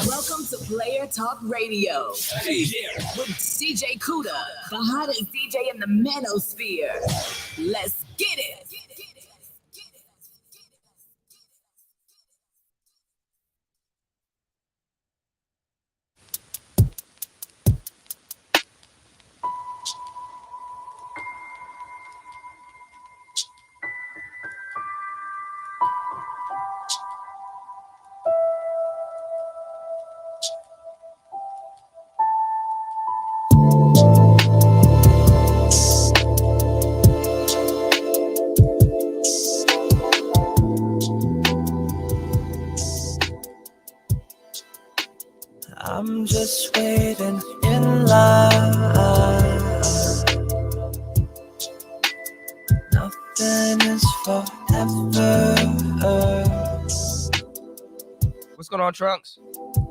Welcome to Player Talk Radio. Hey, with DJ Kuda, the hottest DJ in the manosphere. Let's get it. I'm just waiting in line. Nothing is forever. What's going on, Trunks?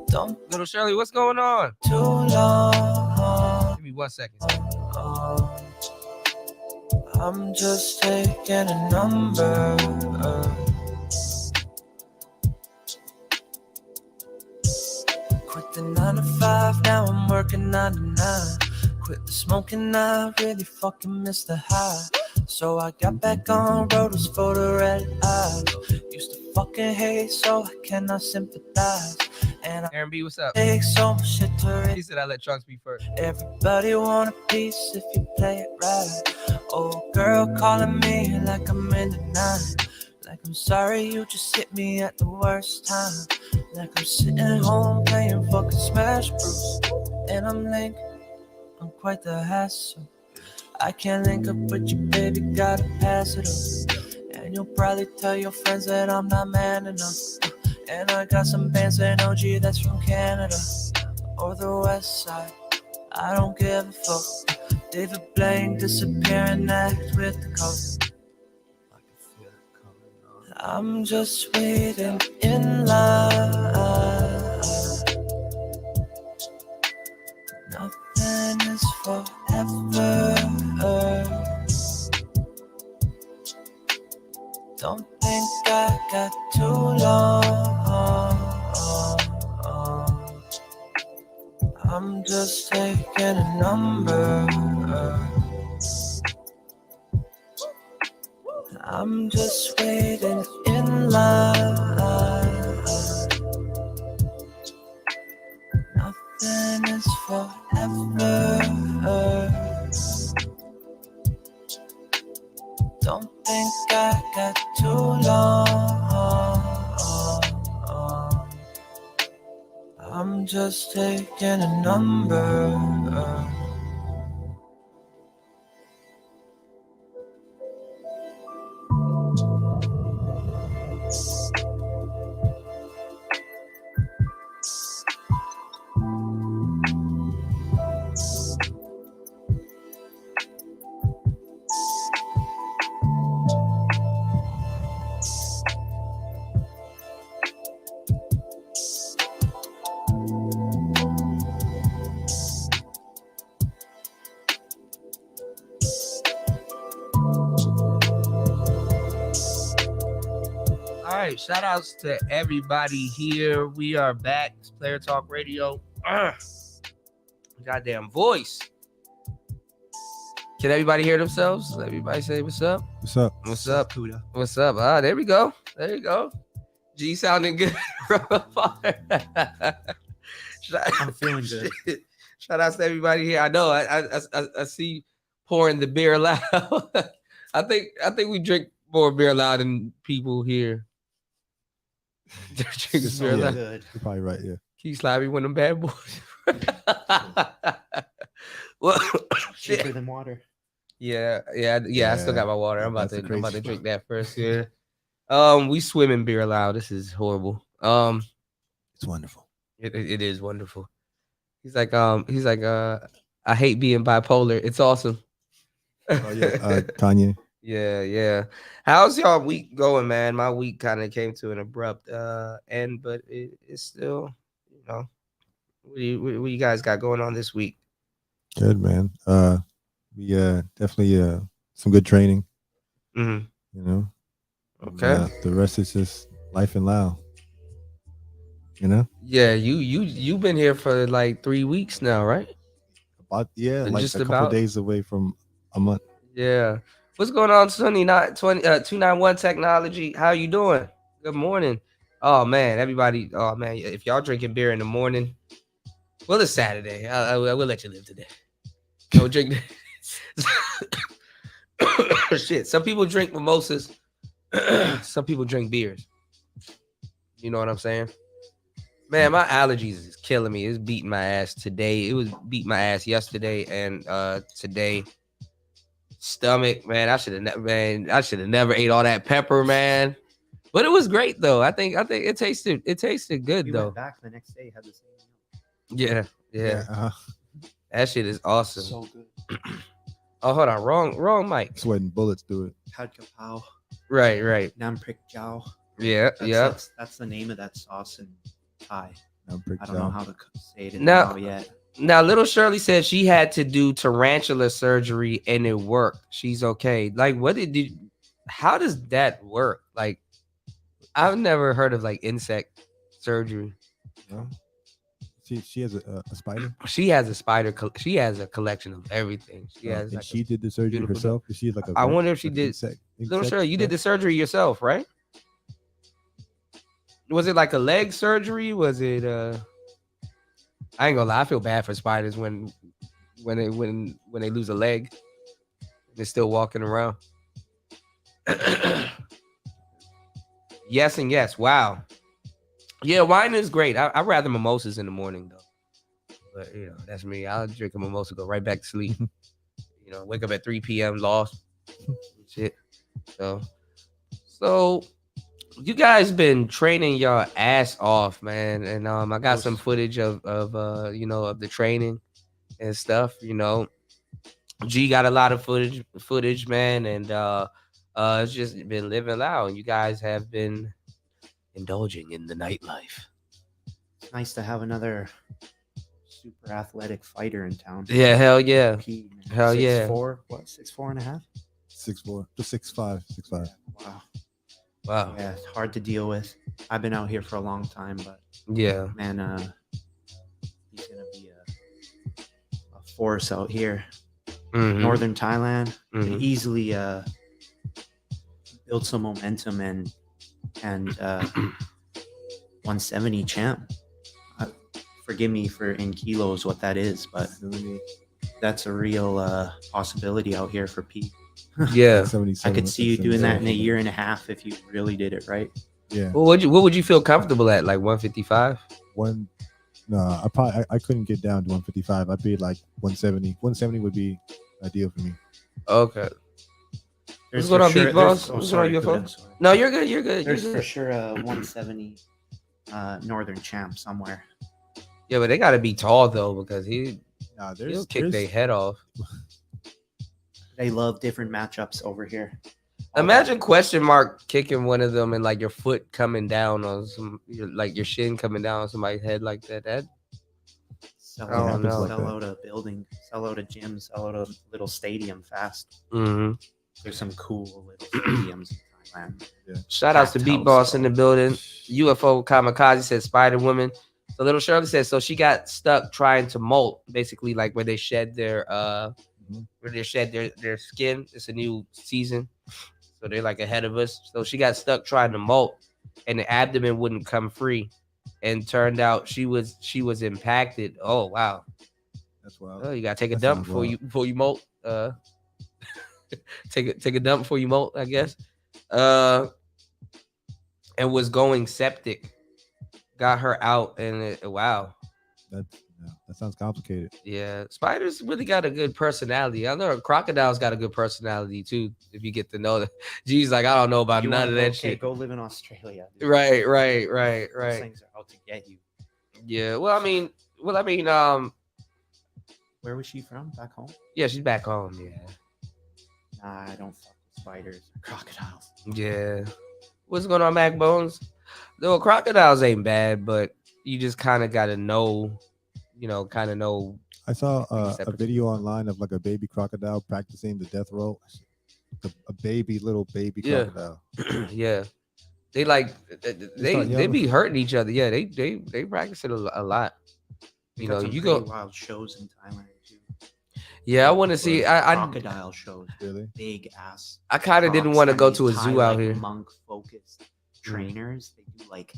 Don't Little Shirley, what's going on? too long. Give me 1 second. I'm just taking a number. Quit the 9 to 5, now I'm working 9 to 9. Quit the smoking, I really fucking miss the high. So I got back on road, was for the red eyes. Used to fucking hate, so I cannot sympathize. And I Aaron B, what's up? take so much shit to read. He said I let Trunks be first. Everybody want a piece if you play it right. Old girl calling me like I'm in the night. Like I'm sorry you just hit me at the worst time. Like I'm sitting home playing fucking Smash Bros. And I'm late, I'm quite the hassle. I can't link up with you, baby, gotta pass it up. And you'll probably tell your friends that I'm not man enough. And I got some bands saying OG that's from Canada or the West Side. I don't give a fuck. David Blaine disappear and act with the coast. I'm just waiting in line. Nothing is forever. Don't think I got too long. I'm just taking a number. I'm just waiting in line. Nothing is forever. Don't think I got too long. I'm just taking a number. All right, shout outs to everybody here. We are back. It's Player Talk Radio. Goddamn voice. Can everybody hear themselves? Everybody say what's up? What's up? What's up, Kuda? What's up? Ah, there we go. There you go. G sounding good. I'm feeling good. Shout outs to everybody here. I know. I see pouring the beer loud. I think we drink more beer loud than people here. Drinking beer loud. Good. You're probably right, yeah. Keep sliding with them bad boys. Well, Cheaper than water. yeah. I still got my water. I'm about That's to the crazy drink part. that first. Yeah. We swim in beer loud. This is horrible. It's wonderful. It is wonderful. He's like, I hate being bipolar. It's awesome. Oh yeah, Kanye. Yeah. How's y'all week going, man? My week kind of came to an abrupt end, but it's still, what do you guys got going on this week? Good, man. We definitely some good training. Mm-hmm. You know. Okay. The rest is just life and loud. You know, Yeah, you've been here for like 3 weeks now, right? about And like just a couple about. days away from a month. Yeah. What's going on, Sunny? 291 Technology? How you doing? Good morning. Oh man, everybody. Oh man, if y'all drinking beer in the morning, well, it's Saturday. I will let you live today. Don't drink. Shit. Some people drink mimosas. Some people drink beers. You know what I'm saying? Man, my allergies is killing me. It's beating my ass today. It was beating my ass yesterday and today. Stomach, man. I should have never ate all that pepper, man. But it was great though. I think it tasted good We though. went back the next day, had the same meal. Yeah. Yeah, That shit is awesome. So good. Oh, hold on. Wrong mic. sweating bullets through it. Pad Kapow, Right. Nam Prik Jiao. Yeah, That's the name of that sauce in Thai. Now, I don't know how to say it in Now- Lao yet. Now, little Shirley said she had to do tarantula surgery and it worked. She's okay. Like, how does that work? Like, I've never heard of like insect surgery. No? She has a spider. She has a spider. She has a collection of everything. She has. And Like she did the surgery beautiful herself. Is she like a I vet? wonder if she Like did. Little Shirley, you did the surgery yourself, right? Was it like a leg surgery? Was it? I ain't gonna lie. I feel bad for spiders when they lose a leg. They're still walking around. Yes and yes. Wow. Yeah, wine is great. I'd rather mimosas in the morning though. But you know, that's me. I'll drink a mimosa, go right back to sleep. You know, wake up at 3 p.m. lost. Shit. So you guys been training your ass off, man. And I got some footage of the training and stuff, you know. G got a lot of footage, man, and it's just been living loud. You guys have been indulging in the nightlife. It's nice to have another super athletic fighter in town. Yeah, hell yeah. P, man. Hell yeah. 6'4", what, 6'4.5"? 6'4", just 6'5", 6'5". Wow. Wow. Yeah, it's hard to deal with. I've been out here for a long time, but Yeah. man, he's gonna be a force out here. Mhm. Northern Thailand Mhm. could easily build some momentum and 170 champ. Forgive me for in kilos what that is, but that's a real possibility out here for Pete. Yeah. I could see you doing that in a year and a half if you really did it right. Yeah. What would you feel comfortable at? Like 155? I couldn't get down to 155. I'd be like 170. 170 would be ideal for me. Okay. There's What's going on, for Beat Boss? there's- oh, What's sorry, going on, go UFO? ahead, sorry. No, you're good. You're good. There's You're for good. sure a 170 Northern champ somewhere. Yeah, but they got to be tall though because he'll There's kick their head off. They love different matchups over here. Imagine question mark kicking one of them and like your foot coming down on your shin coming down on somebody's head like that. That Sell I don't out, know. sell out a building, sell out a gym, sell out a little stadium fast. mm-hmm. There's some cool little stadiums in Thailand. Shout outs to Packed Beat house, Boss in bro. the building. UFO Kamikaze said Spider Woman. So little Shirley says so she got stuck trying to molt, basically like where they shed their their skin. It's a new season. So they're like ahead of us. So she got stuck trying to molt and the abdomen wouldn't come free. And turned out she was impacted. Oh wow. That's wild. Oh, you gotta take a That dump sounds before wild. you molt. Take a dump before you molt, I guess. And was going septic. Got her out and wow. That sounds complicated. Yeah, spiders really got a good personality. I know crocodiles got a good personality too. If you get to know them, G's like I don't know about You none wanna of go- that okay, shit. Go live in Australia. dude. Right. Those things are out to get you. Yeah. Well, I mean, Where was she from? Back home? yeah, she's back home. Yeah. Nah, I don't fuck with spiders or crocodiles. Yeah. What's going on, Mac Bones? Though crocodiles ain't bad, but you just kind of gotta know, know. I saw a separate. video online of like a baby crocodile practicing the death roll. A little baby Yeah. crocodile. Yeah. They like start they yelling. be hurting each other. Yeah, they practice it a lot. They You got know, some you pretty go. wild shows in Thailand too. Yeah, I want to see. I Crocodile shows, Really? big ass. I kind of didn't crocs, want to and go they to a tie, zoo out like, here. monk focused trainers. They do like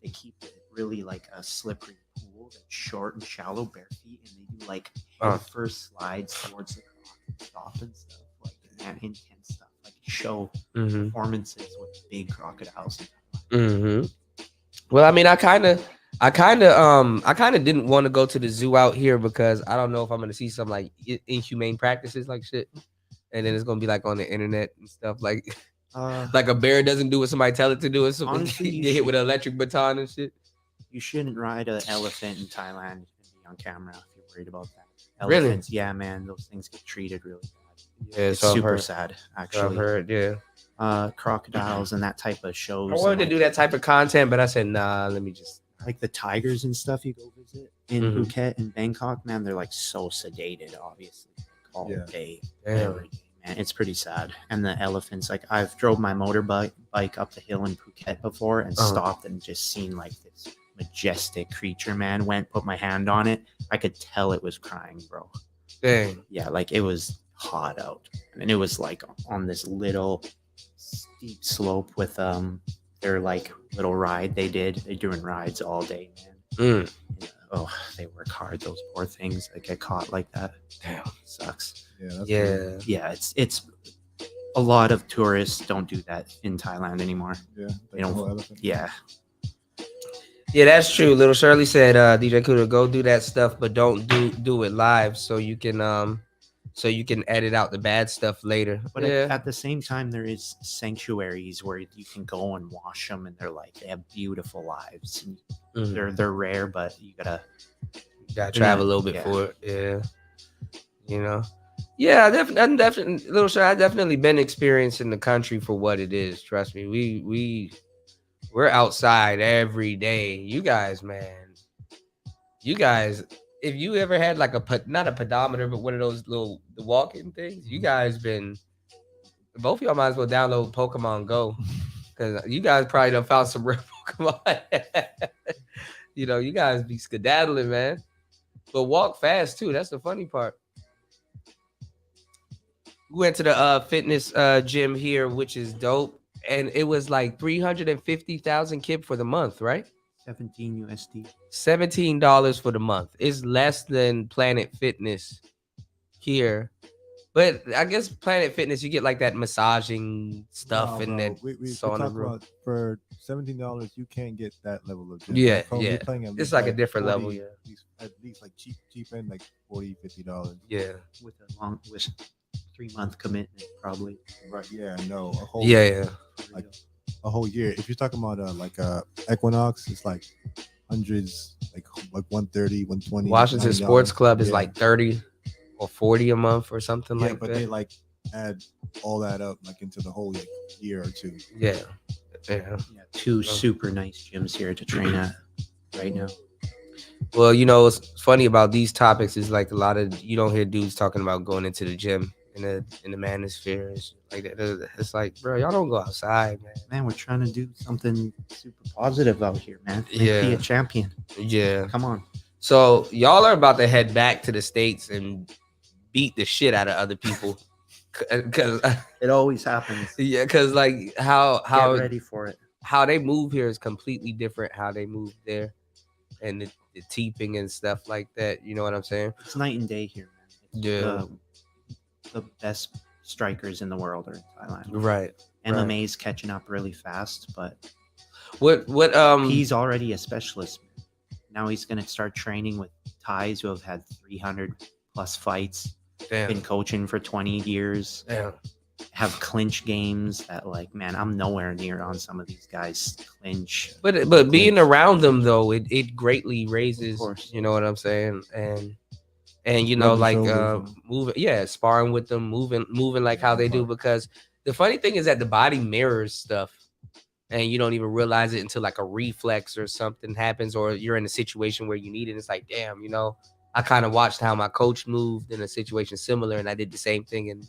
they keep it really like a slippery pool that's short and shallow, bare feet, and they do like Uh. first slides towards the croc and stop and stuff, like, man, intense stuff, like show Mm-hmm. performances with big crocodiles. Mm-hmm. Well, I mean, I kind of didn't want to go to the zoo out here because I don't know if I'm gonna see some like inhumane practices like shit, and then it's gonna be like on the internet and stuff like like a bear doesn't do what somebody tell it to do, and so Honestly, you get hit with should. an electric baton and shit. You shouldn't ride an elephant in Thailand and be on camera if you're worried about that. Really? Elephants, yeah, man, those things get treated really bad. Yeah, It's so I've super heard. sad, I've actually. heard, yeah. Crocodiles and that type of shows. I wanted to do that type of content, but I said, nah, let me just. Like the tigers and stuff you go visit in Mhm. Phuket and Bangkok, man, they're like so sedated, obviously, like, all Yeah. day, Damn. every day, man. It's pretty sad. And the elephants, like I've drove my motorbike up the hill in Phuket before and stopped and just seen like this majestic creature, man. Put my hand on it. I could tell it was crying, bro. Dang. Yeah, like it was hot out, and it was like on this little steep slope with their like little ride they're doing rides all day, man. Mm. Oh, they work hard, those poor things that get caught like that. Damn. Sucks. Yeah. That's Yeah. Yeah, it's a lot of tourists don't do that in Thailand anymore. Yeah. They don't. Elephant. Yeah, Yeah, that's true. Little Shirley said, DJ Kuda, go do that stuff, but don't do it live so you can edit out the bad stuff later. but yeah. at the same time, there is sanctuaries where you can go and wash them, and they have beautiful lives. And Mhm. they're rare, but you gotta Travel a little bit Yeah. for it. Yeah. You know. Yeah, definitely Little Shirley, I definitely been experiencing the country for what it is. Trust me. We're outside every day. You guys, man. You guys, if you ever had like not a pedometer, but one of those little the walking things, you guys been both of y'all might as well download Pokemon Go. Because you guys probably done found some rare Pokemon. You know, you guys be skedaddling, man. But walk fast too. That's the funny part. We went to the fitness gym here, which is dope. And it was like 350,000 kip for the month, right? 17 USD. $17 for the month. It's less than Planet Fitness here. But I guess Planet Fitness, you get like that massaging stuff and then we sauna talk room. about for $17 you can't get that level of gym. Yeah, We're yeah. playing at It's least like a different 40, level, yeah. At least like cheap end, like $40-$50. Yeah. With 3-month commitment, probably. Right, yeah, no, a whole Yeah. like a whole year. If you're talking about like Equinox, it's like hundreds, like 130, 120. Washington $90. Sports Club is Yeah. like 30 or 40 a month or something Yeah, like but that. they like add all that up like into the whole like year or two. Yeah. Yeah, 2 super nice gyms here to train at right now. Well, you know, what's funny about these topics is like a lot of you don't hear dudes talking about going into the gym in the manosphere and shit like that. It's like, bro, y'all don't go outside, man. Man, we're trying to do something super positive out here, man. Yeah. Be a champion. Yeah. Come on. So y'all are about to head back to the States and beat the shit out of other people. Cause It always happens. yeah, cause like how Get ready for it. how they move here is completely different how they move there, and the teeping and stuff like that. You know what I'm saying? It's night and day here, man. It's, Yeah. The best strikers in the world are in Thailand. Right. MMA's catching up really fast, but What he's already a specialist. Now he's going to start training with Thais who have had 300 plus fights, been damn. coaching for 20 years, Damn. have clinch games that, like, man, I'm nowhere near on some of these guys' clinch. But being around them though, it greatly raises. Of course. You know what I'm saying? And you know, Rubbing like shoulders, moving, yeah, sparring with them, moving like how they do. Because the funny thing is that the body mirrors stuff, and you don't even realize it until like a reflex or something happens, or you're in a situation where you need it. It's like, damn, you know, I kind of watched how my coach moved in a situation similar, and I did the same thing and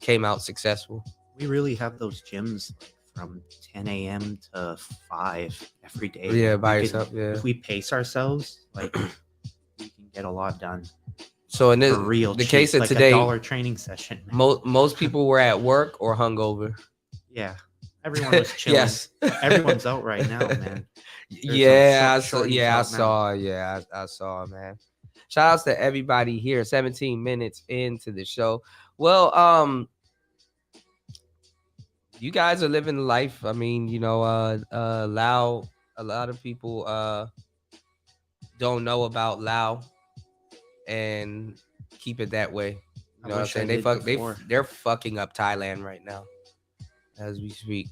came out successful. We really have those gyms like from 10 a.m. to 5 every day. Yeah, by We could- yourself. Yeah. If we pace ourselves, like we can get a lot done. So in this, For real, the cheap, case of like today, $1 training session. Man. most people were at work or hungover. Yeah, everyone was chilling. Yes. Everyone's out right now, man. Yeah, some shorties I out now. saw. Yeah, I saw, man. Shout outs to everybody here. 17 minutes into the show. Well, you guys are living life. I mean, you know, Lao. A lot of people don't know about Lao and keep it that way. You know what I'm saying? They're fucking up Thailand right now as we speak.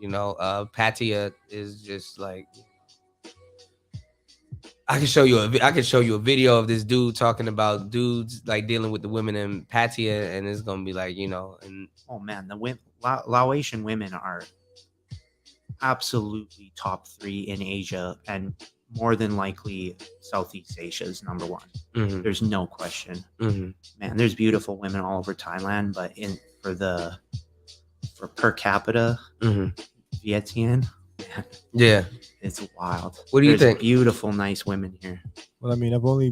You know, Pattaya is just like, I can show you a video of this dude talking about dudes like dealing with the women in Pattaya, and it's gonna be like, you know, and Oh man, the women, Laotian women are absolutely top 3 in Asia, and more than likely Southeast Asia is number 1. mhm, There's no question. mhm. Man, there's beautiful women all over Thailand, but for per capita, Mhm. Vientiane, Yeah. it's wild. What do you There's think? Beautiful, nice women here. Well, I mean, I've only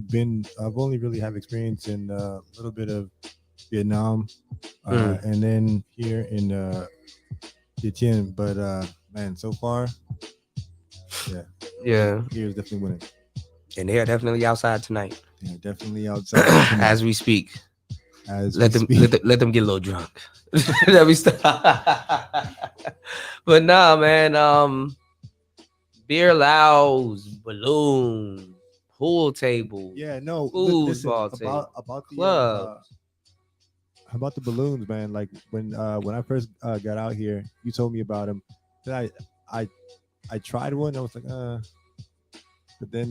really have experience in a little bit of Vietnam, and then here in Vietnam. But man, so far, Yeah. here's definitely winning. And they're definitely outside tonight Yeah, definitely outside as we speak. as Let we them speak. let them get a little drunk. Let me stop. But nah, man. Beer lounge, balloons, pool table, Yeah, no. Listen, foosball table, about the clubs. about the balloons, man. Like when I first got out here, you told me about them. Then I tried one. I was like, but then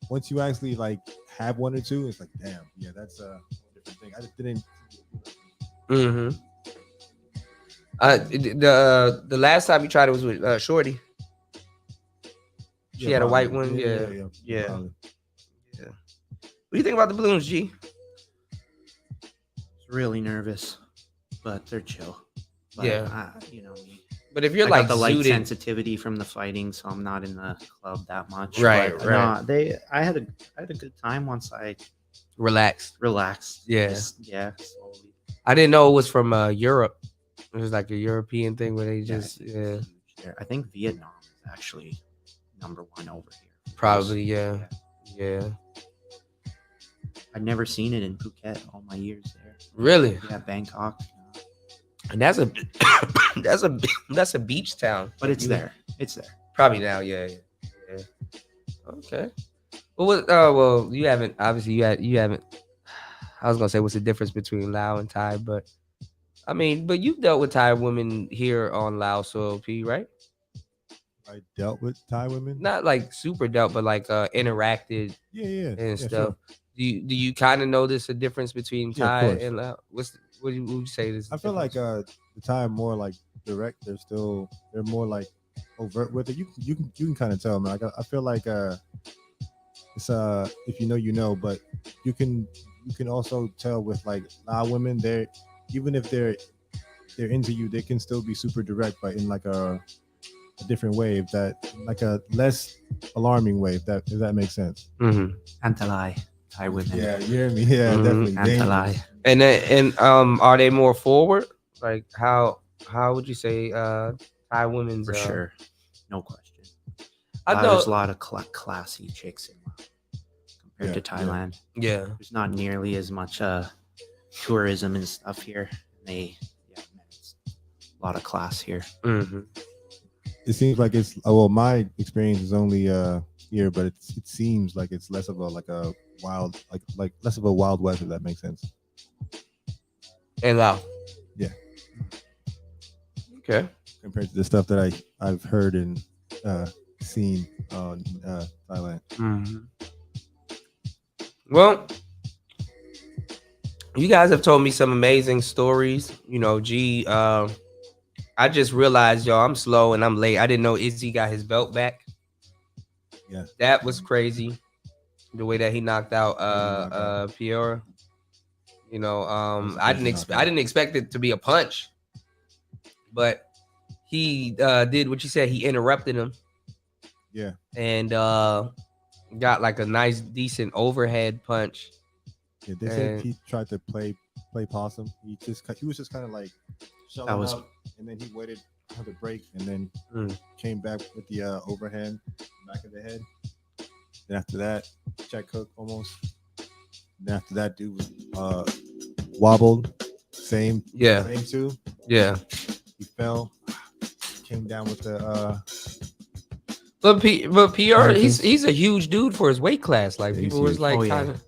once you actually like have one or two, it's like, damn, yeah, that's a different thing. I just didn't. Mm-hmm. The last time you tried it was with Shorty. She had a white one. Yeah. probably. What do you think about the balloons, G? Really nervous, but they're chill. But, Yeah. you know me. But if you're I like got the light zooted, sensitivity from the fighting, so I'm not in the club that much. Right, But, right. I had a good time once I relaxed. relaxed. Yeah. Slowly. I didn't know it was from Europe. It was like a European thing where they just it's huge there. I think Vietnam is actually number 1 over here. probably yeah. I've never seen it in Phuket all my years there. Really? Yeah, Bangkok. And that's a that's a beach town. But it's there. It's there. Probably now, yeah. Okay. Well, you haven't obviously you haven't. I was gonna say what's the difference between Lao and Thai, but I mean, but you've dealt with Thai women here on Lao soil, P, right? I dealt with Thai women. Not like super dealt, but like interacted Yeah, and yeah, stuff. sure. Do you kind of notice a difference between Yeah, of Thai course. and Lao? What would you say this? I feel like the Thai are more like direct. They're more like overt with it. You can kind of tell, man. Like, I feel like it's if you know, you know, but you can also tell with like Lao women. They're even if they're into you, they can still be super direct, but in like a different way, like a less alarming way, if that makes sense. Mm-hmm. Antalai Thai women. Yeah, you hear me? Yeah, Mhm. definitely. Antalai. And are they more forward? Like how would you say Thai women's For sure. No question. I There's a know. lot of classy chicks in Laos compared to Thailand. Yeah. There's not nearly as much tourism and stuff here. It's a lot of class here. Mm-hmm. It seems like it's my experience is only here, but it seems like it's less of a wild like less of a wild west, if that makes sense. And Lao. Yeah. Okay. Compared to the stuff that I've heard and seen on Thailand. Mm-hmm. Well, you guys have told me some amazing stories. You know, G. I just realized, y'all, I'm slow and I'm late. I didn't know Izzy got his belt back. Yeah, that was crazy. The way that he knocked out Pierre. You know, I didn't expect it to be a punch, but he did what you said. He interrupted him Yeah. and got like a nice, decent overhead punch. Yeah, they said he tried to play possum. He was just kind of like shelling up, and then he waited for the break, and then came back with the overhand back of the head. Then after that, check hook almost. Then after that, dude was wobbled. Same too. Yeah. He fell, came down with the. But PR, he's a huge dude for his weight class. Like people was like, kind of.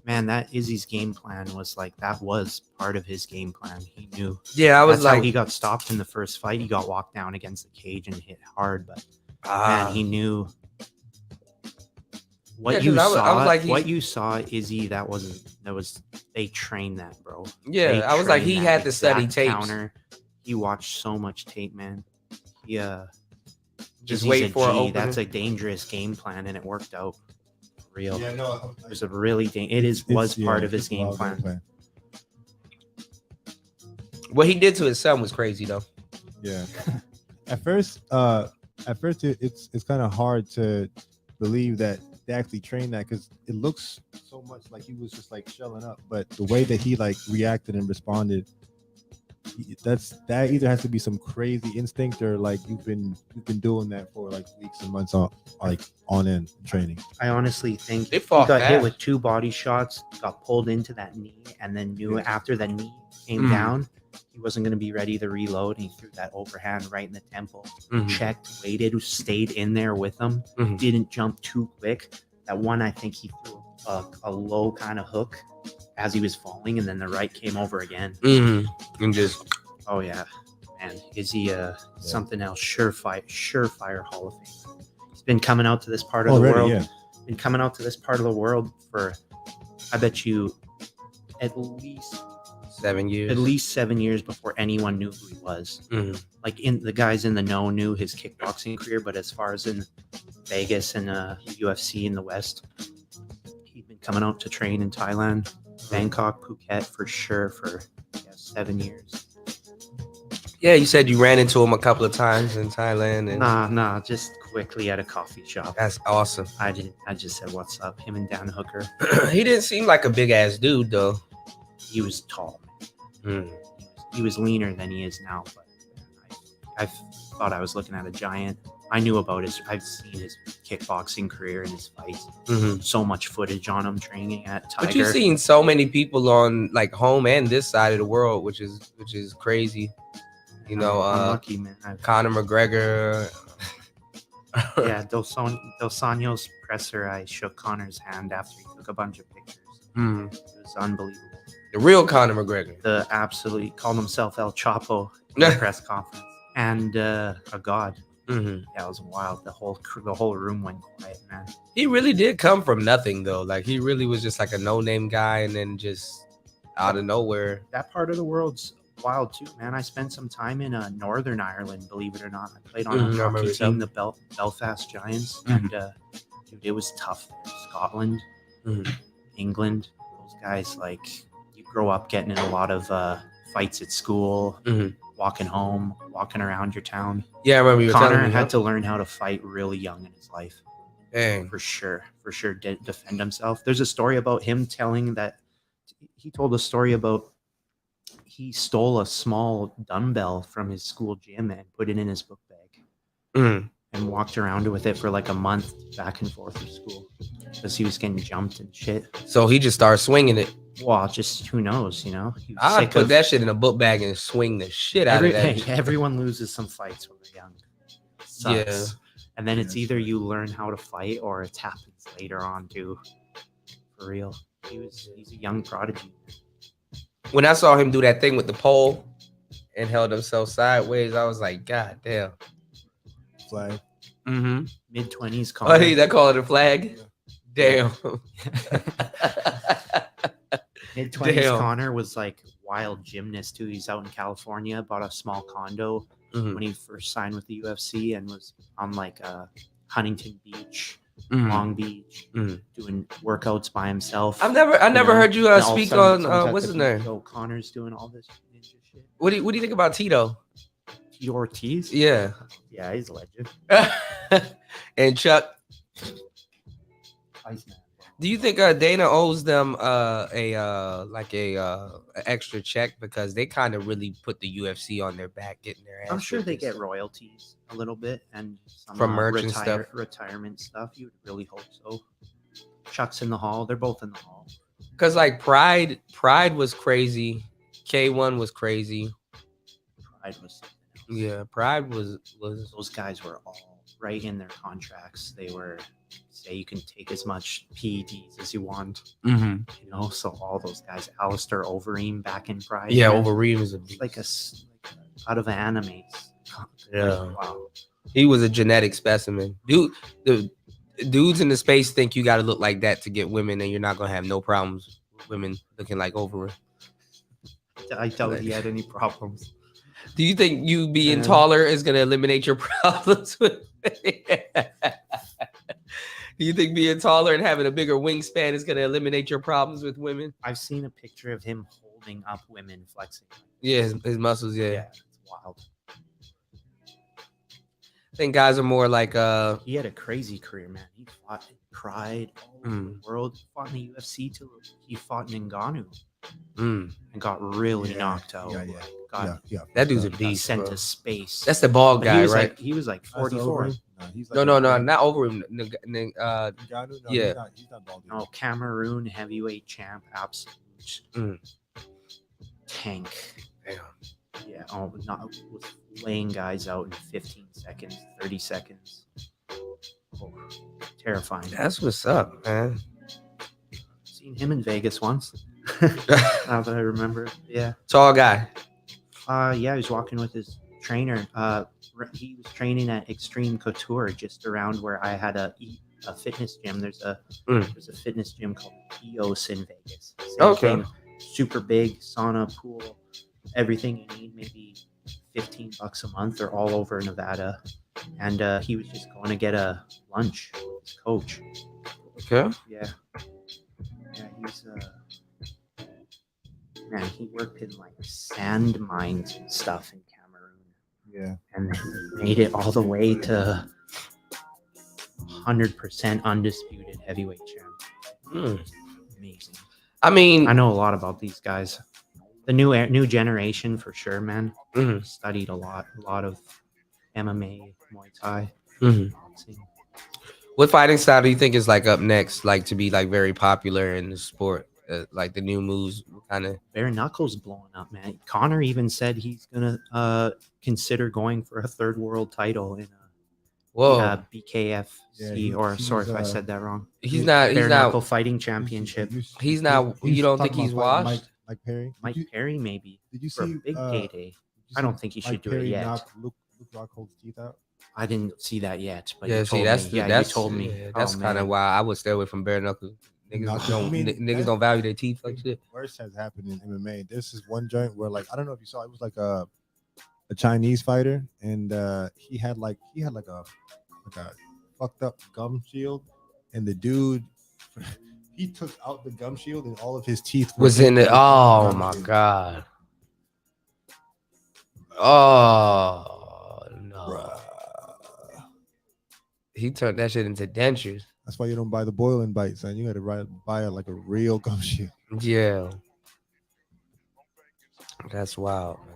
Man, that Izzy's game plan was like that was part of his game plan. He knew. Yeah, I was That's how he got stopped in the first fight. He got walked down against the cage and hit hard, but man, he knew. What you saw, what you saw, Izzy, that was they trained that, bro. Yeah, I was like, he had to study tapes. Counter. He watched so much tape, man. Yeah, just wait for it. That's a dangerous game plan, and it worked out. Real. Yeah, no, it was a really was part of his game plan. What he did to his son was crazy, though. Yeah. At first, it's kind of hard to believe that they actually trained that because it looks so much like he was just like shelling up, but the way that he like reacted and responded, that either has to be some crazy instinct or like you've been doing that for like weeks and months on end training. I honestly think he got hit with 2 body shots, got pulled into that knee, and then knew after the knee came down, he wasn't going to be ready to reload, and he threw that overhand right in the temple. Checked, waited, stayed in there with him, didn't jump too quick. That one, I think he threw a low kind of hook as he was falling, and then the right came over again. And just man, is he something else? Surefire Hall of Fame. He's been coming out to this part of the world. Yeah. Been coming out to this part of the world for, I bet you, at least 7 years. At least 7 years before anyone knew who he was. Like the guys in the know knew his kickboxing career, but as far as in Vegas and UFC in the West, he'd been coming out to train in Thailand, Bangkok, Phuket for sure for 7 years. Yeah, you said you ran into him a couple of times in Thailand. And Nah, just quickly at a coffee shop. That's awesome. I just said, what's up? Him and Dan Hooker. He didn't seem like a big ass dude though. He was tall. He was leaner than he is now, but I thought I was looking at a giant. I knew about I've seen his kickboxing career and his fights. So much footage on him training at Tiger. But you've seen so many people on like home and this side of the world, which is crazy. You know, I'm lucky, man. Conor McGregor. Yeah, Dos Anjos presser. I shook Conor's hand after he took a bunch of pictures. It was unbelievable. The real Conor McGregor. He called himself El Chapo in the press conference and a god. Yeah, it was wild. The whole room went quiet, man. He really did come from nothing though. Like he really was just like a no-name guy, and then just out of nowhere. That part of the world's wild too, man. I spent some time in Northern Ireland, believe it or not. I played on a hockey team, the Belfast Giants, and dude, it was tough. Scotland, England, those guys, like, you grow up getting in a lot of fights at school, walking home, walking around your town. Yeah, I remember you were Connor had to learn how to fight really young in his life. Dang. For sure, defend himself. There's a story about him telling that he told a story about he stole a small dumbbell from his school gym and put it in his book bag and walked around with it for like a month back and forth to school because he was getting jumped and shit. So he just started swinging it. Well, just who knows, you know? I'd put that shit in a book bag and swing the shit out of that. Everyone loses some fights when they're young. Sucks. Yeah. And then it's either you learn how to fight or it happens later on too. For real. He's a young prodigy. When I saw him do that thing with the pole and held himself sideways, I was like, God damn. Flag. Mid-20s. Oh, they call it a flag? Yeah. Damn. Mid-20s Connor was like wild gymnast too. He's out in California, bought a small condo when he first signed with the UFC and was on like Huntington Beach, Long Beach, doing workouts by himself. I never heard you speak on what's his name? So Connor's doing all this ninja shit. What do you think about Tito? Ricky Ortiz. Yeah. Yeah, he's a legend. And Chuck, Iceman. do you think Dana owes them a extra check because they kind of really put the UFC on their back, getting their ass? I'm sure whipped they and get stuff? royalties a little bit and some From merch and stuff. retirement stuff. You would really hope so. Chuck's in the hall. They're both in the hall. Cause like Pride was crazy. K1 was crazy. Pride was something else. Yeah, Pride was. Those guys were all right in their contracts. They were say you can take as much PEDs as you want. Mhm. You know, so all those guys, Alistair Overeem back in Pride. Yeah, man, Overeem is a like out of an anime. Yeah. Like, wow. He was a genetic specimen. Dude, the dudes in the space think you got to look like that to get women, and you're not gonna have no problems with women looking like Overeem. I doubt he had any problems. Do you think you being Yeah. taller is gonna eliminate your problems with? Do you think being taller and having a bigger wingspan is gonna eliminate your problems with women? I've seen a picture of him holding up women flexing. Yeah, his muscles. Yeah. Yeah, it's wild. I think guys are more like He had a crazy career, man. He fought in Pride all over the world. He fought in the UFC till he fought in Ngannou and got really knocked out. Yeah. that dude's a Got beast. sent Bro. to space. That's the bald But guy, right? He was like That's 44. Overeem? No, he's like No, a- not Overeem. Ngannou? No, yeah. he's not bald. No, Cameroon heavyweight champ, absolute tank. Damn. Yeah, was laying guys out in 15 seconds, 30 seconds. Oh, terrifying. That's what's up, man. Seen him in Vegas once. Now that I remember, yeah. Tall guy. Yeah, he was walking with his trainer. He was training at Extreme Couture, just around where I had a fitness gym. There's a fitness gym called EOS in Vegas. Same Okay. thing. Super big sauna, pool, everything you need. Maybe $15 a month. They're all over Nevada. And he was just going to get a lunch with his coach. Okay. Yeah, he's man, he worked in like sand mines and stuff in Cameroon. Yeah. And he made it all the way to 100% undisputed heavyweight champ. Amazing. I mean, I know a lot about these guys. The new generation for sure, man. Mhm. Studied a lot of MMA, Muay Thai, Mhm. boxing. What fighting style do you think is like up next, like to be like very popular in the sport? Like the new moves, kind of. Bare knuckles blowing up, man. Connor even said he's gonna consider going for a third world title in Whoa. BKFC. Sorry if I said that wrong. He's not. Bare knuckle fighting championship. He's not. You don't think he's washed? Mike Perry. Mike Perry maybe Did you for a see big payday. did you I don't see think he Mike should do it Perry yet. knock Luke Rockhold's teeth out? I didn't see that yet, but Yeah. you See, told that's me. the, Yeah, that's you told me. yeah, that's Oh, kind of man. why I would stay away from bare knuckles. Niggas No, don't. I mean, niggas that- don't value their teeth like shit. Worse has happened in MMA. This is one joint where, like, I don't know if you saw, it was like a Chinese fighter, and he had like a fucked up gum shield, and the dude he took out the gum shield, and all of his teeth Was in it. Oh gum my shield. god. Oh no. Bruh. He turned that shit into dentures. That's why you don't buy the boiling bites, son. You got to buy like a real gum shield. Yeah. That's wild, man.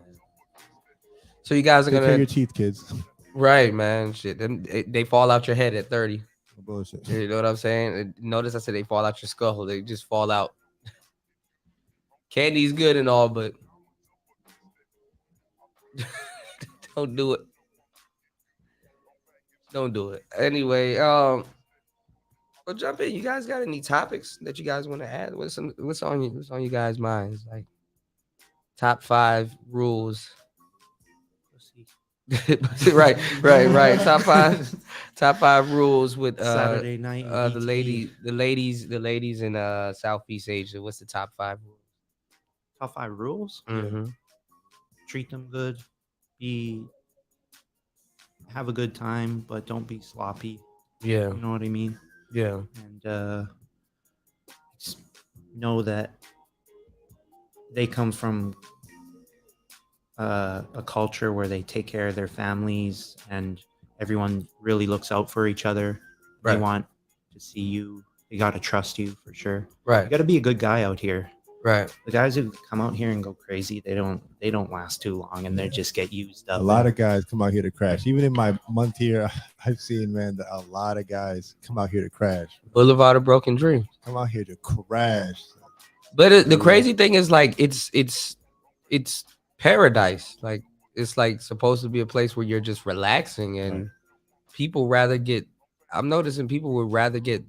So you guys are Take care of gonna your teeth, kids. right, man. Shit, they fall out your head at 30. No bullshit. You know what I'm saying? Notice I said they fall out your skull. They just fall out. Candy's good and all, but don't do it. Don't do it. Anyway, well, jump in. You guys got any topics that you guys want to add? What's on you guys' minds? Like top 5 rules. right. Top 5 rules with Saturday night. the ladies in Southeast Asia. What's the top 5 rules? Top 5 rules. Mm-hmm. Treat them good. Have a good time, but don't be sloppy. Yeah. You know what I mean? Yeah. And just know that they come from a culture where they take care of their families and everyone really looks out for each other. They Right. want to see you. They got to trust you for sure. You Right. got to be a good guy out here. Right. The guys who come out here and go crazy, they don't last too long, and they just get used up. A lot of guys come out here to crash. Even in my month here, I've seen, man, that a lot of guys come out here to crash. Boulevard of Broken Dreams. Come out here to crash. But the crazy thing is, like, it's paradise. Like, it's like supposed to be a place where you're just relaxing, and people rather get. I'm noticing people would rather get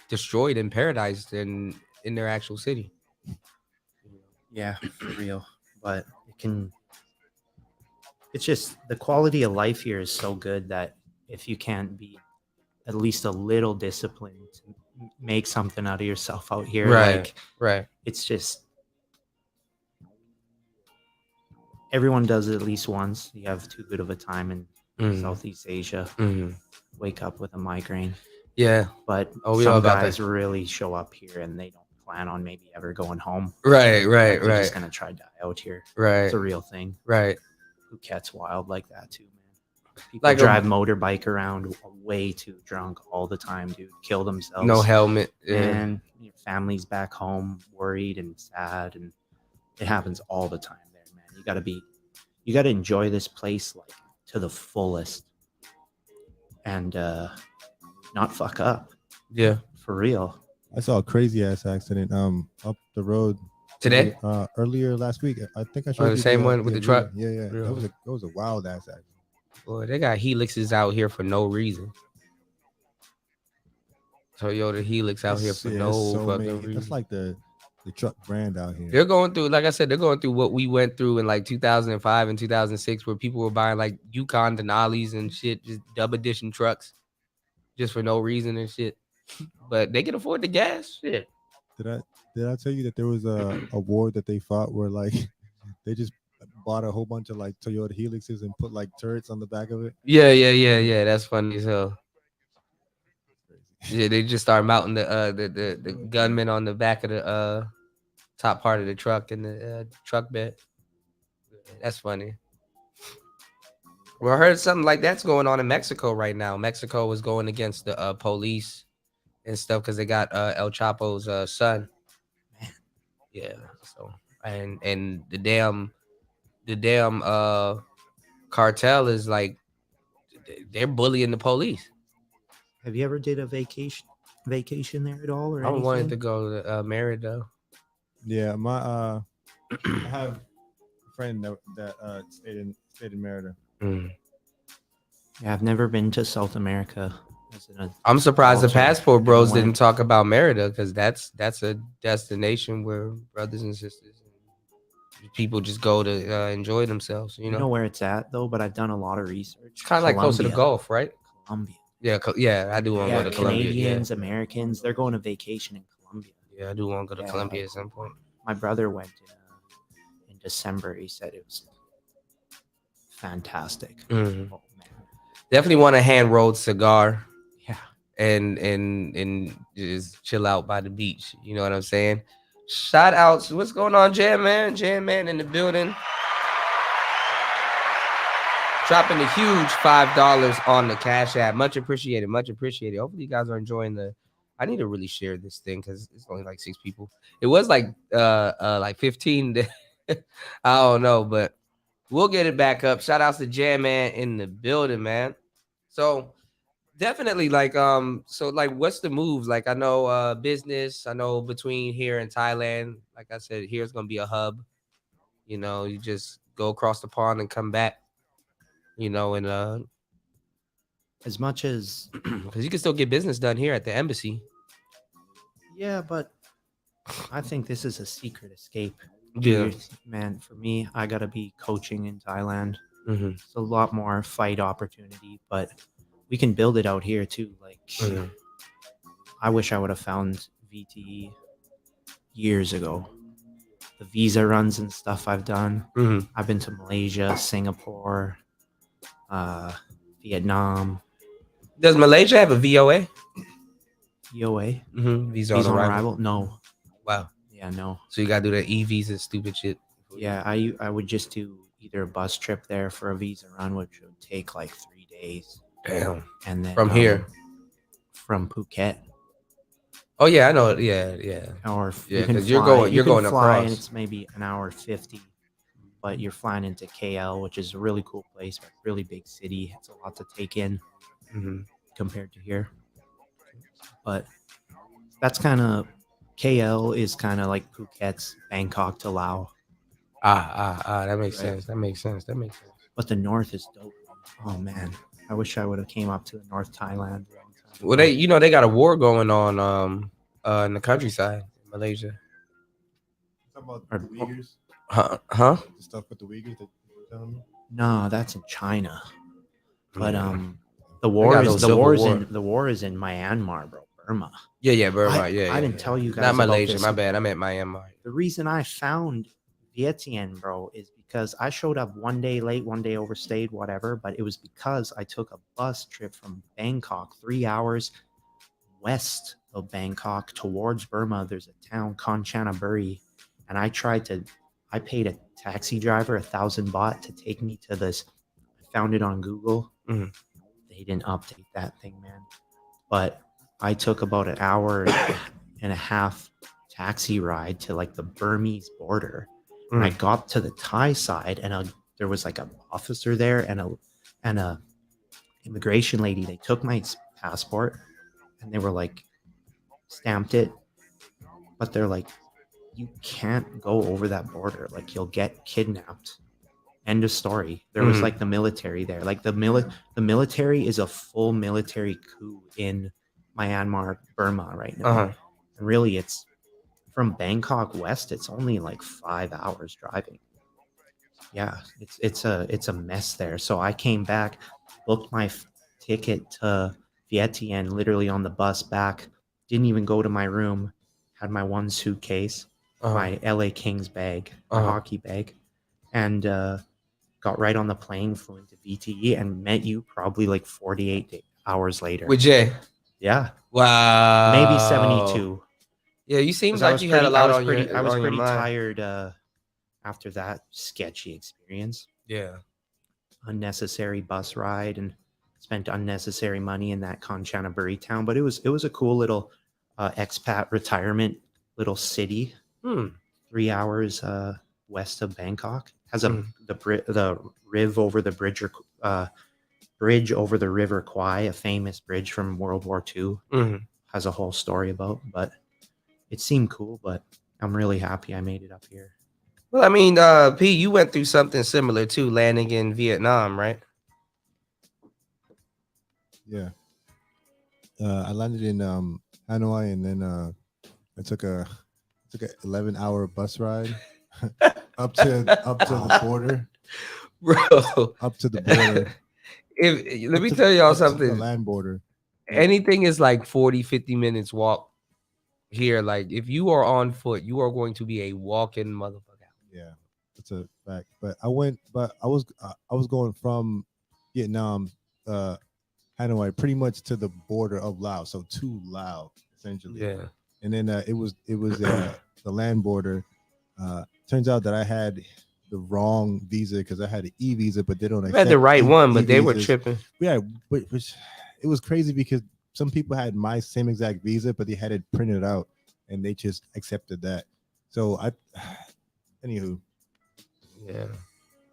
destroyed in paradise than in their actual city. Yeah, for real. But it's just the quality of life here is so good that if you can't be at least a little disciplined to make something out of yourself out here, like, Right. it's just everyone does it at least once. You have too good of a time in Southeast Asia. Wake up with a migraine. Yeah. But we know some about guys that. really show up here and they don't plan on maybe ever going home. Right. They're just gonna try die out here. Right. It's a real thing. Right. Phuket's wild like that too, man. People Like drive motorbike around way too drunk all the time, dude. Kill themselves. No helmet. Yeah. And your family's back home worried and sad, and it happens all the time there, man. You gotta enjoy this place like to the fullest and not fuck up. Yeah. For real. I saw a crazy ass accident up the road Today? earlier last week. I think I showed you the same one with the truck? Yeah. Yeah. That was a wild ass accident. Boy, they got helixes out here for no reason. Toyota Helix out here for Yeah, no so fucking many. reason. That's like the truck brand out here. They're going through, like I said, they're going through what we went through in like 2005 and 2006, where people were buying like Yukon Denali's and shit, just double edition trucks, just for no reason and shit. But they can afford the gas. Shit. Did I tell you that there was a award that they fought where like they just bought a whole bunch of like Toyota Helixes and put like turrets on the back of it? Yeah. That's funny as hell. Yeah, they just start mounting the gunman on the back of the top part of the truck in the truck bed. That's funny. Well, I heard something like that's going on in Mexico right now. Mexico was going against the police and stuff because they got El Chapo's son. Man. Yeah. So and the damn cartel is like they're bullying the police. Have you ever did a vacation there at all, or I anything? wanted to go to Merida. Yeah, my I have a friend that stayed in Merida. Yeah, I've never been to South America. I'm surprised the Also, passport bros everyone- didn't talk about Merida, because that's a destination where brothers and sisters and people just go to enjoy themselves. You know where it's at though, but I've done a lot of research. It's kind of like close to the Colombia. Gulf, right? Colombia. Yeah, I do want to Yeah, go to Colombia. Canadians, Americans, they're going to vacation in Colombia. Yeah, I do want to go to Yeah. Colombia at some point. My brother went in December. He said it was fantastic. Mhm. Oh, man. Definitely want a hand rolled cigar Yeah. and just chill out by the beach. You know what I'm saying? Shout outs. What's going on, Jam Man? Jam Man in the building. Dropping a huge $5 on the Cash App. Much appreciated. Much appreciated. Hopefully you guys are enjoying I need to really share this thing because it's only like 6 people. It was like 15. I don't know, but we'll get it back up. Shout outs to Jam Man in the building, man. So definitely what's the moves? Like, I know business, I know between here and Thailand, like I said, here's gonna be a hub. You just go across the pond and come back. And As much as because you can still get business done here at the embassy. yeah, but I think this is a secret escape. Yeah. Man, for me, I gotta be coaching in Thailand. Mm-hmm. It's a lot more fight opportunity, but we can build it out here too. Like, I wish I would have found VTE years ago. The visa runs and stuff I've done. Mm-hmm. I've been to Malaysia, Singapore, Vietnam, Does Malaysia have a VOA? VOA. Mm-hmm. Visa Visa on on arrival. arrival? No. Wow. Yeah, no. So you gotta do that e-visa stupid shit. Yeah, I would just do either a bus trip there for a visa run, which would take like 3 days, Damn. and then From here. from Phuket, Oh yeah, I know. Yeah, yeah. or Yeah, you can 'cause fly. you're going fly, and across. it's maybe an hour 50, but you're flying into KL, which is a really cool place, but really big city. It's a lot to take in compared to here. But that's kind of KL is kind of like Phuket's Bangkok to Laos. That makes Right. sense. That makes sense. That makes sense. But the north is dope. Oh man, I wish I would have came up to the North Thailand. a long time Well, ago. they got a war going on in the countryside, in Malaysia. Talking about Or- the Uyghurs, Huh? the stuff with the Uyghurs that you were telling me. No, that's in China. But Yeah. the got war a is little the civil war is war. in the war is in Myanmar, bro, Burma. Yeah, Burma. I Yeah, didn't tell you guys Not about Malaysia. this. My bad. I meant Myanmar. The reason I found VTE, bro, is because I showed up one day late, one day overstayed, whatever. But it was because I took a bus trip from Bangkok, 3 hours west of Bangkok towards Burma. There's a town, Kanchanaburi, and I paid a taxi driver 1,000 baht to take me to this. I found it on Google. Mhm. They didn't update that thing, man. But I took about an hour and a half taxi ride to like the Burmese border. And I got to the Thai side, and there was like an officer there and a immigration lady. They took my passport and they were like stamped it, but they're like, you can't go over that border. Like you'll get kidnapped. End of story. There was like the military there. Like the military is a full military coup in Myanmar, Burma right now. Uh-huh. And really, it's from Bangkok west. It's only like 5 hours driving. Yeah, it's a mess there. So I came back, booked my ticket to Vientiane, literally on the bus back. Didn't even go to my room. Had my one suitcase, my LA Kings bag, my hockey bag, and got right on the plane, flew into VTE, and met you probably like 48 hours later. With Jay. Yeah, Wow. maybe 72. Yeah, you seemed 'Cause like you had a lot on your I was on your pretty mind. tired after that sketchy experience. Yeah. Unnecessary bus ride and spent unnecessary money in that Kanchanaburi town, but it was a cool little expat retirement little city. 3 hours west of Bangkok. Has the riv over the bridge over the River Kwai, a famous bridge from World War II. Has a whole story about, but it seemed cool. But I'm really happy I made it up here. Well, I mean, P, you went through something similar too, landing in Vietnam, right? Yeah. I landed in Hanoi, and then I took a 11-hour bus ride up to the border, Bro. up to the border. Let me tell y'all up to the something. land border. Anything is like 40-50 minutes walk here. Like if you are on foot, you are going to be a walking motherfucker. Yeah, that's a fact. But I was going from Vietnam, Hanoi, pretty much to the border of Laos, so to Laos essentially. Yeah. And then it was the land border. Turns out that I had the wrong visa because I had an E visa, but they don't. You had the right one, but they were E-visas. tripping. Yeah, which it was crazy because some people had my same exact visa, but they had it printed out and they just accepted that. So anywho, yeah,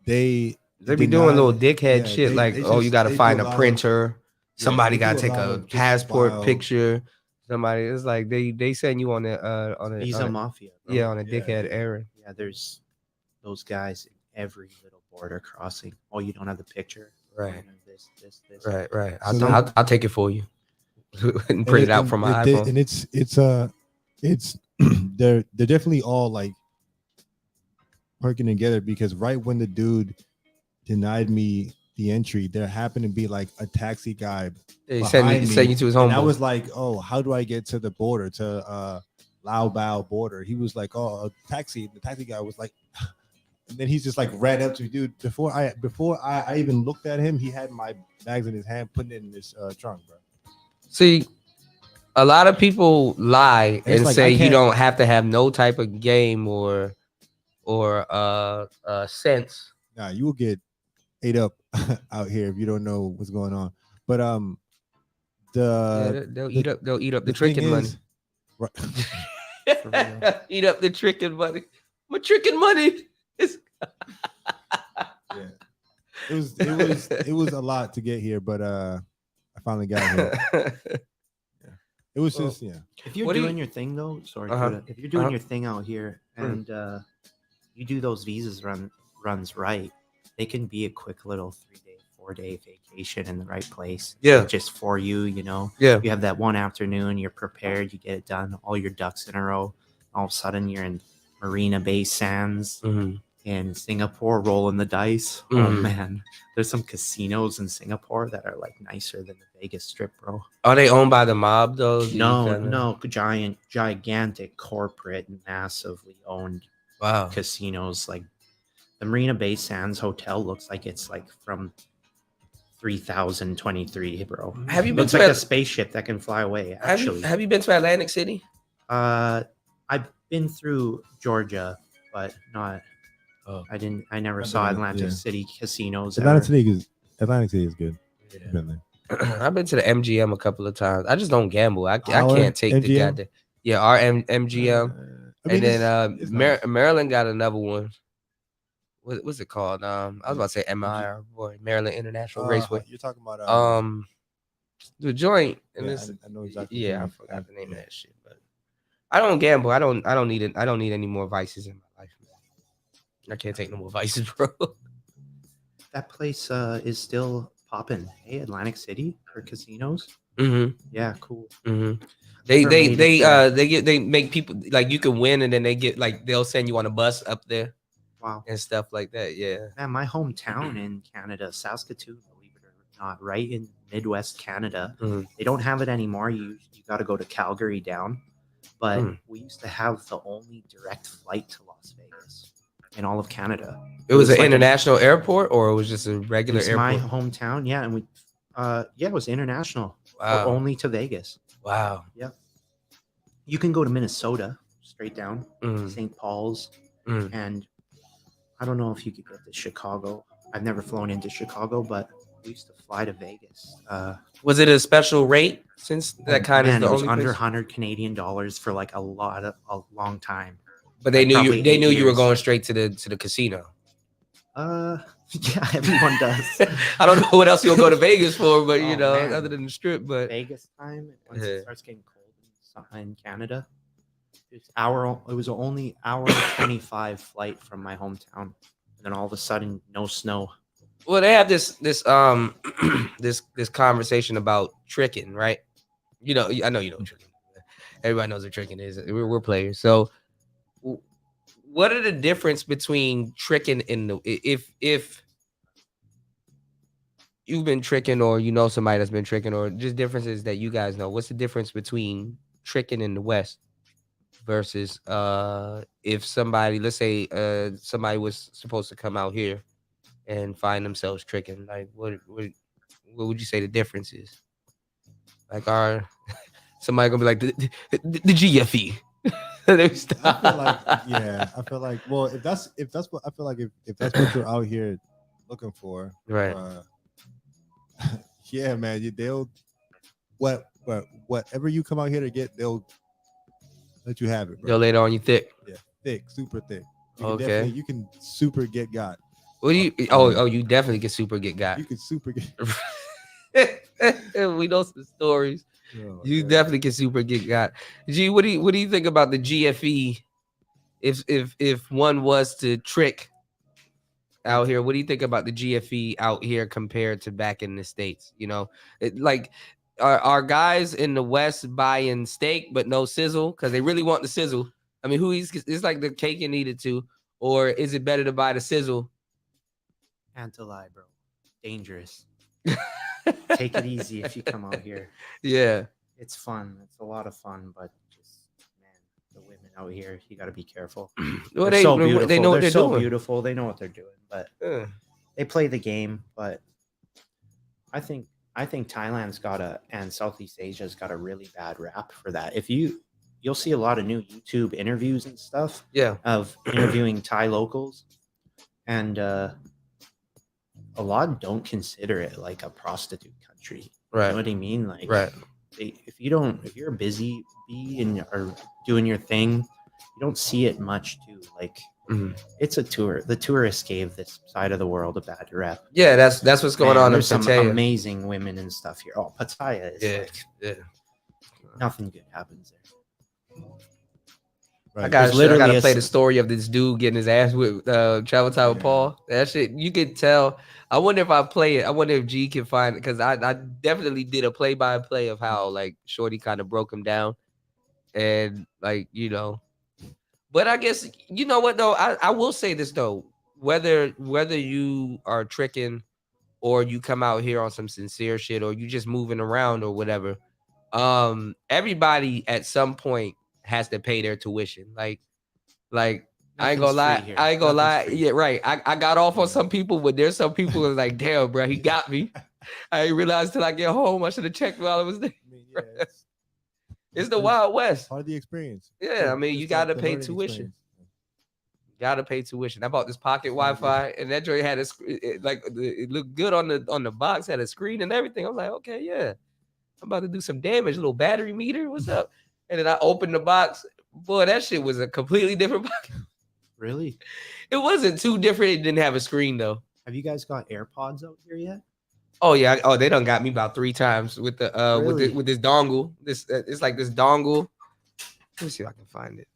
they be doing little dickhead shit like, you got to find a printer. Somebody got to take a passport picture. Somebody, it's like they send you on a Visa mafia. Bro. Yeah, on a dickhead errand. Yeah, there's those guys in every little border crossing. Oh, you don't have the picture, right? This. Right. So I'll take it for you and print it out from my iPhone. And it's they're definitely all like working together because right when the dude denied me the entry, there happened to be like a taxi guy. They send you to his home. And I was like, oh, how do I get to the border, to Lao Bao border? He was like, oh, a taxi. The taxi guy was like, and then he's just like ran up to me, dude. Before I even looked at him, he had my bags in his hand, putting it in his trunk, bro. See, a lot of people lie and like, say you don't have to have no type of game or sense Nah, you will get ate up out here if you don't know what's going on. But the they'll the- eat up the thing tricking money. is, right, For real. Eat up the tricking money. My tricking money is yeah, it was a lot to get here, but I finally got here. It was Well, just If you're What do doing you- your thing though, sorry, Uh-huh. Kuda, if you're doing Uh-huh. your thing out here and you do those visas runs right, they can be a quick little 3-day, 4-day vacation in the right place. Yeah. Just for you, Yeah. You have that one afternoon, you're prepared, you get it done, all your ducks in a row. All of a sudden you're in Marina Bay Sands Mhm. in Singapore rolling the dice. Oh Mhm. man. There's some casinos in Singapore that are like nicer than the Vegas Strip, bro. Are they owned by the mob though? Do you No, kinda- no, gigantic, corporate, massively owned Wow. casinos. Like the Marina Bay Sands Hotel looks like it's like from 3023, bro. Have you been Looks to like a At- spaceship that can fly away. Actually, have you been to Atlantic City? I've been through Georgia, but not. Oh. I never I've saw been, Atlantic yeah. City casinos. Atlantic ever. City is good. I've been there. I've been to the MGM a couple of times. I just don't gamble. I Our can't take the MGM? goddamn. Yeah, our MGM. I mean, And then it's nice. Maryland got another one. What's it called? I was about to say MIR, boy, Maryland International Raceway. You're talking about The joint, and yeah, this, I know exactly. yeah, I forgot the name of that shit, but I don't gamble. I don't need it. I don't need any more vices in my life, man. I can't take no more vices, bro. That place is still popping. Hey, Atlantic City for casinos. Mm-hmm. Yeah, cool. Mm-hmm. Never made it there. They make people like you can win, and then they get like they'll send you on a bus up there Wow. and stuff like that. Yeah. Man, my hometown in Canada, Saskatoon, believe it or not, right in Midwest Canada. Mhm. They don't have it anymore. You got to go to Calgary down. But Mm. we used to have the only direct flight to Las Vegas in all of Canada. It was an like international airport, or it was just a regular It's airport. my hometown, yeah, and we, it was international, Wow. only to Vegas. Wow. You can go to Minnesota straight down, Mm. St. Paul's, Mm. and I don't know if you could get to Chicago. I've never flown into Chicago, but we used to fly to Vegas. Was it a special rate since that kind Man, of the it was only under place? 100 Canadian dollars for like a long time. But they like knew you. probably They 8 knew you were years. going straight to the casino. Yeah, everyone does. I don't know what else you'll go to Vegas for, but you Oh, know, man. other than the strip. But Vegas time, once Yeah. it starts getting cold in Canada, it was only hour 25 flight from my hometown, and then all of a sudden, no snow. well, they have this this this conversation about tricking, right? You know, I know you know what tricking. Everybody knows what tricking is. We're players. So, what are the difference between tricking and the if you've been tricking or you know somebody that's been tricking or just differences that you guys know? What's the difference between tricking in the West versus if somebody, let's say somebody was supposed to come out here and find themselves tricking? Like what would you say the difference is? Like our somebody gonna be like the GFE. I feel like I feel like well if that's what I feel like if that's what you're out here looking for, Right. Yeah, man, they'll whatever you come out here to get, they'll let you have it, bro. They'll lay it on you thick. Yeah, thick, super thick. Okay. You can super get got. What do you? Oh, you definitely can super get got. You can super get. We know some stories. Oh, You man. definitely can super get got. G, what do you think about the GFE? If one was to trick out here, what do you think about the GFE out here compared to back in the States? You know, like are guys in the West buying steak but no sizzle because they really want the sizzle? I mean, it's like the cake you needed to, or is it better to buy the sizzle? Can't lie, bro. Dangerous. Take it easy if you come out here. Yeah. It's fun. It's a lot of fun, but just man, the women out here, you got to be careful. Well, They're so they beautiful. know what they're they're so doing. beautiful. They know what they're doing, but they play the game. But I think Thailand's and Southeast Asia's got a really bad rap for that. If you'll see a lot of new YouTube interviews and stuff Yeah. of interviewing Thai locals, and a lot don't consider it like a prostitute country. Right. You know what I mean? Like, Right. if you're a busy bee and are doing your thing, you don't see it much too. Like, Mhm. it's a tour. The tourists gave this side of the world a bad rep. Yeah, that's what's going Man, on in there's some Pattaya. amazing women and stuff here. Oh, Pattaya is Yeah, like, yeah. nothing good happens there. Right. I gotta literally a play s- the story of this dude getting his ass with travel time with Paul. That shit, you could tell. I wonder if I play it. I wonder if G can find it, because I definitely did a play by play of how like Shorty kind of broke him down, and like, you know. But I guess, you know what though, I will say this though, whether you are tricking or you come out here on some sincere shit or you just moving around or whatever, everybody at some point has to pay their tuition. Like I ain't gonna Nothing's free lie. here. I ain't gonna lie. Nothing's free. Yeah, right. I got off on some people, but there's some people who's like, damn, bro, he got me. I didn't realize till I get home. I should have checked while I was there. I mean, yeah, It's the Wild West. part of the experience. Yeah, I mean, you Just gotta the pay learning tuition. experience. Gotta pay tuition. I bought this pocket Wi-Fi, and that joint had it looked good on the box, had a screen and everything. I was like, okay, yeah, I'm about to do some damage. Little battery meter, what's up? And then I opened the box. Boy, that shit was a completely different pocket. Really? It wasn't too different. It didn't have a screen though. Have you guys got AirPods out here yet? Oh yeah. Oh, they done got me about 3 times with the Really? with this dongle. This it's like this dongle. Let me see if I can find it.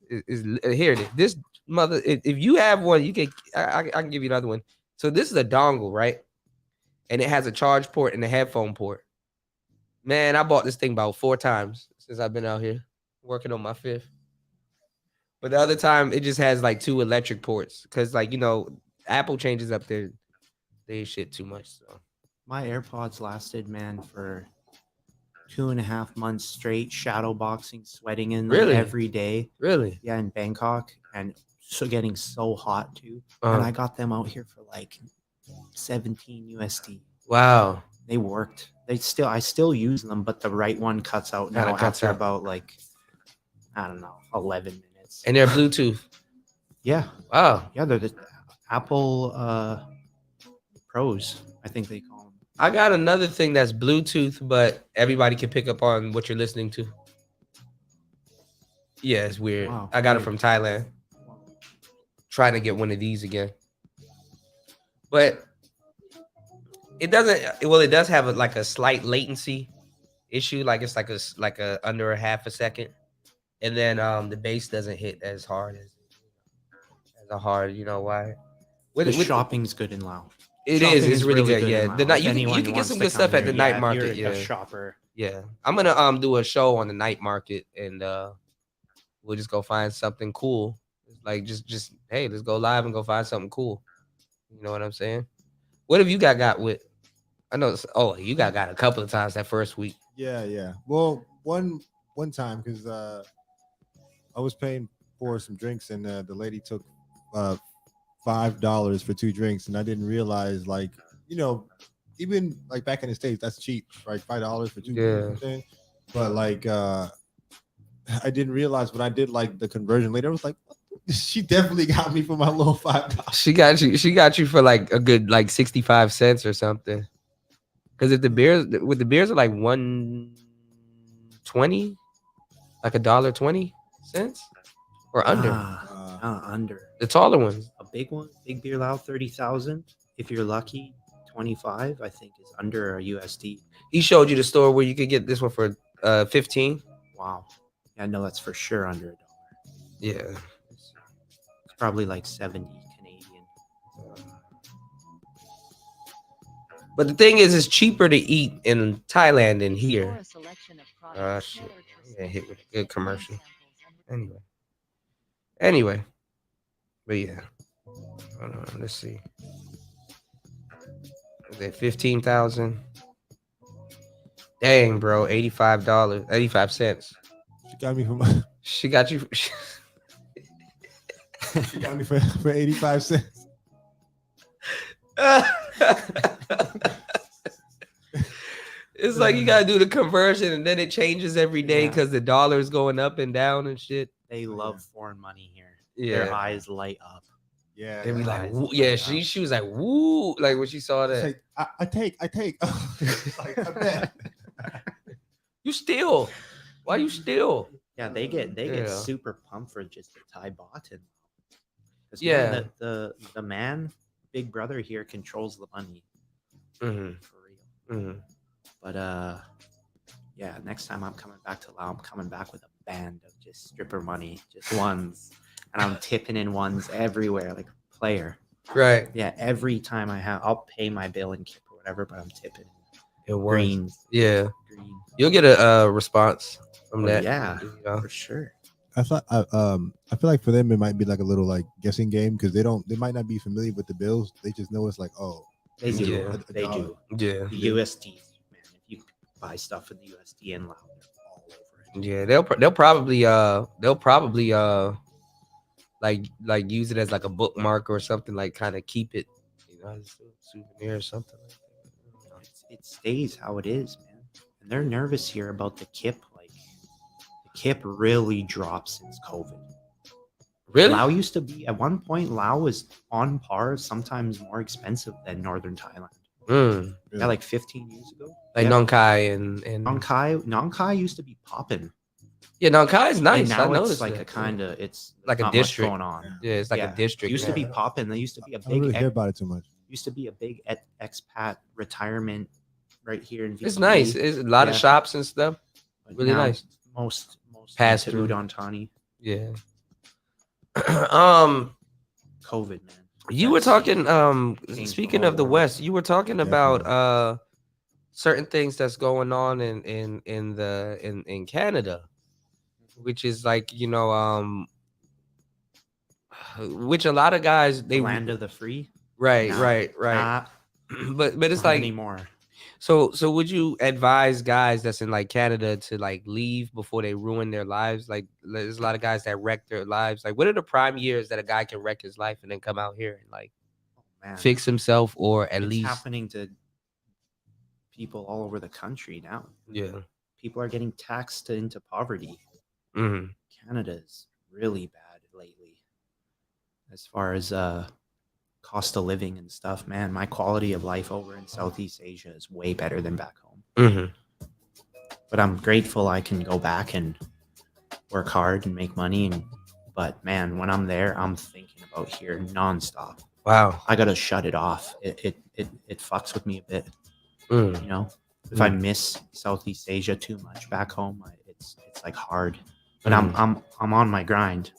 Here it is. This mother. If you have one, you can. I can give you another one. So this is a dongle, right? And it has a charge port and a headphone port. Man, I bought this thing about 4 times since I've been out here working on my 5th. But the other time, it just has like 2 electric ports because, like, you know, Apple changes up their shit too much. So My AirPods lasted, man, for 2.5 months straight, shadow boxing, sweating in them Really? every day. really, Yeah, in Bangkok, and so getting so hot too. Uh-huh. And I got them out here for like 17 USD. wow. They worked. I still use them, but the right one cuts out now Kinda cuts after out. about like, I don't know, 11 minutes. And they're Bluetooth. Yeah, Wow. yeah, they're the Apple Pros, I think they call them. I got another thing that's Bluetooth, but everybody can pick up on what you're listening to. Yeah, it's weird. Wow, I got it weird. from Thailand. Trying to get one of these again. But it doesn't, well, it does have like a slight latency issue. Like it's like a under a half a second. And then the bass doesn't hit as hard as a hard, you know why? The shopping's good in Laos. It Shopping is. It's really good. in Yeah, Laos. the night If you anyone can get wants some to good stuff come at the here, night if market. you're Yeah, a shopper. yeah. I'm gonna do a show on the night market, and we'll just go find something cool. Like just hey, let's go live and go find something cool. You know what I'm saying? What have you got with? I know. You got a couple of times that first week. Yeah. Well, one time because I was paying for some drinks and the lady took $5 for 2 drinks, and I didn't realize, like, you know, even like back in the States, that's cheap, right? $5 for 2 Yeah. drinks. You know what I'm saying? But like I didn't realize when I did like the conversion later, I was like, she definitely got me for my little $5. She got you for like a good like 65 cents or something. Because if the beers are like 1.20, like $1.20 or under. Under. The taller ones. A big one, big beer Lao, 30,000. If you're lucky, 25, I think, is under a USD. He showed you the store where you could get this one for 15. Wow. Yeah, no, that's for sure under $1. Yeah. It's probably like 70 Canadian. But the thing is, it's cheaper to eat in Thailand than here. Shit. Yeah, hit with a good commercial. Anyway. But yeah. Hold on, let's see. Is it 15,000? Dang, bro, $85, 85 cents. She got me for my. She got you. She got me for 85 cents. It's like you gotta do the conversion, and then it changes every day because the dollar is going up and down and shit. They love foreign money here. Yeah. Their eyes light up. Yeah, They'd be yeah. like, Eyes woo. light Yeah, up. she was like, woo, like when she saw It's that. like, I take. Like, I bet. You steal. Why you steal? Yeah, they get Yeah. super pumped for just the Thai bottom. Because Yeah. the man, big brother here controls the money Mhm. for real. Mhm. But yeah, next time I'm coming back to Lao, I'm coming back with a band of just stripper money, just ones, and I'm tipping in ones everywhere, like a player. Right. Yeah, every time I'll pay my bill in kip or whatever, but I'm tipping It was. green. Yeah. Green. You'll get a response from Oh, that. yeah, You know? for sure. I thought I feel like for them it might be like a little like guessing game because they might not be familiar with the bills. They just know it's like, oh, They do. Yeah. They dollar. do. Yeah. The USD, man. If you buy stuff in the USD and Lao, they're all over it. Yeah. They'll probably like use it as like a bookmark or something, like kind of keep it, you know, as a souvenir or something like that. It stays how it is, man. And they're nervous here about the kip. Like the kip really dropped since COVID. Really? Lao used to be at one point. Lao was on par, sometimes more expensive than Northern Thailand. Mm. Yeah, like 15 years ago. Like yeah. Nong Kai and Nong Khai used to be popping. yeah, Nong Kai is nice. And now I noticed it's like that. a kind of it's Like a not much district. going on. Yeah, it's like Yeah. a district. Used to be now. popping. There used to be a I don't big really hear about it too much. used to be a big expat retirement right here in It's VTE. nice. It's a lot of Yeah. shops and stuff. But Really now nice. Most Pass to through. Udon Thani. Yeah. COVID, man. You were That's talking changed speaking the of the whole West, you were talking about Definitely. certain things that's going on in Canada, which is like, you know, which a lot of guys the they land of the free. right, Nah, right. nah, But it's not like anymore. so would you advise guys that's in like Canada to like leave before they ruin their lives? Like there's a lot of guys that wreck their lives. Like what are the prime years that a guy can wreck his life and then come out here and like Oh, man. fix himself or at It's least happening to people all over the country now. yeah. People are getting taxed into poverty. Mhm. Canada's really bad lately as far as cost of living and stuff. Man, my quality of life over in Southeast Asia is way better than back home. Mhm. But I'm grateful I can go back and work hard and make money. But man, when I'm there, I'm thinking about here nonstop. Wow. I gotta shut it off. It fucks with me a bit. Mm. You know, if I miss Southeast Asia too much back home, it's like hard. But I'm on my grind.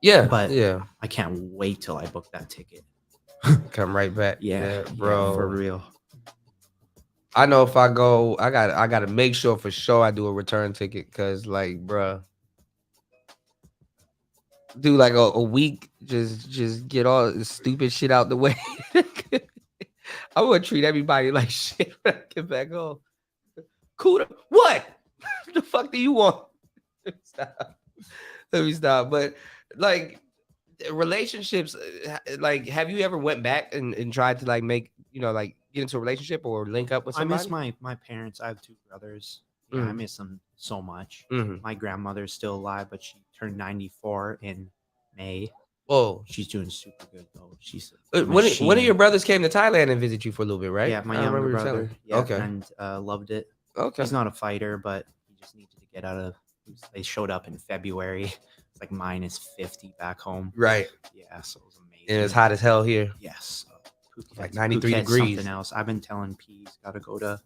Yeah, But yeah. I can't wait till I book that ticket. Come right back. Yeah, bro. for real. I know if I go, I gotta make sure for sure I do a return ticket because, like, bruh, do like a week, just get all the stupid shit out the way. I would treat everybody like shit when I get back home. Kuda, what? The fuck do you want? Stop. Let me stop. But like relationships, like, have you ever went back and tried to like make, you know, like get into a relationship or link up with I somebody? miss my parents. I have two brothers. Yeah, I miss them so much. Mhm. My grandmother's still alive, but she turned 94 in May. Whoa. She's doing super good though. She's One of your brothers came to Thailand and visit you for a little bit, right? Yeah, my I younger remember you telling brother. me. Yeah, Okay. and loved it. Okay. He's not a fighter, but he just needed to get out of. They showed up in February. It's like minus 50 back home. Right. Yeah, so it was amazing. And it's hot as hell here. Yes. Phuket, Like 93 Phuket's degrees. Something else. I've been telling P's got to go to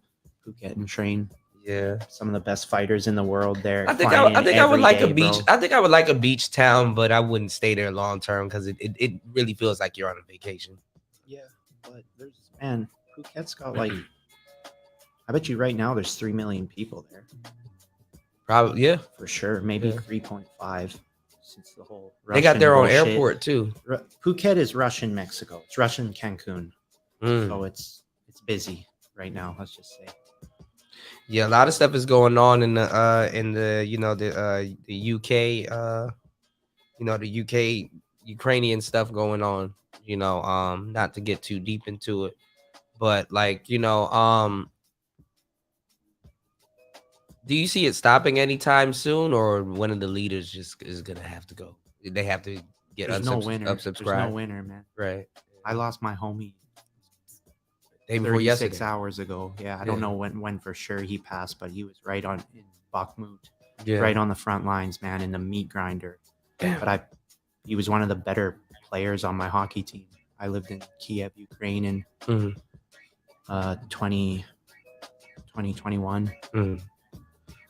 Phuket and train. Yeah. Some of the best fighters in the world there. I think flying I in think I would every like a day, beach. bro. I think I would like a beach town, but I wouldn't stay there long term because it really feels like you're on a vacation. Yeah, but there's Phuket's got like, I bet you right now there's 3 million people there Probably, yeah. for sure. Maybe Yeah. 3.5 since the whole. They got Russian their own bullshit. airport too. Phuket is Russian Mexico. It's Russian Cancun. Mm. So it's busy right now. Let's just say. Yeah, a lot of stuff is going on in the you know the UK you know the UK Ukrainian stuff going on, you know, not to get too deep into it, but like, you know, do you see it stopping anytime soon, or one of the leaders just is gonna have to go? They have to get There's no winner. unsubscribed. There's no winner, man. Right. I lost my homie Day before 36 yesterday. hours ago. Yeah, I don't know when for sure he passed, but he was right on in Bakhmut, Yeah. right on the front lines, man, in the meat grinder. Damn. But he was one of the better players on my hockey team. I lived in Kiev, Ukraine in Mhm. 2021.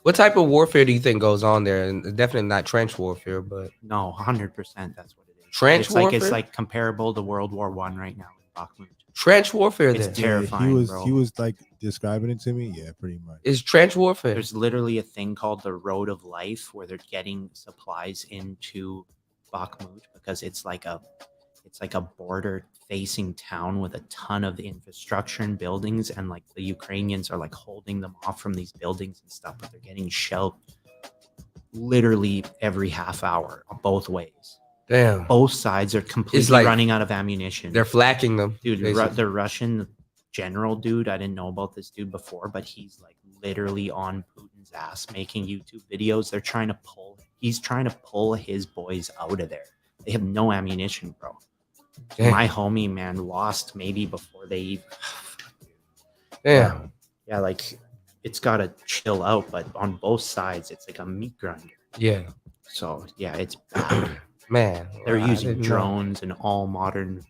What type of warfare do you think goes on there? And definitely not trench warfare, but No, 100%. That's what it is. Trench warfare? It's like comparable to World War One right now in Bakhmut. trench warfare. It's There terrifying, he bro. was like describing it to me. Yeah, pretty much. is trench warfare. There's literally a thing called the Road of Life where they're getting supplies into Bakhmut because it's like a border facing town with a ton of infrastructure and buildings, and like the Ukrainians are like holding them off from these buildings and stuff, but they're getting shelled literally every half hour both ways. Damn, Both sides are completely like running out of ammunition. they're flacking them, Dude, basically. the Russian general dude, I didn't know about this dude before, but he's like literally on Putin's ass making YouTube videos. He's trying to pull his boys out of there. They have no ammunition, bro. Damn. My homie, man, lost maybe before they even. Damn. Yeah, like it's got to chill out, but on both sides, it's like a meat grinder. Yeah, So, yeah, it's bad. man. They're I using didn't know. drones and all modern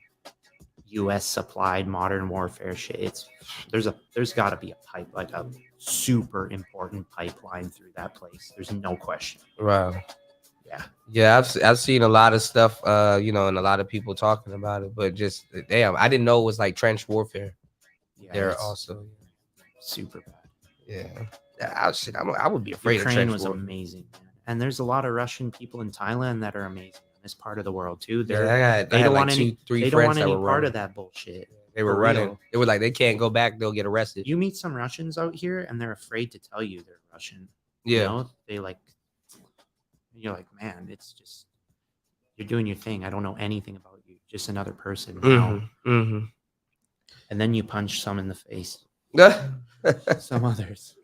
US supplied modern warfare shit. There's got to be a pipe, like a super important pipeline through that place. There's no question. Wow. Yeah. I've seen a lot of stuff, and a lot of people talking about it, but just damn, I didn't know it was like trench warfare Yeah, there it's also. super bad. Yeah. I would be afraid of Ukraine trench was warfare. amazing, man. And there's a lot of Russian people in Thailand that are amazing in this part of the world too. Yeah, They I had don't like want any. 2-3 They don't friends want that any were part running. of that bullshit. They were For running. real. They were like, they can't go back. They'll get arrested. You meet some Russians out here, and they're afraid to tell you they're Russian. Yeah. You know? They like. You're like, man, it's just you're doing your thing. I don't know anything about you. Just another person. You know? Mm-hmm. And then you punch some in the face. Mm-hmm. Some others.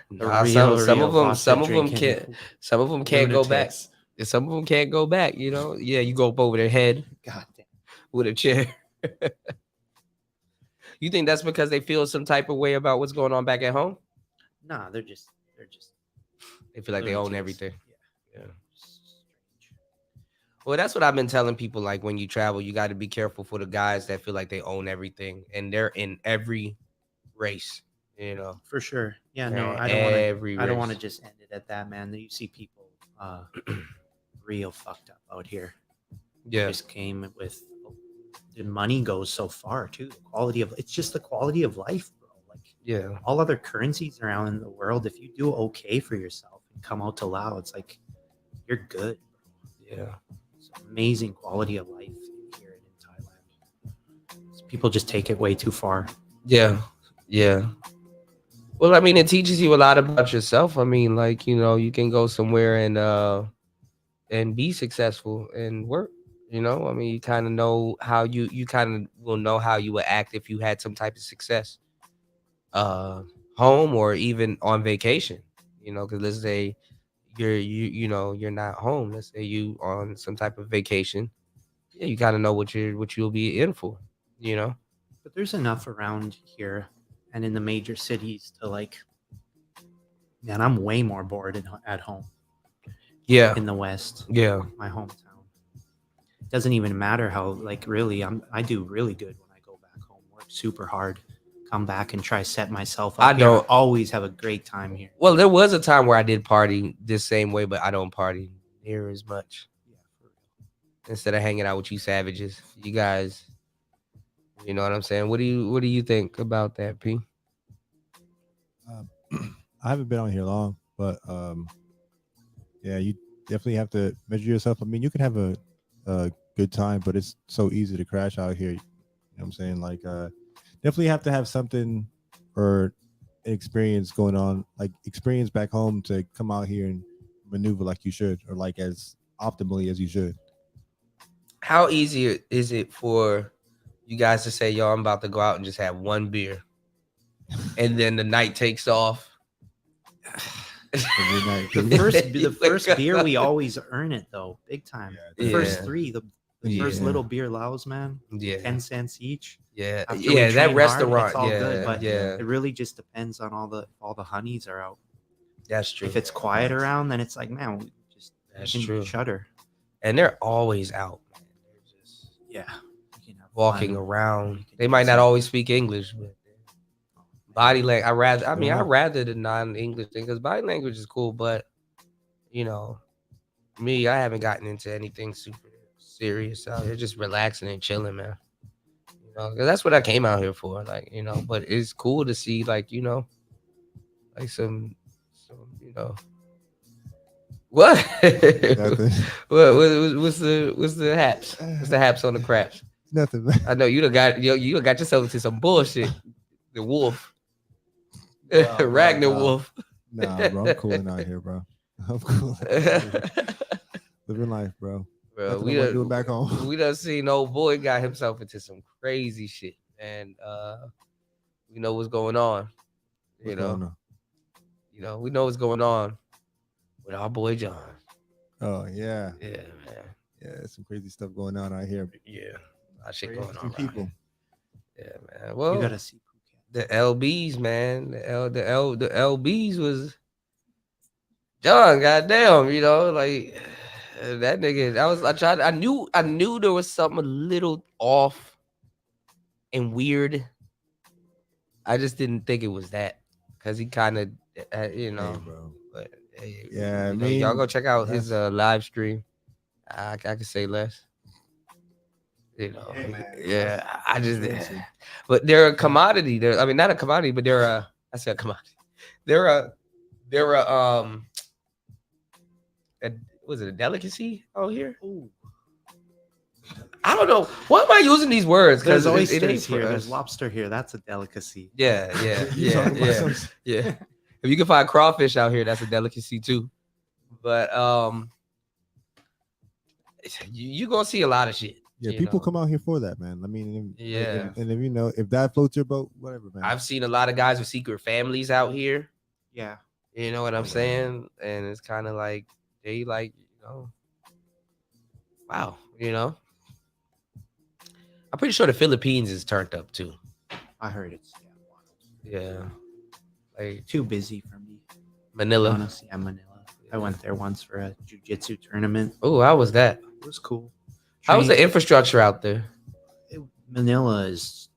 Nah, some of them vodka can't. Some of them can't go back. lunatics. Some of them can't go back. Yeah, you go up over their head God damn. with a chair. You think that's because they feel some type of way about what's going on back at home? Nah, they're just They feel like they own lunatics. everything. Yeah. Yeah. Well, that's what I've been telling people. Like when you travel, you got to be careful for the guys that feel like they own everything, and they're in every race. For sure. Yeah, no, in I don't want to. every I don't want to race. just end it at that, man. You see people real fucked up out here. Yeah, Just came with the money goes so far too. The quality of it's just the quality of life, bro. Like yeah, all other currencies around in the world, if you do okay for yourself and come out to Lao, it's like you're good. yeah. It's amazing quality of life here in Thailand. People just take it way too far. Yeah. Well, I mean, it teaches you a lot about yourself. I mean, like, you can go somewhere and be successful and work. I mean, you kind of know how you kind of will know how you would act if you had some type of success, home or even on vacation. Because let's say you're not home. Let's say you on some type of vacation. Yeah, you kind of know what you'll be in for. But there's enough around here and in the major cities to like, man, I'm way more bored at home Yeah, in the West, yeah. my hometown. It doesn't even matter how, like, really, I do really good when I go back home, work super hard, come back and try set myself up. I here. don't- always have a great time here. Well, there was a time where I did party this same way, but I don't party near as much. Yeah, for real. Instead of hanging out with you savages, you guys, you know what I'm saying? What do you think about that, P? I haven't been on here long, but yeah, you definitely have to measure yourself. I mean, you can have a good time, but it's so easy to crash out here. You know what I'm saying? Like, definitely have to have something or an experience going on, like experience back home to come out here and maneuver like you should, or like as optimally as you should. How easy is it for you guys to say, yo, I'm about to go out and just have one beer, and then the night takes off? every night. The first beer, we always earn it though, big time. The first Yeah. 3, the first Yeah. little beer laos, man, Yeah. 10 cents each. Yeah. After we Yeah. That train hard, restaurant. it's all yeah. good, but yeah. it really just depends on all the honeys are out. That's true. If it's quiet around, then it's like, man, we just That's can true. shutter. And they're always out. Man. They're just Yeah. You can have walking fun. around. You can They do might not something. always speak English, but body language. I Yeah. rather the non-English thing because body language is cool, but you know, me, I haven't gotten into anything super serious out here. Just relaxing and chilling, man. You know, 'cause that's what I came out here for. Like, you know, but it's cool to see, like, you know, like some you know. What? Nothing. What's the haps? What's the haps on the craps? Nothing, man. I know you done got yourself into some bullshit. The wolf. Wow, Ragnar wow. Wolf. Nah, bro, I'm cooling out here, bro. I'm cool. Living life, bro. Bro, Nothing we I'm doing back home. we done seen old boy got himself into some crazy shit, and we know what's going on. What's going on? We know what's going on with our boy John. Oh yeah, Yeah, man. yeah. There's some crazy stuff going on out here. Yeah, a lot of shit Crazy going on. some around people. here. Yeah, man. Well, You gotta see Phuket. the LBs, man. The LBs was John. Goddamn, you know, like that nigga. I knew there was something a little off and weird. I just didn't think it was that because he kind of, you know. Hey, bro. But hey, Yeah, I you know, y'all mean, go check out his that's- live stream. I could say less. You know, Yeah, man. yeah. I just, Seriously. but they're a commodity. They're, I mean, not a commodity, but they're a. I said a commodity. They're a was it a delicacy out here? Ooh. I don't know. Why am I using these words? There's Because it ain't oysters for here. us. There's lobster here. That's a delicacy. Yeah. You talking about some- Yeah. If you can find crawfish out here, that's a delicacy too. But you gonna see a lot of shit. Yeah, you people know. come out here for that, man. I mean, Yeah. and if you know, if that floats your boat, whatever, man. I've seen a lot of guys with secret families out here. Yeah. You know what I'm saying? And it's kind of like they like, you know, wow, you know. I'm pretty sure the Philippines is turned up too. I heard it's Yeah. Like too busy for me. Manila. Honestly, I'm Manila. I went there once for a jiu-jitsu tournament. Oh, how was that? It was cool. How was the Trained- infrastructure out there? Manila is,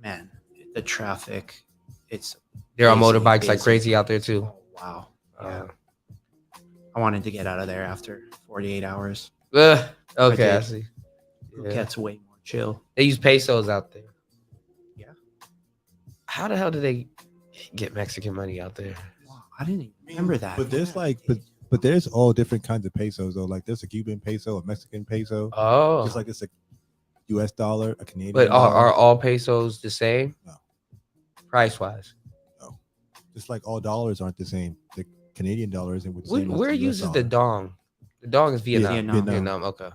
man, the traffic. It's There are busy, motorbikes like busy. crazy out there too. Oh, wow. Yeah. I wanted to get out of there after 48 hours. Okay, I did. see. Yeah. Phuket's way more chill. They use pesos out there. Yeah. How the hell do they get Mexican money out there? Wow, I didn't even remember that. But there's like, but there's all different kinds of pesos though. Like there's a Cuban peso, a Mexican peso, Oh, just like it's a U.S. dollar, a Canadian. but dollar. are all pesos the same? No. Price wise, Just like all dollars aren't the same. The Canadian dollar isn't the same. as where the US uses the dollar. dong? The dong is Vietnam. Vietnam. Okay.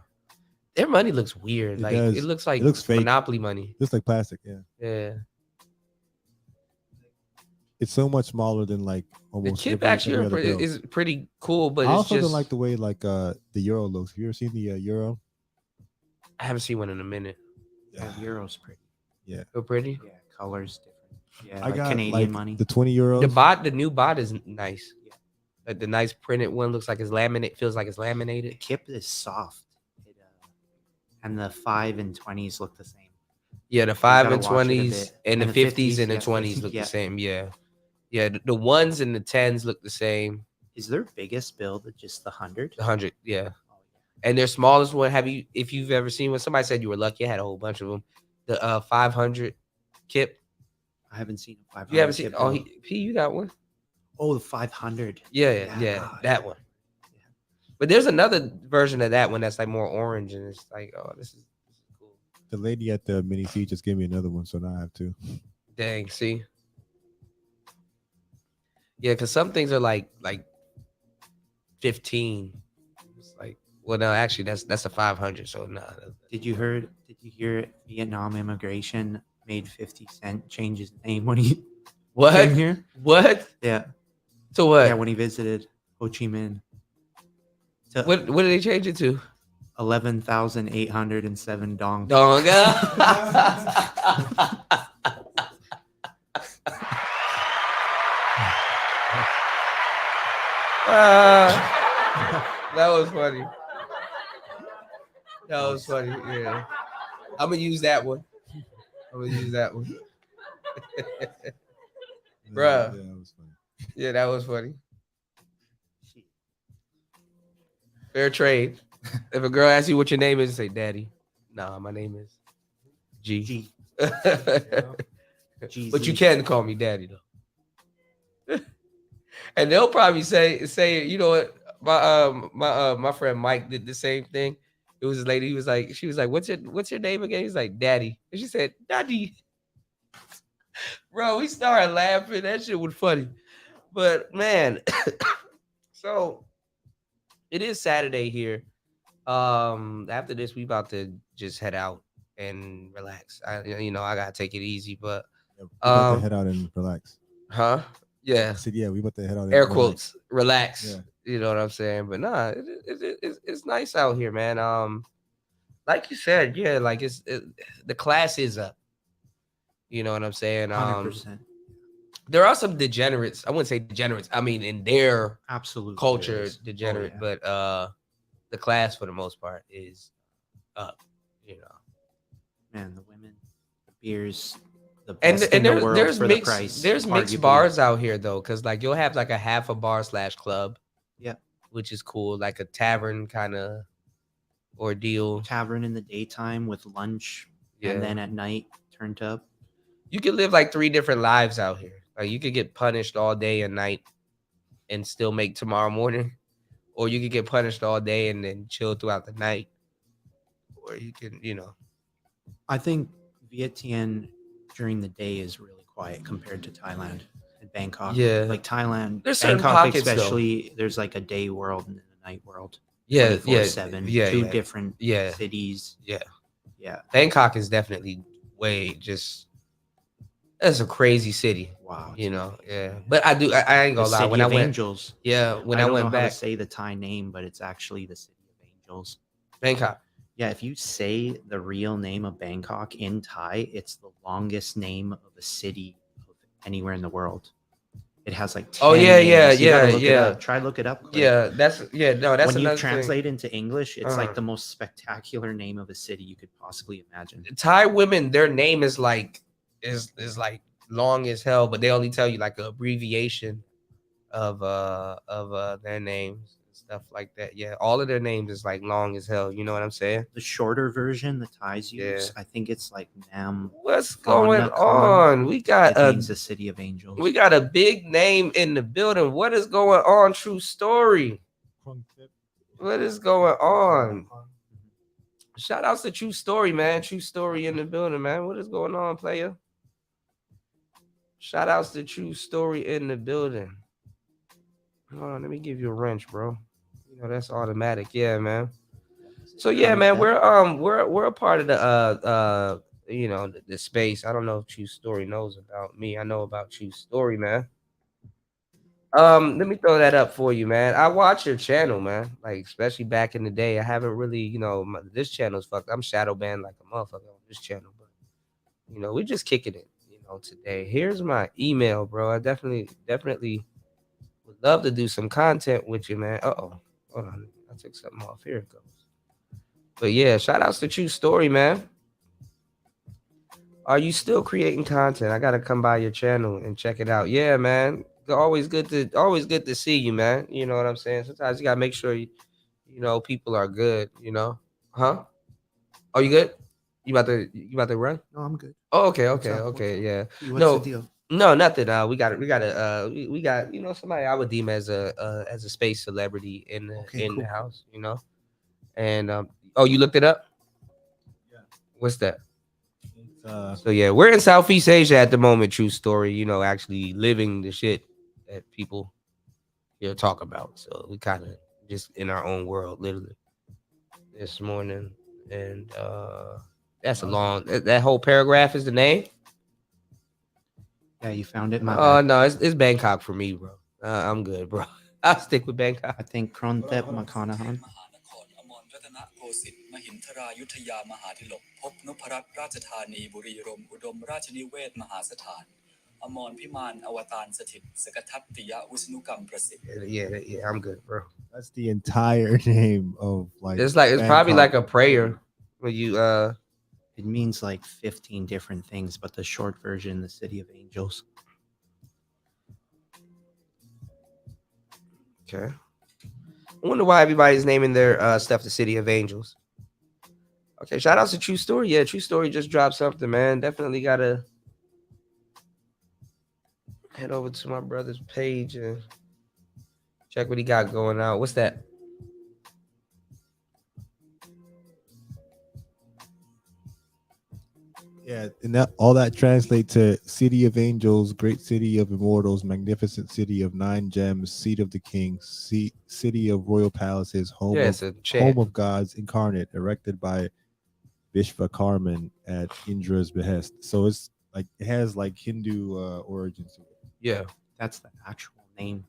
Their money looks weird. It Like does. it looks like It looks fake. Monopoly money. Just like plastic, yeah. Yeah. It's so much smaller than like The almost chip every actually other bill. is pretty cool, but I it's also just don't like the way like the euro looks. Have you ever seen the euro? I haven't seen one in a minute. Yeah, Euro's pretty. So pretty. Yeah, colors different. Yeah, I like got Canadian like money. the 20 euros. The new bot is nice. Yeah. Like the nice printed one looks like it's laminate. Feels like it's The laminated. kip is soft. And the 5 and 20s look the same. Yeah, the 5 gotta and watch it a 20s bit. and the And 50s and the yeah, 20s look yeah. the same. Yeah. Yeah, the ones and the 10s look the same. Is their biggest bill just the 100? The 100, yeah. Oh, And their smallest one, if you've ever seen one, somebody said you were lucky, I had a whole bunch of them. The 500 kip. I haven't seen a 500. You haven't seen kip, oh no. P, you got one? Oh, the 500. Yeah, God. that one. But there's another version of that one that's like more orange, and it's like, oh, this is cool. The lady at the mini C just gave me another one, so now I have two. Dang, see. Yeah, because some things are like 15. It's like, well, no, actually, that's a 500. So no. Did you hear Vietnam immigration made 50 Cent change his name when he What? came here? What? Yeah. To what? Yeah, when he visited Ho Chi Minh. To What did they change it to? 11,807 dong. Donga. That was funny. That was funny. Yeah, I'm gonna use that one. Bruh. Yeah, that was funny. Yeah, that was funny. Fair trade. If a girl asks you what your name is, say daddy. Nah, my name is G. G. But you can call me daddy though. And they'll probably say, you know what? My friend Mike did the same thing. It was this lady. She was like, what's your name again? He's like, Daddy. And she said, Daddy. Bro, we started laughing. That shit was funny. But man, so it is Saturday here. After this, we about to just head out and relax. I gotta take it easy, but Yeah, we about to head out and relax. huh? Yeah. I said, yeah, we about to head out and Air relax. quotes, relax. Yeah. You know what I'm saying? But nah, it's nice out here, man. Like you said, yeah, like the class is up. You know what I'm saying? 100%. There are some degenerates. I wouldn't say degenerates. I mean, in their Absolutely. culture, is. degenerate. Oh, yeah. But the class for the most part is up. You know, Man, the women, the beers, the and best in the world there's for mixed the price. there's mixed arguably. bars out here though, because like you'll have like a half a bar / club. Yeah. Which is cool, like a tavern kind of ordeal. Tavern in the daytime with lunch, Yeah. and then at night turned up. You can live like 3 different lives out here. Like you could get punished all day and night and still make tomorrow morning, or you could get punished all day and then chill throughout the night, or you can, I think Vietnam during the day is really quiet compared to Thailand and Bangkok. Yeah. Like Thailand, There's certain Bangkok pockets, though. especially, there's like a day world and a night world. yeah, 24/7, yeah, two yeah. different Yeah. cities. Yeah. Yeah. Bangkok is definitely that's a crazy city, Wow. Yeah. But I ain't gonna lie. When I went, Angels. yeah, when I don't went know how back, to say the Thai name, but it's actually the City of Angels. Bangkok. Yeah, if you say the real name of Bangkok in Thai, it's the longest name of a city of anywhere in the world. It has like 10 Oh, yeah, names. You gotta yeah, look it yeah. up. Try look it up. Quick. Yeah, that's when you another translate into English, it's Uh-huh. like the most spectacular name of a city you could possibly imagine. thing. Thai women, their name is like like long as hell, but they only tell you like an abbreviation of their names and stuff like that. Yeah, all of their names is like long as hell. You know what I'm saying? The shorter version the Thais use, Yeah. I think it's like Nam. What's going Phonacon. on? We got It means the City of Angels. we got a big name in the building. What is going on? True story. What is going on? Shout outs to True Story, man. True Story in the building, man. What is going on, player? Shout outs to True Story in the building. Hold on, let me give you a wrench, bro. That's automatic. Yeah, man. So yeah, man, we're a part of the the space. I don't know if True Story knows about me. I know about True Story, man. Let me throw that up for you, man. I watch your channel, man. Like especially back in the day. I haven't really, this channel's fucked. I'm shadow banned like a motherfucker on this channel, but we just kicking it, today. Here's my email, bro. I definitely would love to do some content with you, man. Hold on. I took something off. Here it goes. But yeah, shout outs to True Story, man. Are you still creating content? I gotta come by your channel and check it out. Yeah, man. Always good to see you, man. You know what I'm saying? Sometimes you gotta make sure people are good, Huh? Oh, you good? You about to run? No, I'm good. Oh, okay, What's up? yeah. What's the deal? No, nothing. We got somebody I would deem as a space celebrity in the house, And you looked it up? Yeah. What's that? So yeah, we're in Southeast Asia at the moment. True story, actually living the shit that people talk about. So we kind of just in our own world, literally. This morning, and that's a long. That whole paragraph is the name. Yeah, you found it. My Oh bad. no, it's Bangkok for me, bro. I'm good, bro. I'll stick with Bangkok. I think Krontep Makanahan. มหานครอมรรัตนโกสินทร์มหินทรายุทธยามหาธิลกพบนพรัตน์ราชธานีบุรีรมย์อุดมราชนิเวศมหาสถานอมรพิมานอวตารสถิตสกทัตติยวิษณุกรรมประสิทธิ์ Yeah, I'm good, bro. That's the entire name of like. It's probably like a prayer when you It means like 15 different things, but the short version, the City of Angels. Okay. I wonder why everybody's naming their stuff the City of Angels. Okay, shout out to True Story. Yeah, True Story just dropped something, man. Definitely gotta head over to my brother's page and check what he got going out. What's that? Yeah, and that all that translates to City of Angels, Great City of Immortals, Magnificent City of Nine Gems, Seat of the Kings, City of Royal Palaces, Home of Gods Incarnate, erected by Vishvakarman at Indra's behest. So it's like it has like Hindu origins to it. Yeah, that's the actual name.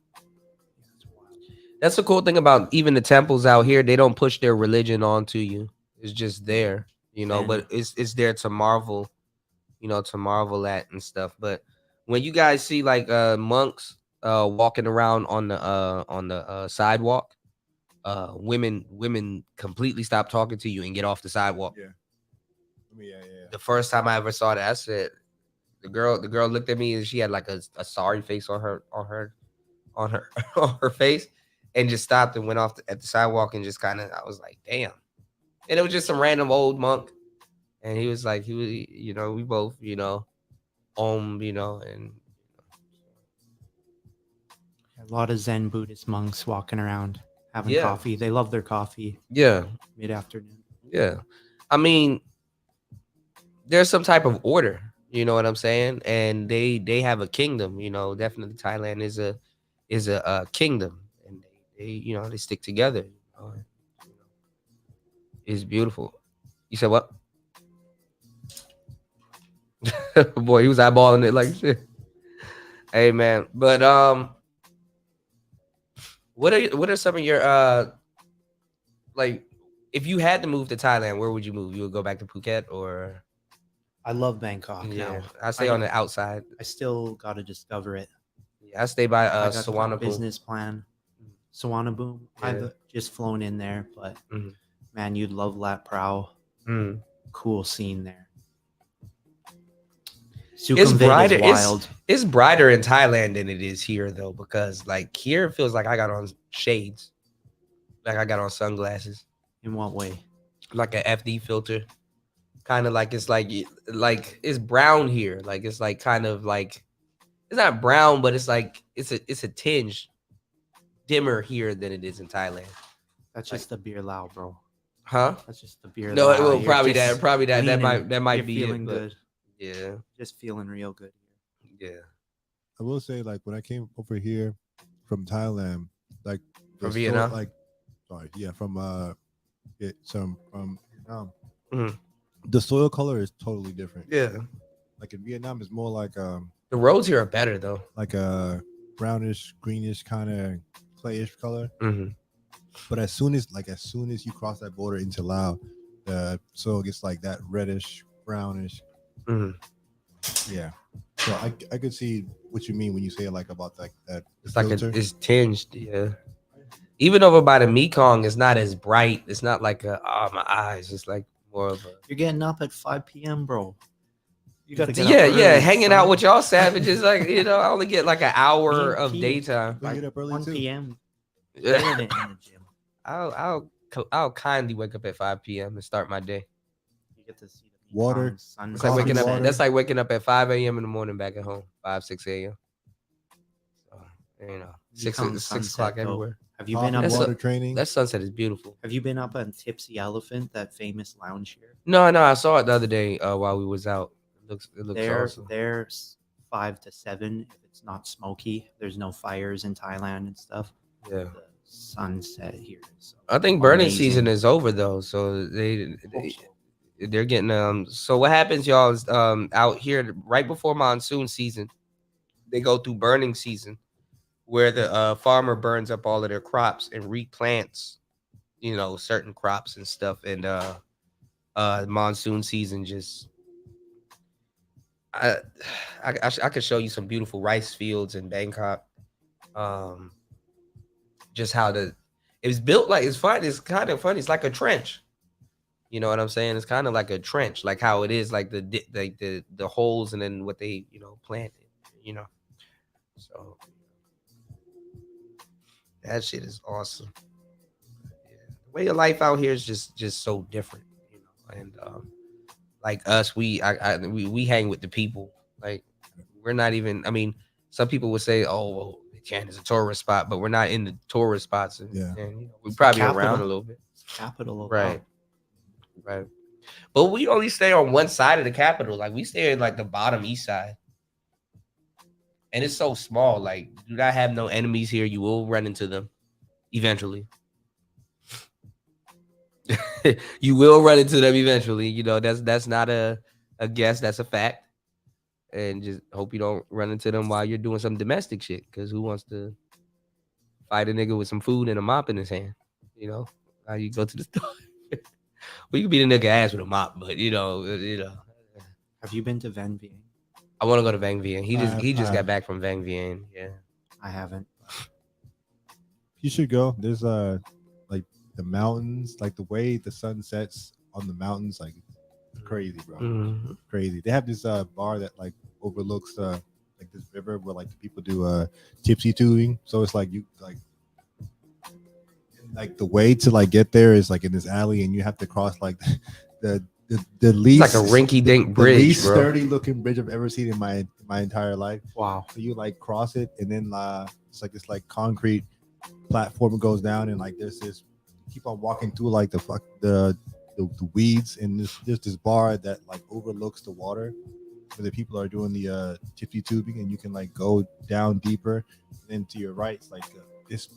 That's the cool thing about even the temples out here. They don't push their religion onto you. It's just there, you know. But it's there to marvel, you know, to marvel at and stuff. But when you guys see like monks walking around on the sidewalk, women completely stop talking to you and get off the sidewalk. Yeah. The first time I ever saw that, I said, the girl looked at me and she had like a sorry face on her on her face, and just stopped and went off at the sidewalk and just kind of, I was like, damn. And it was just some random old monk, and he was like, you know, we both, you know, you know, and a lot of Zen Buddhist monks walking around having coffee. They love their coffee. Yeah. Mid-afternoon. Yeah. I mean, there's some type of order, you know what I'm saying? And they have a kingdom, you know. Definitely Thailand is a kingdom, and they you know, they stick together. You know? It's beautiful. You said what? Boy, he was eyeballing it like shit. Hey man, but what are some of your like, if you had to move to Thailand, where would you move? You would go back to Phuket, or? I love Bangkok. Yeah, now. I stay on the outside. I still got to discover it. Yeah, I stay by Suvarnabhumi. Business plan. Suvarnabhumi. Yeah. I've just flown in there, but man, you'd love Lat Prao. Cool scene there. It's brighter. It's brighter in Thailand than it is here, though, because like here it feels like I got on shades, like I got on sunglasses. In what way? Like an FD filter, kind of like it's like it's brown here. Like it's like kind of like, it's not brown, but it's like it's a tinge dimmer here than it is in Thailand. That's just the beer lao, bro. Huh? That's just the beer. No, lao. it will probably just that. Probably that. leaning. That might You're be feeling it. But good. yeah, just feeling real good. Yeah. I will say, like, when I came over here from Thailand, like from Vietnam, from Vietnam, the soil color is totally different. Yeah. Like in Vietnam, it's more like the roads here are better though. Like a brownish, greenish kind of clayish color. But as soon as you cross that border into Laos, the soil gets like that reddish, brownish. Yeah. So I could see what you mean when you say like about like that. It's like it's tinged. Yeah. Even over by the Mekong, it's not as bright. It's not like my eyes. It's like more of a. You're getting up at 5 p.m., bro. You gotta get up hanging out with y'all savages. Like, you know, I only get like an hour of daytime. Like get up early 1 too. p.m. Yeah. In the gym. I'll kindly wake up at 5 p.m. and start my day. You get to see the water. It's like waking up. That's like waking up at 5 a.m. in the morning back at home. 6 a.m. So, you know, 6 o'clock everywhere. Have you been up water training? That sunset is beautiful. Have you been up on Tipsy Elephant, that famous lounge here? No, I saw it the other day while we was out. It looks awesome. There's 5 to 7 if it's not smoky. There's no fires in Thailand and stuff. Yeah. The sunset here is I think burning season is over though, so they're getting so what happens, y'all, is out here right before monsoon season, they go through burning season, where the farmer burns up all of their crops and replants, you know, certain crops and stuff. And monsoon season just, I, I could show you some beautiful rice fields in Bangkok. Just how it was built, like it's fun. It's kind of funny. It's like a trench. You know what I'm saying? It's kind of like a trench, like how it is, like the holes and then what they, you know, planted. You know, so that shit is awesome. Yeah. The way of life out here is just so different, you know. And like us, we hang with the people. Like we're not even. I mean, some people would say, "Oh, well, Chan is a tourist spot," but we're not in the tourist spots, and, Yeah. and you know, we probably Capital. around a little bit. Capital of Right. love. Right. But we only stay on one side of the capital. Like we stay in like the bottom east side. And it's so small. Like, do not have no enemies here. You will run into them eventually. You will run into them eventually. You know, that's not a guess, that's a fact. And just hope you don't run into them while you're doing some domestic shit. Because who wants to fight a nigga with some food and a mop in his hand? You know, how you go to the store. Well, you can beat a nigga ass with a mop, but you know. Have you been to Van Vieng? I want to go to Vang Vieng. He just I- got back from Vang Vieng. Yeah. I haven't. You should go. There's like the mountains, like the way the sun sets on the mountains, like it's crazy, bro. Mhm. Crazy. They have this bar that like overlooks like this river where like the people do tipsy tubing. So it's like you like the way to like get there is like in this alley, and you have to cross like the least It's like a rinky-dink the bridge, least bro. sturdy looking bridge I've ever seen in my entire life. Wow. So you like cross it, and then it's like this like concrete platform goes down, and like there's this keep on walking through like the weeds, and there's this bar that like overlooks the water where the people are doing the tipsy tubing, and you can like go down deeper. And then to your right, it's like this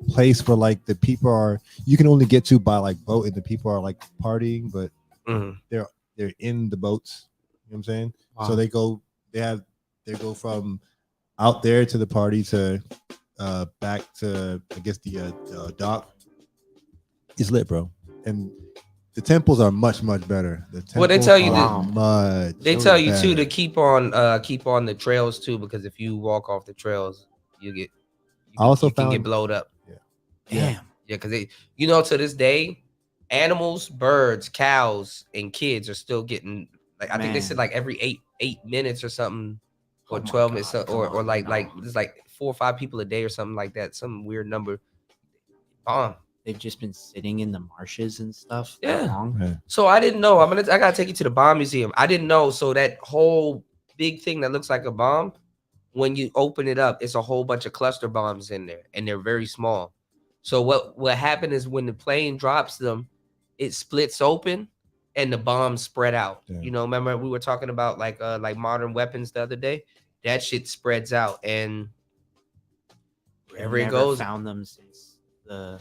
place where like the people are you can only get to by like boat, and the people are like partying, but Mhm. they're in the boats. You know what I'm saying? Wow. So they go from out there to the party to back to I guess the dock. It's lit, bro. And the temples are much better. The temples Well, they tell you are that- much They tell you better. too to keep on the trails too, because if you walk off the trails, you also can get found blowed up. Damn. Yeah, because you know, to this day, animals, birds, cows, and kids are still getting like I think they said Man. like every eight minutes or something, or Oh my 12 minutes, God, come or on, like no. there's like 4 or 5 people a day or something like that, some weird number. Bomb. They've just been sitting in the marshes and stuff Yeah. that long. Yeah. So I didn't know. I gotta take you to the bomb museum. I didn't know. So that whole big thing that looks like a bomb, when you open it up, it's a whole bunch of cluster bombs in there, and they're very small. So what happened is when the plane drops them, it splits open, and the bombs spread out. Yeah. You know, remember we were talking about like modern weapons the other day? That shit spreads out, and wherever They've it never goes, found them since the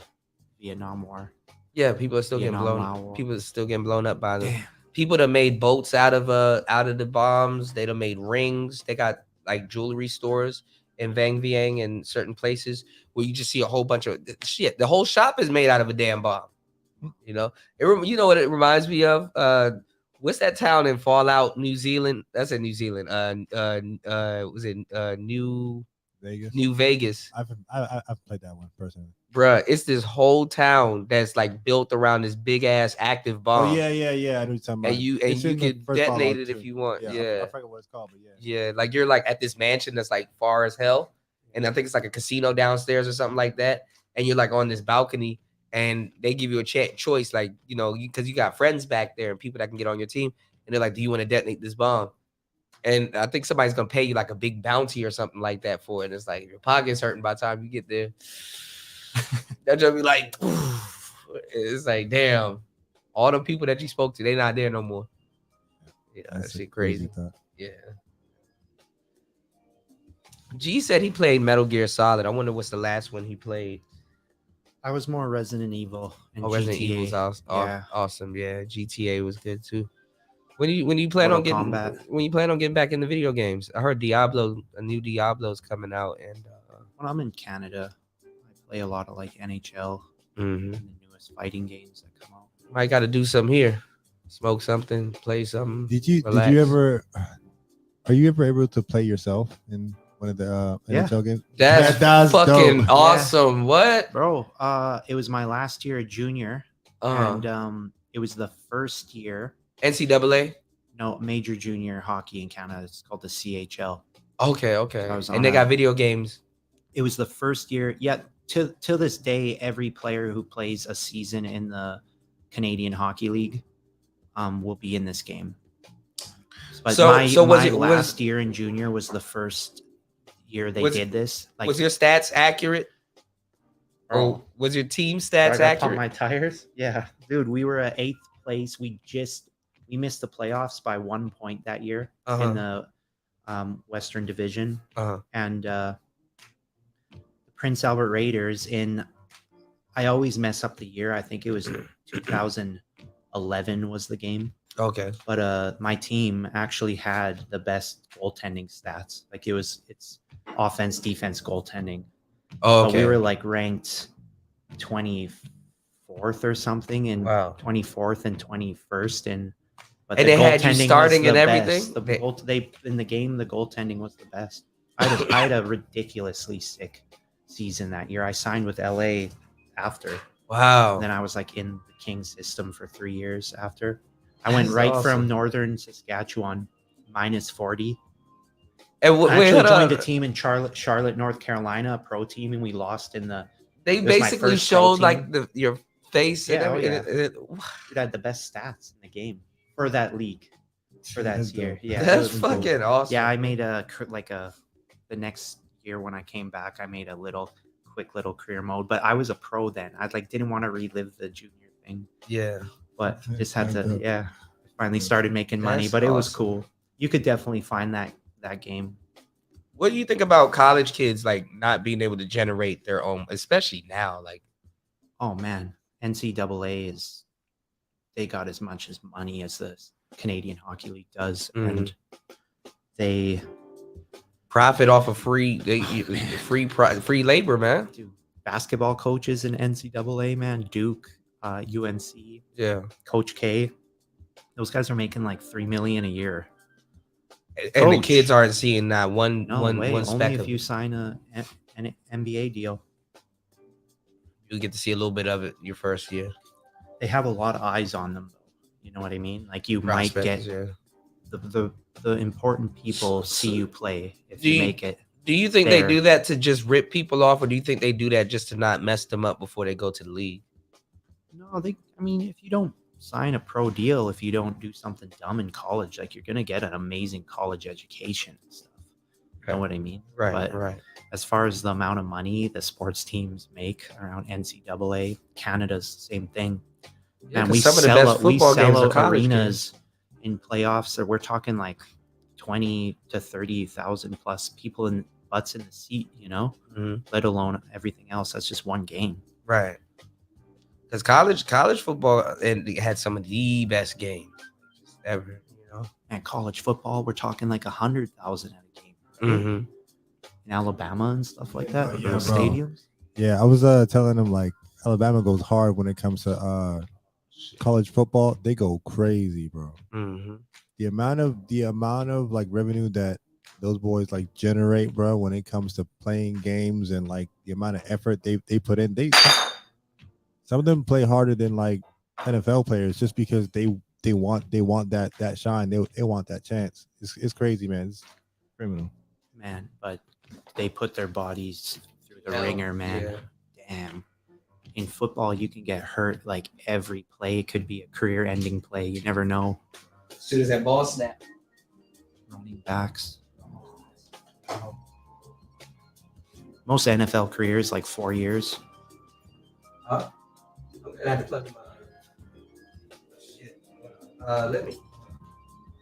Vietnam War. yeah, people are still getting Vietnam blown. War. People are still getting blown up by them. Damn. People that made boats out of the bombs. They done made rings. They got like jewelry stores in Vang Vieng and certain places where you just see a whole bunch of shit. The whole shop is made out of a damn bomb. You know, you know what it reminds me of? What's that town in Fallout, New Zealand? That's in New Zealand. Was it New Vegas? I've played that one personally. Bruh, it's this whole town that's like built around this big ass active bomb. Oh yeah. I know what you're talking about. And you It's in the can first detonate Fallout it if too. you want. Yeah. I forget what it's called, but yeah. Yeah, like you're like at this mansion that's like far as hell, and I think it's like a casino downstairs or something like that, and you're like on this balcony, and they give you a choice, like you know, because you got friends back there and people that can get on your team, and they're like, "Do you want to detonate this bomb?" And I think somebody's gonna pay you like a big bounty or something like that for it. And it's like if your pocket's hurting by the time you get there. That just be like, it's like, damn, all the people that you spoke to, they not there no more. Yeah, that That's a shit crazy. thought. Yeah. G said he played Metal Gear Solid. I wonder what's the last one he played. I was more Resident Evil and Oh, GTA. Resident Evil's Yeah. awesome. Yeah, GTA was good too. When you plan on Mortal getting Kombat. when you plan on getting back into video games? I heard a new Diablo's coming out, and when I'm in Canada, I play a lot of like NHL Mm-hmm. and the newest fighting games that come out. Might got to do something here. Smoke something, play something. Did you relax. ever? Are you ever able to play yourself in one of the Yeah. NHL games? That's That's fucking dope. awesome. What? Bro, it was my last year at junior, Uh-huh. and it was the first year. NCAA. No, major junior hockey in Canada. It's called the CHL. Okay, okay. So I was And on they a- got video games. It was the first year. Yeah, to this day, every player who plays a season in the Canadian Hockey League will be in this game. But So was my it- last year in junior was the first year they Was- did this. Like, Was your stats accurate? bro, Or was your team do I stats gotta pump accurate? my tires? Yeah, dude, we were at 8th place. We missed the playoffs by 1 point that year in the Western Division, Uh-huh. and the Prince Albert Raiders in. I always mess up the year. I think it was 2011 was the game. Okay. But my team actually had the best goaltending stats. Like it's offense, defense, goaltending. Oh, But okay. we were like ranked 24th or something, and Wow. 24th and 21st, and And they had you goaltending was starting the and everything? best. They- They in the game, the goaltending was the best. I had a ridiculously sick season that year. I signed with LA after. Wow. And then I was like in the Kings system for 3 years after. I went That's right awesome. from northern Saskatchewan, -40. And I wait, actually hold joined on. a team in Charlotte, North Carolina, a pro team, and we lost in the. They it was my basically first pro showed team. like your face and Yeah, oh, everything. Dude, I had the best stats in the game for that league, for that That's year. dope. Yeah, it That's was cool. fucking awesome. Yeah, I made the next year when I came back, I made a quick little career mode. But I was a pro then. I didn't want to relive the junior thing, Yeah. but That's just had to. dope. Yeah, finally started making money, That's but it was awesome. cool. You could definitely find that game. What do you think about college kids like not being able to generate their own, especially now? Like, Oh man, NCAA they got as much as money as the Canadian Hockey League does, and they profit off of free labor, man. do basketball coaches in NCAA, man. Duke, UNC, Yeah. Coach K. Those guys are making like $3 million a year. And the Coach. kids aren't seeing that one No way. one Only speck if of you it. sign an NBA deal. You get to see a little bit of it your first year. They have a lot of eyes on them, though. You know what I mean? Like you might get Prospects, yeah. the important people see you play if Do you you- make it. Do you think Fair. they do that to just rip people off, or do you think they do that just to not mess them up before they go to the league? No, I mean, if you don't sign a pro deal, if you don't do something dumb in college, like you're gonna get an amazing college education and stuff. You know what I mean? Right, But right. as far as the amount of money the sports teams make around NCAA, Canada's the same thing. Yeah, Man, 'cause we some of the sell best out- we football games sell are out college arenas in playoffs. Or we're talking like 20 to 30,000 plus people in butts in the seat. You know, Mhm. let alone everything else. That's just one game. Right. Because college football and it had some of the best games ever. You know. And college football, we're talking like 100,000 at a game. right? Mm-hmm. In Alabama and stuff like that. Yeah, those bro. stadiums. Yeah, I was telling them like Alabama goes hard when it comes to college football. They go crazy, bro. Mm-hmm. The amount of like revenue that those boys like generate, bro, when it comes to playing games and like the amount of effort they put in. Some of them play harder than like NFL players just because they want that shine. They want that chance. It's crazy, man. It's criminal. Man, but they put their bodies through the Hell, ringer, man. yeah. Damn. In football, you can get hurt like every play could be a career-ending play. You never know. As soon as that ball snapped. Running backs. Most NFL careers like 4 years.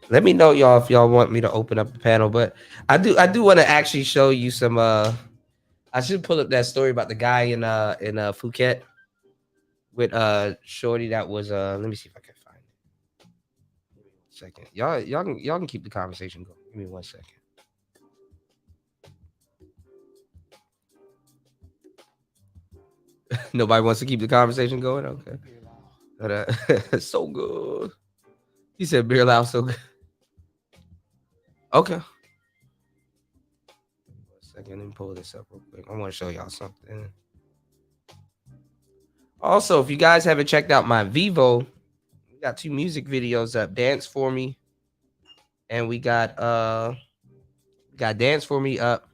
Let me know, y'all, if y'all want me to open up the panel. But I do want to actually show you some. I should pull up that story about the guy in Phuket with Shorty that was let me see if I can find it. Give me 1 second. Y'all can keep the conversation going. Give me 1 second. Nobody wants to keep the conversation going. Okay, but, so good. He said beer loud so good. Okay. 1 second, let me pull this up real quick. I want to show y'all something. Also, if you guys haven't checked out my Vivo, we got 2 music videos up. Dance for Me, and we got Dance for Me up.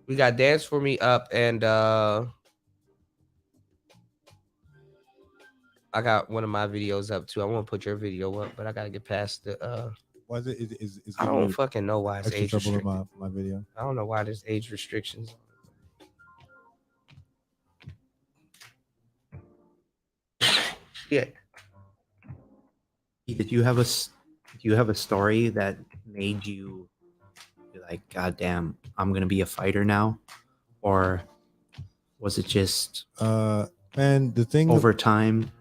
We got Dance for Me up, and I got one of my videos up too. I want to put your video up, but I gotta get past the. Why is it? Is I don't fucking know why it's extra age trouble in restricted. my video? I don't know why there's age restrictions. Yeah. Did you have a story that made you be like, God damn, I'm gonna be a fighter now? Or was it just Man, the thing over time?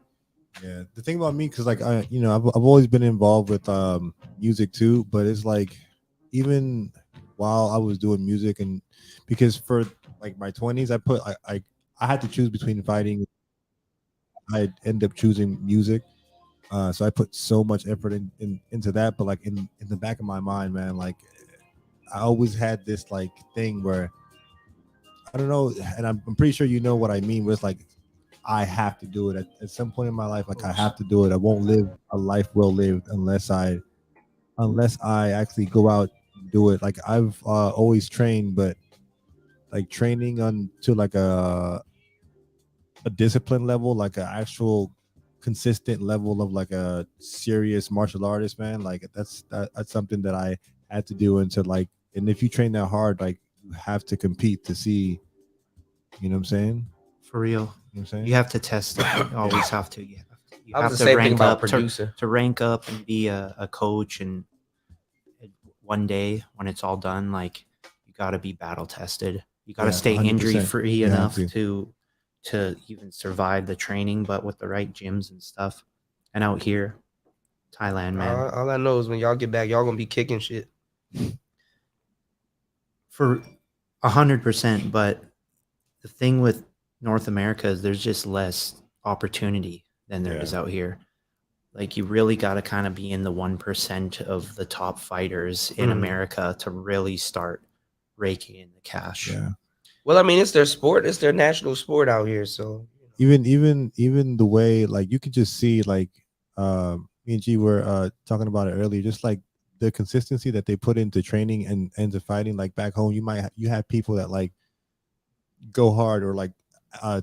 Yeah, the thing about me, because like I've always been involved with music too, but it's like even while I was doing music, and because for like my 20s, I had to choose between fighting. I end up choosing music, so I put so much effort into that. But like in the back of my mind, man, like I always had this like thing where I don't know, and I'm pretty sure you know what I mean. With like I have to do it at some point in my life. Like I have to do it. I won't live a life well lived unless I actually go out and do it. Like I've always trained, but like training on to like a discipline level, like an actual consistent level of like a serious martial artist, man. Like that's something that I had to do. And to like, and if you train that hard, like you have to compete to see. You know what I'm saying? For real. You know what I'm saying? You have to test it. You always have to. You I have was to the same thing rank about up producer. to rank up and be a coach. And one day when it's all done, like you got to be battle tested. You got to stay 100%. injury free You have enough to. to even survive the training, but with the right gyms and stuff. And out here, Thailand, man, All I know is when y'all get back, y'all gonna be kicking shit. for 100%. But the thing with North America is there's just less opportunity than there is out here. Like you really got to kind of be in the 1% of the top fighters in America to really start raking in the cash. Yeah. Well, I mean, it's their sport. It's their national sport out here. So even the way like you could just see like me and G were talking about it earlier, just like the consistency that they put into training and into fighting. Like back home, you have people that like go hard, or like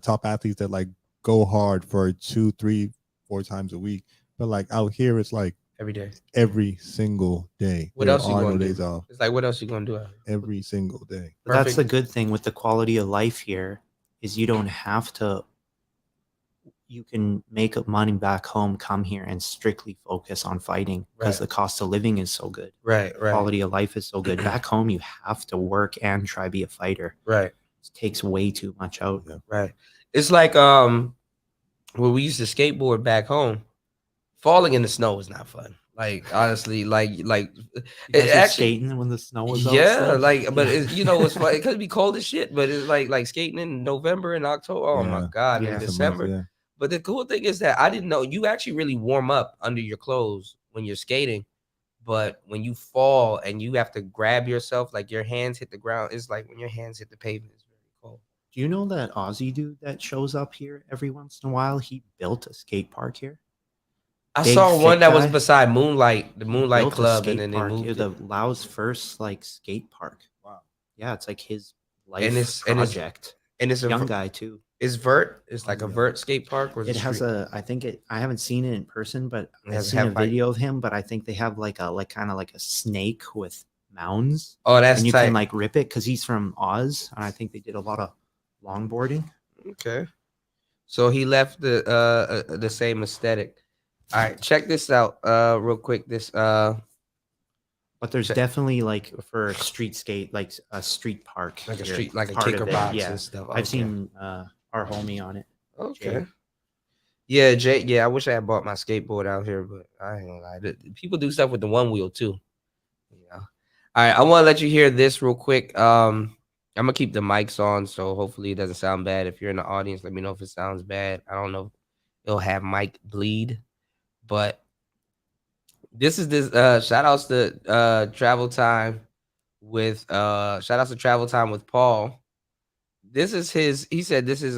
top athletes that like go hard for 2, 3, 4 times a week. But like out here, it's like every day, every single day. What there else you are gonna no do? days off. It's like, what else you gonna do? Every single day. But that's the good thing with the quality of life here is you don't have to. You can make money back home, come here, and strictly focus on fighting because the cost of living is so good. Right. Quality of life is so good. Back home, you have to work and try to be a fighter. Right. It takes way too much out. Yeah. Right. It's like when we used to skateboard back home, falling in the snow was not fun. Like honestly, like it actually skating when the snow was out. Yeah, like but it's, you know, it's like it could be cold as shit, but it's like skating in November and October. Oh my god, in December. But the cool thing is that I didn't know you actually really warm up under your clothes when you're skating. But when you fall and you have to grab yourself, like your hands hit the ground, it's like when your hands hit the pavement, it's very cold. Do you know that Aussie dude that shows up here every once in a while? He built a skate park here. I saw one that was beside Moonlight, the Moonlight Club, and then they moved it. The Laos first like skate park. Wow. Yeah, it's like his life project. And it's a young guy too. It's vert. It's like a vert skate park. Or it has a. I think it. I haven't seen it in person, but I've seen a video of him. But I think they have like kind of like a snake with mounds. Oh, that's and you tight. Can like rip it because he's from Oz, and I think they did a lot of longboarding. Okay, so he left the same aesthetic. All right, check this out real quick. This but there's definitely like for street skate, like a street park, like a street, like a kicker box and stuff. I've seen our homie on it. Okay. Jay. Yeah, Jay. Yeah, I wish I had bought my skateboard out here, but I ain't gonna lie. People do stuff with the one wheel too. Yeah. All right, I want to let you hear this real quick. I'm gonna keep the mics on, so hopefully it doesn't sound bad. If you're in the audience, let me know if it sounds bad. I don't know. It'll have mic bleed, but this is shout outs to travel time with Paul. This is he said this is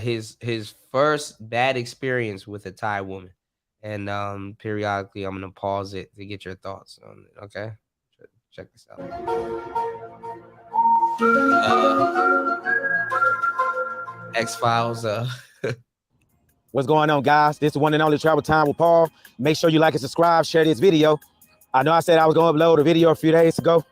his first bad experience with a Thai woman. And periodically I'm gonna pause it to get your thoughts on it. Okay. Check this out. X-Files. What's going on, guys? This is one and only Travel Time with Paul. Make sure you like and subscribe, share this video. I know I said I was going to upload a video a few days ago,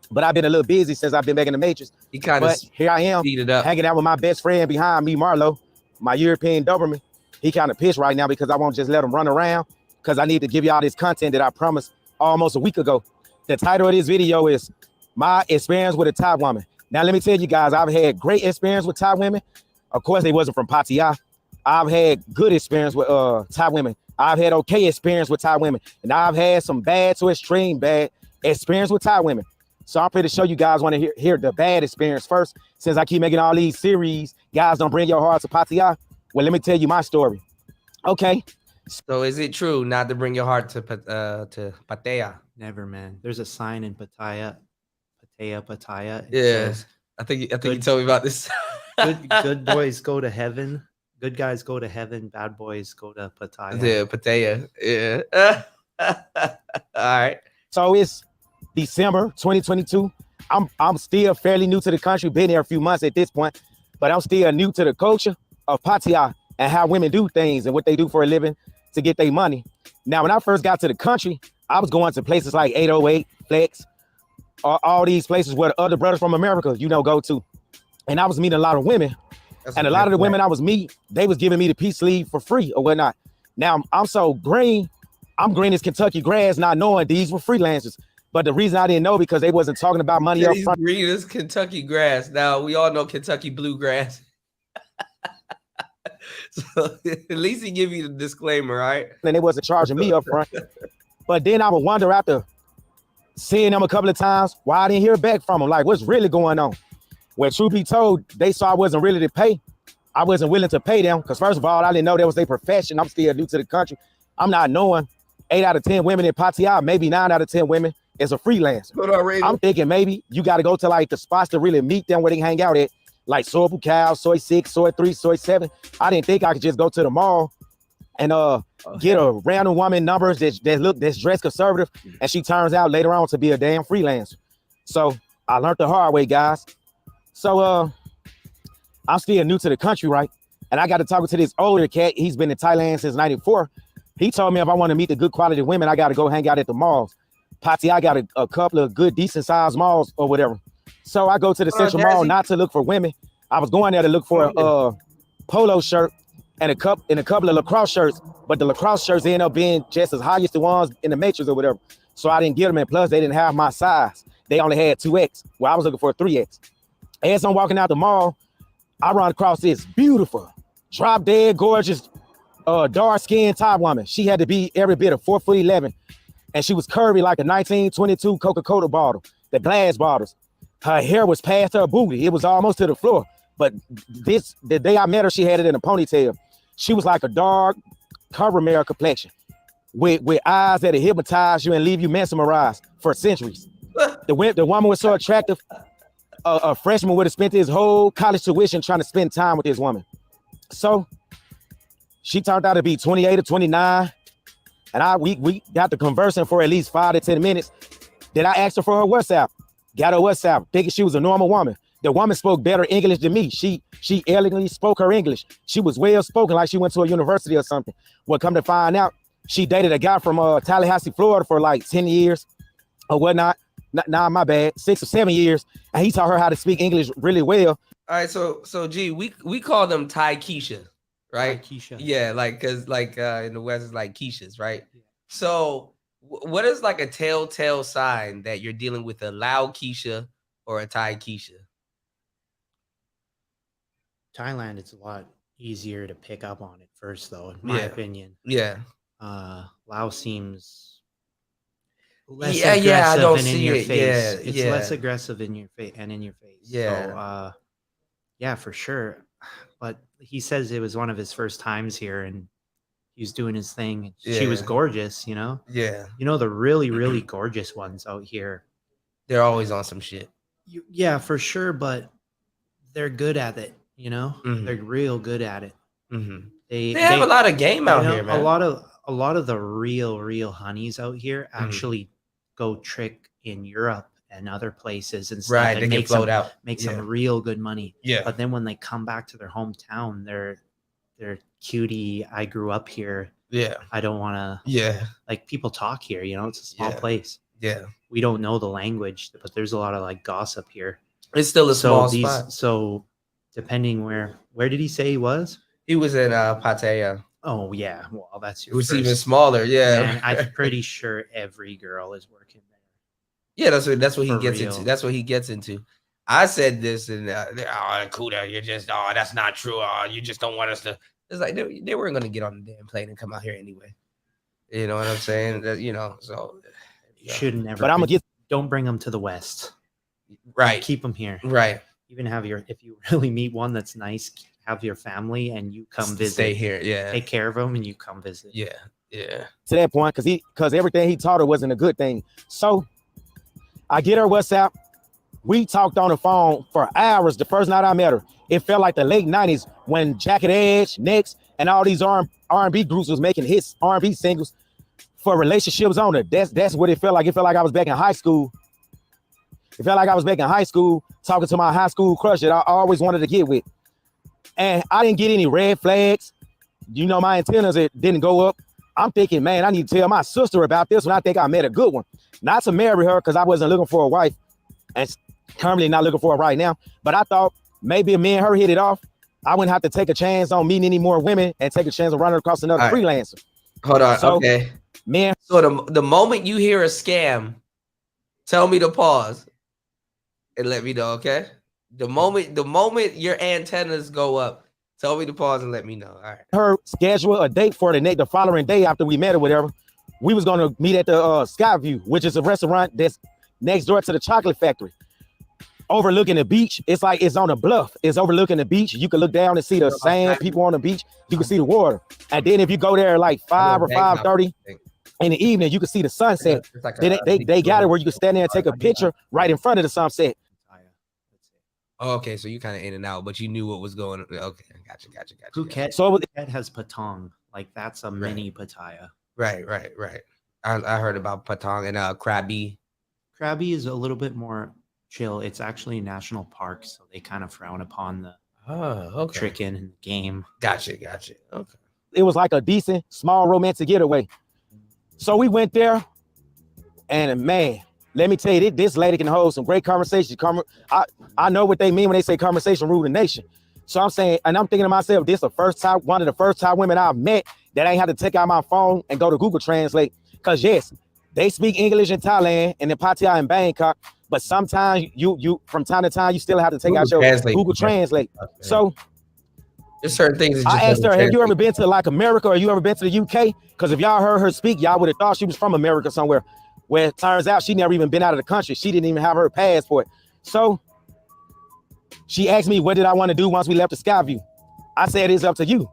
but I've been a little busy since I've been making the Matrix. But here I am, hanging out with my best friend behind me, Marlo, my European Doberman. He kind of pissed right now because I won't just let him run around because I need to give y'all this content that I promised almost a week ago. The title of this video is My Experience with a Thai Woman. Now, let me tell you guys, I've had great experience with Thai women. Of course, they wasn't from Pattaya. I've had good experience with Thai women. I've had okay experience with Thai women. And I've had some bad to extreme bad experience with Thai women. So I'm pretty sure you guys want to hear the bad experience first. Since I keep making all these series, guys, don't bring your heart to Pattaya. Well, let me tell you my story. Okay. So is it true not to bring your heart to Pattaya? Never, man. There's a sign in Pattaya. Pattaya. Yes. I think you told me about this. good boys go to heaven. Good guys go to heaven. Bad boys go to Pattaya. Yeah, Pattaya. Yeah. All right. So it's December 2022. I'm still fairly new to the country. Been here a few months at this point, but I'm still new to the culture of Pattaya and how women do things and what they do for a living to get their money. Now, when I first got to the country, I was going to places like 808, Flex, all these places where the other brothers from America, go to. And I was meeting a lot of women. And a lot of the women I was meeting, they was giving me the peace sleeve for free or whatnot. Now, I'm so green. I'm green as Kentucky grass, not knowing these were freelancers. But the reason I didn't know because they wasn't talking about money up front. Green as Kentucky grass. Now, we all know Kentucky bluegrass. So at least he give you the disclaimer, right? And they wasn't charging me up front. But then I would wonder after seeing them a couple of times why I didn't hear back from them. Like, what's really going on? Well, truth be told, they saw I wasn't really to pay. I wasn't willing to pay them because, first of all, I didn't know that was their profession. I'm still new to the country. I'm not knowing 8 out of 10 women in Pattaya, maybe 9 out of 10 women is a freelancer. I'm thinking maybe you got to go to like the spots to really meet them where they can hang out at, like Soy Bucal, Soy 6, Soy 3, Soy 7. I didn't think I could just go to the mall and get a random woman numbers that's dressed conservative, and she turns out later on to be a damn freelancer. So I learned the hard way, guys. So I'm still new to the country, right? And I got to talk to this older cat. He's been in Thailand since '94. He told me if I want to meet the good quality women, I got to go hang out at the malls. Pattaya got a couple of good, decent sized malls or whatever. So I go to the Central Mall not to look for women. I was going there to look for a polo shirt and a couple of lacrosse shirts, but the lacrosse shirts ended up being just as high as the ones in the Matrix or whatever. So I didn't get them, and plus they didn't have my size. They only had 2X. Well, I was looking for a 3X. As I'm walking out the mall, I run across this beautiful, drop dead, gorgeous, dark-skinned Thai woman. She had to be every bit of 4'11", and she was curvy like a 1922 Coca-Cola bottle, the glass bottles. Her hair was past her booty. It was almost to the floor. But the day I met her, she had it in a ponytail. She was like a dark caramel complexion with eyes that'll hypnotize you and leave you mesmerized for centuries. The woman was so attractive. A freshman would have spent his whole college tuition trying to spend time with this woman. So she turned out to be 28 or 29. And we got to conversing for at least 5 to 10 minutes. Then I asked her for her WhatsApp. Got her WhatsApp, thinking she was a normal woman. The woman spoke better English than me. She elegantly spoke her English. She was well spoken, like she went to a university or something. Well, come to find out, she dated a guy from Tallahassee, Florida for like 10 years or whatnot. Nah, my bad, 6 or 7 years. And he taught her how to speak English really well. All right, so G, we call them Thai Keisha, right? Thai Keisha. Yeah, because in the West it's like Keishas, right? Yeah. So what is like a telltale sign that you're dealing with a Lao Keisha or a Thai Keisha? Thailand, it's a lot easier to pick up on it first, though, in my opinion. Yeah. Lao seems less Yeah, aggressive I don't and in see your it. face. Yeah, It's yeah. less aggressive in your face and in your face. Yeah. So yeah, for sure. But he says it was one of his first times here and he was doing his thing. She was Yeah. gorgeous, you know? Yeah. You know, the really, really gorgeous ones out here. They're always on some shit. Yeah, for sure, but they're good at it, you know? Mhm. They're real good at it. Mhm. They have a lot of game out you know, here, man. A lot of the real honeys out here actually go trick in Europe and other places and stuff. Right, and they get float out. Make Yeah. some real good money. Yeah. But then when they come back to their hometown, they're cutie. I grew up here. Yeah. I don't want to. Yeah. Like people talk here, you know. It's a small Yeah. place. Yeah. We don't know the language, but there's a lot of like gossip here. It's still a small spot. So depending where did he say he was? He was in Pattaya. Oh yeah, well that's your. It was even smaller. Yeah, and I'm pretty sure every girl is working there. Yeah, that's what he For gets real. into. That's what he gets into. I said this, and Kuda, you're just that's not true. You just don't want us to. It's like they weren't gonna get on the damn plane and come out here anyway. You know what I'm saying? That, you know, so You should never. But I'm gonna get Don't bring them to the West. right, Keep them here. right. Even have if you really meet one that's nice, have your family and you come visit. Stay here. Yeah, Take care of them and you come visit. yeah, yeah. to that point because everything he taught her wasn't a good thing. So I get her WhatsApp. We talked on the phone for hours the first night I met her. It felt like the late 90s when Jacket Edge, Next, and all these R&B groups was making hits, R&B singles for relationships on it. That's what it felt like. It felt like I was back in high school. It felt like I was back in high school talking to my high school crush that I always wanted to get with. And I didn't get any red flags. You know, my antennas didn't go up. I'm thinking, man, I need to tell my sister about this when I think I met a good one. Not to marry her because I wasn't looking for a wife and currently not looking for her right now. But I thought maybe if me and her hit it off, I wouldn't have to take a chance on meeting any more women and take a chance of running across another freelancer. Hold on. So, okay. Man. So the moment you hear a scam, tell me to pause and let me know, okay? The moment your antennas go up, tell me to pause and let me know. All right. Her schedule a date for the following day after we met or whatever. We was gonna meet at the Skyview, which is a restaurant that's next door to the chocolate factory. Overlooking the beach. It's like it's on a bluff. It's overlooking the beach. You can look down and see the sand, people on the beach. You can see the water. And then if you go there like 5 or 5:30 in the evening, you can see the sunset. Like they got it where you can stand there and take a picture right in front of the sunset. Oh, okay, so you kind of in and out, but you knew what was going on. Okay, gotcha. Phuket, So Phuket has Patong. Like that's a mini Pattaya. Right. I heard about Patong and Krabi. Krabi is a little bit more chill. It's actually a national park, so they kind of frown upon the tricking and game. Gotcha. Okay. It was like a decent, small romantic getaway. So we went there, and man, let me tell you, this lady can hold some great conversation. I know what they mean when they say conversation rule the nation. So I'm saying, and I'm thinking to myself, this is one of the first time women I've met that I ain't had to take out my phone and go to Google Translate. Because yes, they speak English in Thailand and in Pattaya and Bangkok, but sometimes you from time to time you still have to take out your Google Translate. So there's certain things. I asked her, have you ever been to like America or you ever been to the UK? Because if y'all heard her speak, y'all would have thought she was from America somewhere. Where it turns out she never even been out of the country. She didn't even have her passport. So she asked me, what did I want to do once we left the Skyview? I said, it's up to you.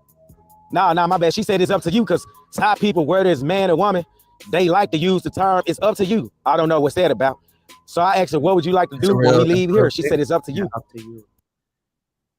Nah, my bad. She said it's up to you because Thai people, whether it's man or woman, they like to use the term, it's up to you. I don't know what's that about. So I asked her, what would you like to do when we leave here? She said, it's up to you. Up to you.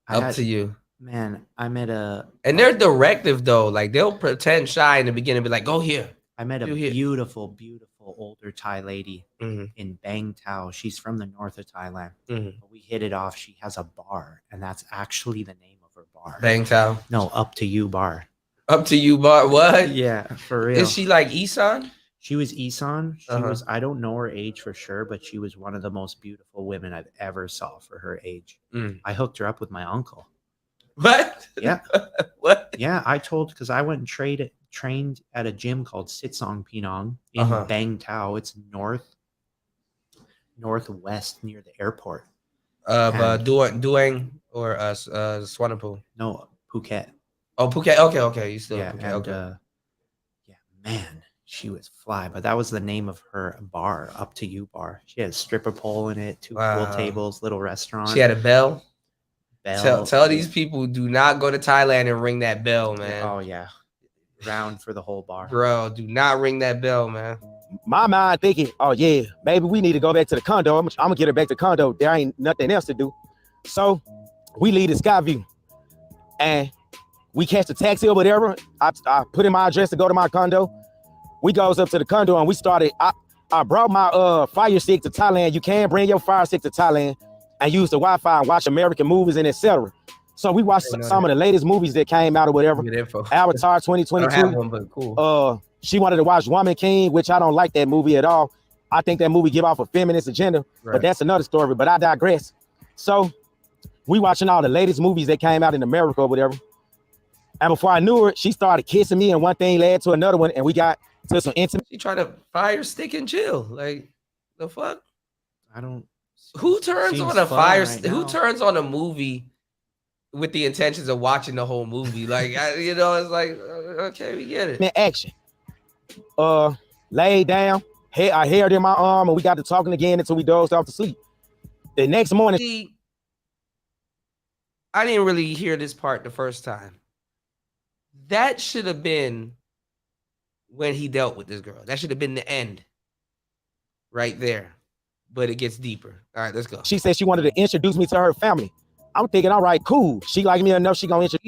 Up to you. Man, I met and they're directive though. Like they'll pretend shy in the beginning and be like, go here. I met a beautiful older Thai lady in Bang Tao. She's from the north of Thailand. But we hit it off. She has a bar, and that's actually the name of her bar. Bang Tao? No, Up to You Bar. Up to You Bar? What? Yeah, for real. Is she like Isan? She was Isan. She was, I don't know her age for sure, but she was one of the most beautiful women I've ever saw for her age. I hooked her up with my uncle. What? Yeah. What? Yeah, I told, because I went and trained at a gym called Sitsong Pinong in Bang Tao. It's northwest near the airport. Duang or Swanepoel? No, Phuket. Oh, Phuket. Okay. You still Phuket. Yeah, man. she was fly, but that was the name of her bar, Up to You Bar. She had a stripper pole in it, 2 pool tables, little restaurant. She had a bell. Bell. Tell these people, do not go to Thailand and ring that bell, man. Oh yeah, round for the whole bar. Bro, do not ring that bell, man. My mind thinking, oh yeah, maybe we need to go back to the condo. I'm gonna get her back to the condo. There ain't nothing else to do. So we leave the Skyview and we catch the taxi or whatever. I put in my address to go to my condo. We goes up to the condo and we started. I brought my fire stick to Thailand. You can bring your fire stick to Thailand and use the Wi-Fi and watch American movies and etc. So we watched some of the latest movies that came out or whatever. Avatar 2022. I don't have one, but cool. She wanted to watch Woman King, which I don't like that movie at all. I think that movie give off a feminist agenda, but that's another story. But I digress. So we watching all the latest movies that came out in America or whatever. And before I knew her, she started kissing me, and one thing led to another one, and we got to some intimate. She tried to fire stick and chill. Like, the fuck? I don't. Who turns on a fire? Who turns on a movie with the intentions of watching the whole movie? Like, you know, it's like, okay, we get it. Man, action. Laid down. I held in my arm, and we got to talking again until we dozed off to sleep. The next morning. See, I didn't really hear this part the first time. That should have been when he dealt with this girl. That should have been the end right there. But it gets deeper. All right, let's go. She said she wanted to introduce me to her family. I'm thinking, all right, cool. She like me enough. She gonna introduce.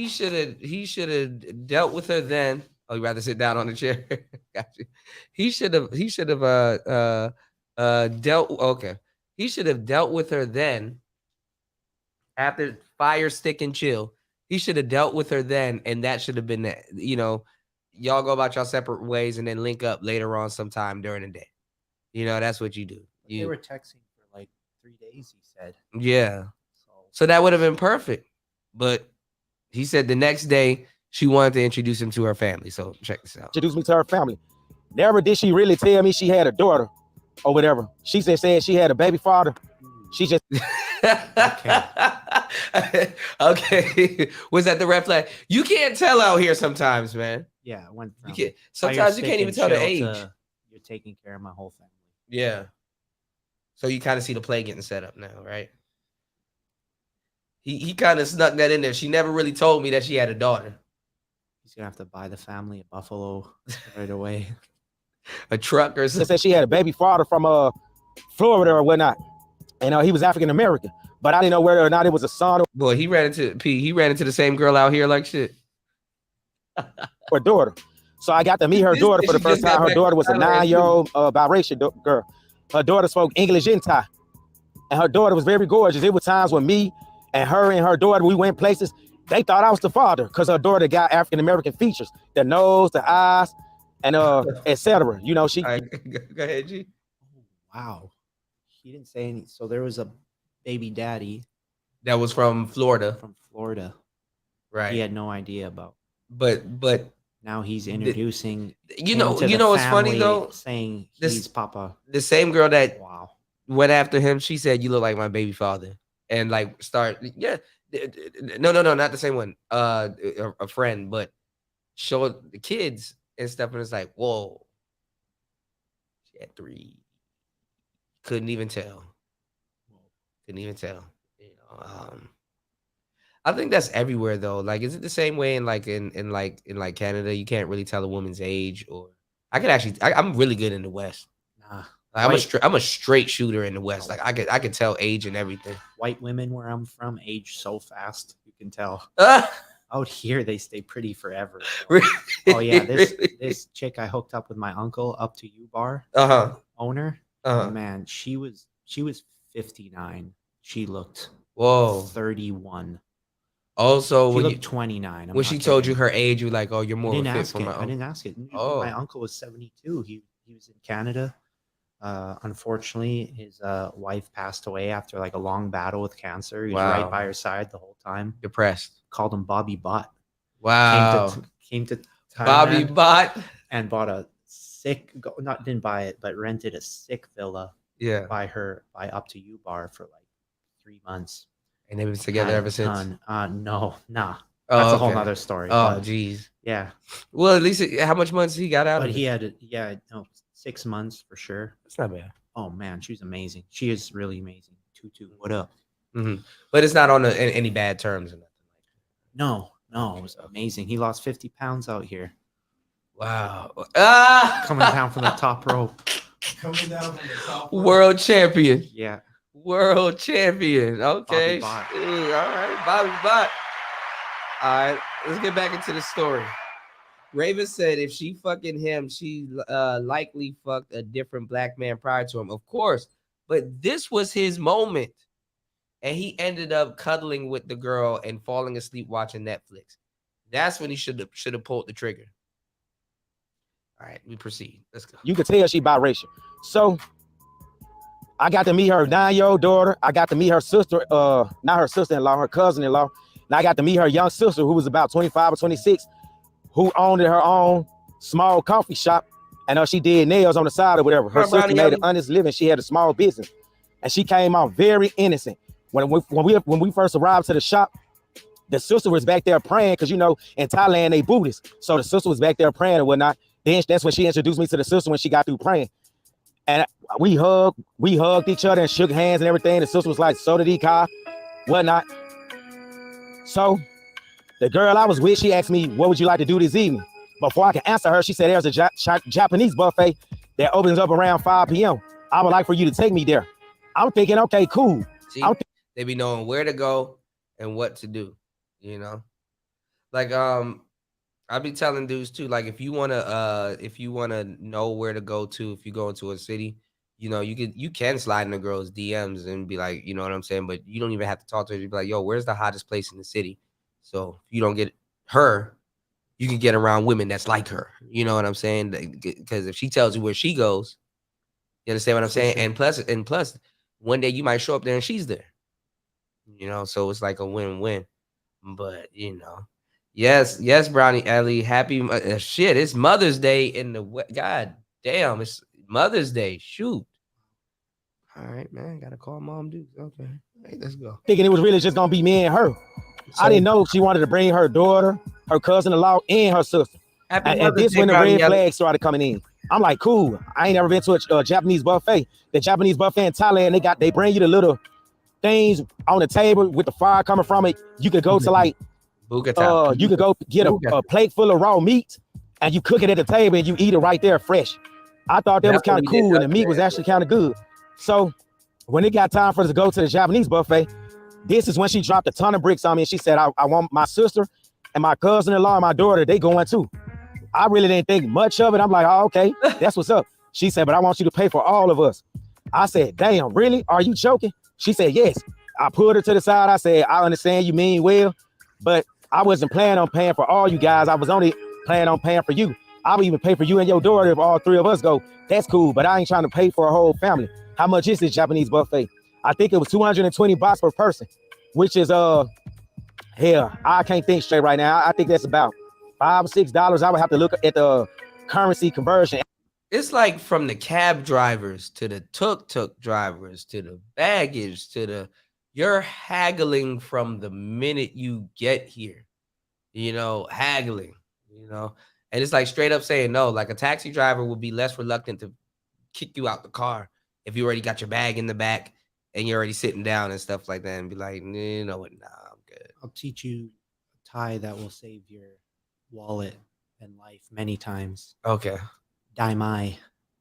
He should have dealt with her then. Oh, you rather sit down on the chair? Got you. He should have dealt. Okay. He should have dealt with her then. After fire stick and chill. He should have dealt with her then, and that should have been that. You know, y'all go about y'all separate ways and then link up later on sometime during the day. You know, that's what you do. They were texting for like 3 days, he said. Yeah. So that would have been perfect. But he said the next day she wanted to introduce him to her family. So check this out. Introduce me to her family. Never did she really tell me she had a daughter or whatever. She said she had a baby father. She just okay. Was that the red flag? You can't tell out here sometimes, man. Yeah, sometimes you can't even tell the age. You're taking care of my whole family. Yeah. So you kind of see the play getting set up now, right? He kind of snuck that in there. She never really told me that she had a daughter. He's gonna have to buy the family a buffalo right away. A truck or something. Said she had a baby father from Florida or whatnot. And he was African American, but I didn't know whether or not it was a son Boy, he ran into the same girl out here like shit. or daughter. So I got to meet her daughter for the first time. Her daughter was a 9-year-old biracial girl. Her daughter spoke English and Thai, and her daughter was very gorgeous. It was times when me and her daughter, we went places. They thought I was the father because her daughter got African American features, the nose, the eyes, and etc. You know, she. Right, go ahead, G. Oh, wow. He didn't say any. So there was a baby daddy that was from Florida. Right. He had no idea about. But now he's introducing. You know what's funny though? Saying he's Papa. The same girl that went after him. She said, "You look like my baby father," and like start. Yeah, no, not the same one. A friend, but showed the kids and stuff, and it's like, whoa. She had 3. Couldn't even tell. You know, I think that's everywhere though. Like, is it the same way in Canada? You can't really tell a woman's age, or I'm really good in the West. Nah, I'm a straight shooter in the West. Like I could tell age and everything. White women where I'm from age so fast, you can tell. Out here they stay pretty forever. Really? Oh yeah, this chick I hooked up with my uncle, Up to You Bar owner. Oh, man, she was 59. She looked 31. Also, she looked 29. When she told you her age, you were like, "Oh, you're more fit for my uncle." I didn't ask it. My uncle was 72. He was in Canada. Unfortunately, his wife passed away after like a long battle with cancer. He was right by her side the whole time. Depressed. Called him Bobby Bott. Wow. Came to Thailand Bobby Bott and bought a didn't buy it, but rented a sick villa. Yeah. By Up to You Bar for like 3 months. And they've been together ever since. No, nah. Oh, That's a whole okay. nother story. Oh, But geez. yeah, Well, at least how much months he got out but of he it? had 6 months for sure. That's not bad. Oh man, she's amazing. She is really amazing. Tutu, what up? But it's not on any bad terms or nothing. No, it was amazing. He lost 50 pounds out here, Wow. coming down from the top rope. Coming down from the top. World champion. Yeah, World champion. Okay. Bobby Bot. Ooh, all right. Bobby Bot. All right. Let's get back into the story. Raven said if she fucking him, she likely fucked a different black man prior to him. Of course. But this was his moment. And he ended up cuddling with the girl and falling asleep watching Netflix. That's when he should have pulled the trigger. All right, we proceed. Let's go. You could tell she biracial. So I got to meet her 9-year-old daughter. I got to meet her sister, not her sister-in-law, her cousin-in-law. And I got to meet her young sister who was about 25 or 26, who owned her own small coffee shop. And she did nails on the side or whatever. Her sister made an honest living. She had a small business. And she came out very innocent. When we first arrived to the shop, the sister was back there praying because, in Thailand, they Buddhist. So the sister was back there praying and whatnot. Then that's when she introduced me to the sister when she got through praying. And we hugged each other and shook hands and everything. The sister was like, so did he, Kai, whatnot. So the girl I was with, she asked me, what would you like to do this evening? Before I could answer her, she said, there's a Japanese buffet that opens up around 5 p.m. I would like for you to take me there. I'm thinking, okay, cool. See, they be knowing where to go and what to do, Like I be telling dudes too, like if you wanna know where to go to, if you go into a city, you can slide in a girl's DMs and be like, you know what I'm saying, but you don't even have to talk to her. You be like, yo, where's the hottest place in the city? So if you don't get her, you can get around women that's like her. You know what I'm saying? Because if she tells you where she goes, you understand what I'm saying? And plus, one day you might show up there and she's there. So it's like a win-win. But yes, Brownie Ellie, happy shit. It's Mother's Day in the God damn, it's Mother's Day. Shoot. All right, man, gotta call Mom Duke. Okay, hey, let's go. Thinking it was really just gonna be me and her. I didn't know she wanted to bring her daughter, her cousin-in-law, and her sister. And this when the red flags started coming in. I'm like, cool. I ain't never been to a Japanese buffet. The Japanese buffet in Thailand, they bring you the little things on the table with the fire coming from it. You could go to like, you could go get a plate full of raw meat and you cook it at the table and you eat it right there fresh. I thought that was kind of cool and the meat was actually kind of good. So when it got time for us to go to the Japanese buffet, this is when she dropped a ton of bricks on me and she said, I want my sister and my cousin-in-law and my daughter, they going too. I really didn't think much of it. I'm like, oh, okay, that's what's up. She said, but I want you to pay for all of us. I said, damn, really? Are you joking? She said, yes. I pulled her to the side. I said, I understand you mean well, but I wasn't planning on paying for all you guys. I was only planning on paying for you. I'll even pay for you and your daughter if all three of us go. That's cool, but I ain't trying to pay for a whole family. How much is this Japanese buffet? I think it was 220 baht per person, which is, hell, I can't think straight right now. I think that's about $5 or $6. I would have to look at the currency conversion. It's like from the cab drivers to the tuk-tuk drivers to the baggage to you're haggling from the minute you get here, haggling, and it's like straight up saying no. Like a taxi driver will be less reluctant to kick you out the car if you already got your bag in the back and you're already sitting down and stuff like that and be like, nah, I'm good. I'll teach you a tie that will save your wallet and life many times. Okay. Daimai.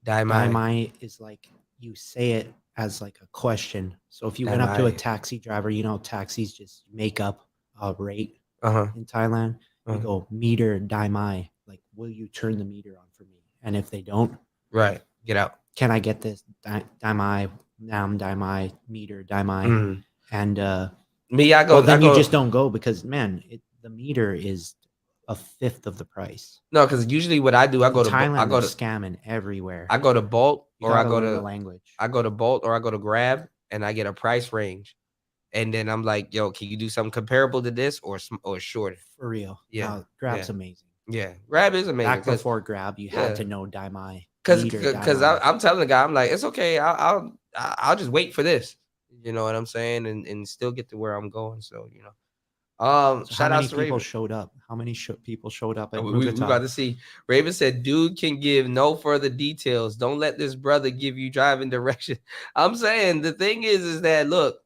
Daimai is like you say it as like a question. So if you went up to a taxi driver, taxis just make up a rate in Thailand. You go meter daimai, like will you turn the meter on for me? And if they don't, right, get out. Can I get this daimai, nam daimai, meter daimai? And me, I go. Then you just don't go because man, the meter is a fifth of the price. No, because usually what I do, I go to Thailand. I go to scamming everywhere. I go to Bolt or I go to language. I go to Bolt or I go to Grab and I get a price range, and then I'm like, yo, can you do something comparable to this or shorter? For real? Yeah, Grab's amazing. Yeah, Grab is amazing. Back before Grab, you had to know daimai. Because I'm telling the guy, I'm like, it's okay. I'll just wait for this. You know what I'm saying, and still get to where I'm going. So So Shout how out many to people Raven. showed up? How many people showed up at We about to see. Raven said, "Dude can give no further details. Don't let this brother give you driving direction." I'm saying the thing is that look,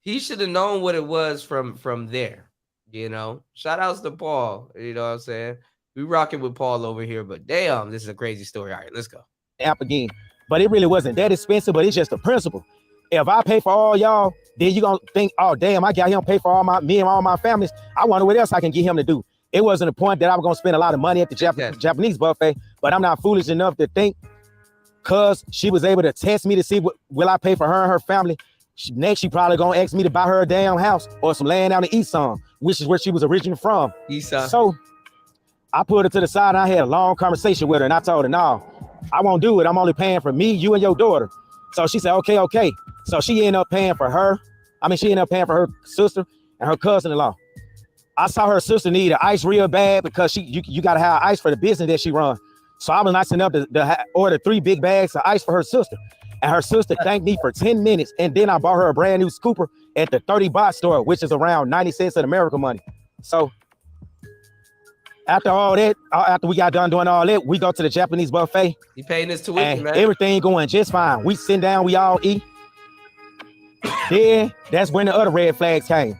he should have known what it was from there. You know, shout outs to Paul. You know what I'm saying? We rocking with Paul over here, but damn, this is a crazy story. All right, let's go. App again, but it really wasn't that expensive. But it's just the principle. If I pay for all y'all, then you gonna think, oh damn, I got him pay for me and all my families. I wonder what else I can get him to do. It wasn't a point that I was gonna spend a lot of money at the Japanese buffet, but I'm not foolish enough to think, cause she was able to test me to see what will I pay for her and her family. Next, she probably gonna ask me to buy her a damn house or some land down in Eastside, which is where she was originally from. Eastside. So I put her to the side and I had a long conversation with her, and I told her, no, I won't do it. I'm only paying for me, you, and your daughter. So she said, okay. So she ended up paying for her. She ended up paying for her sister and her cousin-in-law. I saw her sister need ice real bad because you gotta have ice for the business that she run. So I was nice enough to order 3 big bags of ice for her sister. And her sister thanked me for 10 minutes. And then I bought her a brand new scooper at the 30-baht store, which is around 90 cents of American money. So after all that, after we got done doing all that, we go to the Japanese buffet. You paying this tuition, man? Everything going just fine. We sit down, we all eat. Then that's when the other red flags came.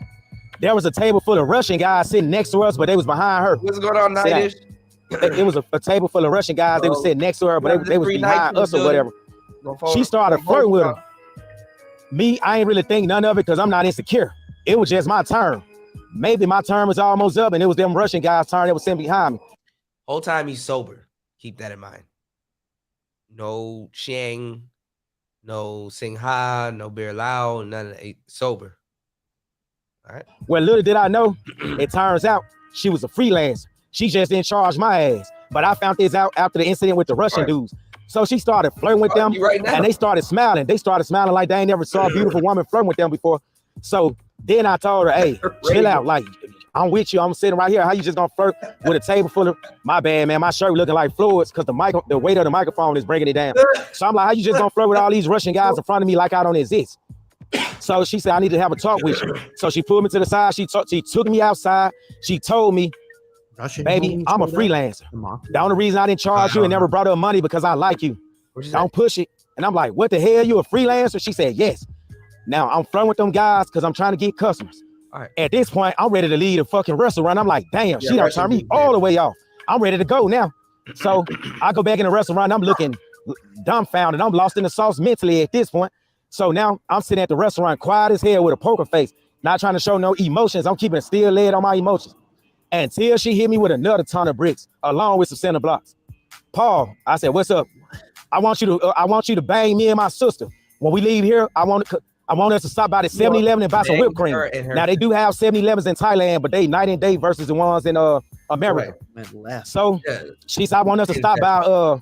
There was a table full of Russian guys sitting next to us, but they was behind her. What's going on, Nightish? It was a table full of Russian guys. They was sitting next to her, but they was behind us or whatever. She started flirting with him. Me, I ain't really think none of it because I'm not insecure. It was just my turn. Maybe my turn was almost up and it was them Russian guys' turn that was sitting behind me. Whole time he's sober. Keep that in mind. No Chiang, no Sing Ha, no Beer Lao, none of that. Sober. All right. Well, little did I know, it turns out she was a freelancer. She just didn't charge my ass. But I found this out after the incident with the Russian dudes. So she started flirting with them, and they started smiling. They started smiling like they ain't never saw a beautiful woman flirting with them before. So then I told her, hey, chill out. Like, I'm with you. I'm sitting right here. How you just gonna flirt with a table full of, my bad, man, my shirt looking like fluids because the weight of the microphone is breaking it down. So I'm like, how you just gonna flirt with all these Russian guys in front of me like I don't exist? So she said, I need to have a talk with you. So she pulled me to the side. She took me outside. She told me, baby, I'm a freelancer. The only reason I didn't charge you and never brought up money because I like you. Don't push it. And I'm like, what the hell? You a freelancer? She said, yes. Now I'm flirting with them guys because I'm trying to get customers. All right. At this point, I'm ready to leave the fucking restaurant. I'm like, damn, she done turned me all the way off. I'm ready to go now. So I go back in the restaurant. I'm looking dumbfounded. I'm lost in the sauce mentally at this point. So now I'm sitting at the restaurant quiet as hell with a poker face, not trying to show no emotions. I'm keeping a still lid on my emotions. Until she hit me with another ton of bricks, along with some center blocks. Paul, I said, what's up? I want you to bang me and my sister. When we leave here, I want us to stop by the 7-Eleven and buy some whipped cream. Now they do have 7-Elevens in Thailand, but they night and day versus the ones in America. Right. So she said, I want us to stop by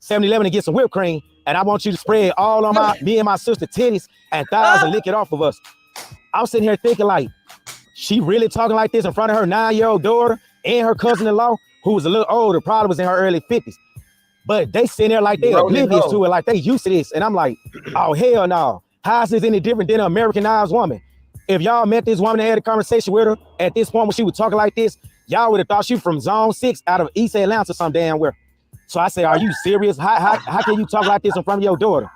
7-Eleven and get some whipped cream, and I want you to spread all on me and my sister titties and thighs and lick it off of us. I'm sitting here thinking like, she really talking like this in front of her 9-year-old daughter and her cousin-in-law, who was a little older, probably was in her early 50s. But they sitting there like they oblivious to it, like they used to this. And I'm like, oh, hell no. How is this any different than an Americanized woman? If y'all met this woman and had a conversation with her at this point when she was talking like this, y'all would have thought she was from Zone 6 out of East Atlanta some damn where. So I say, are you serious? How can you talk like this in front of your daughter?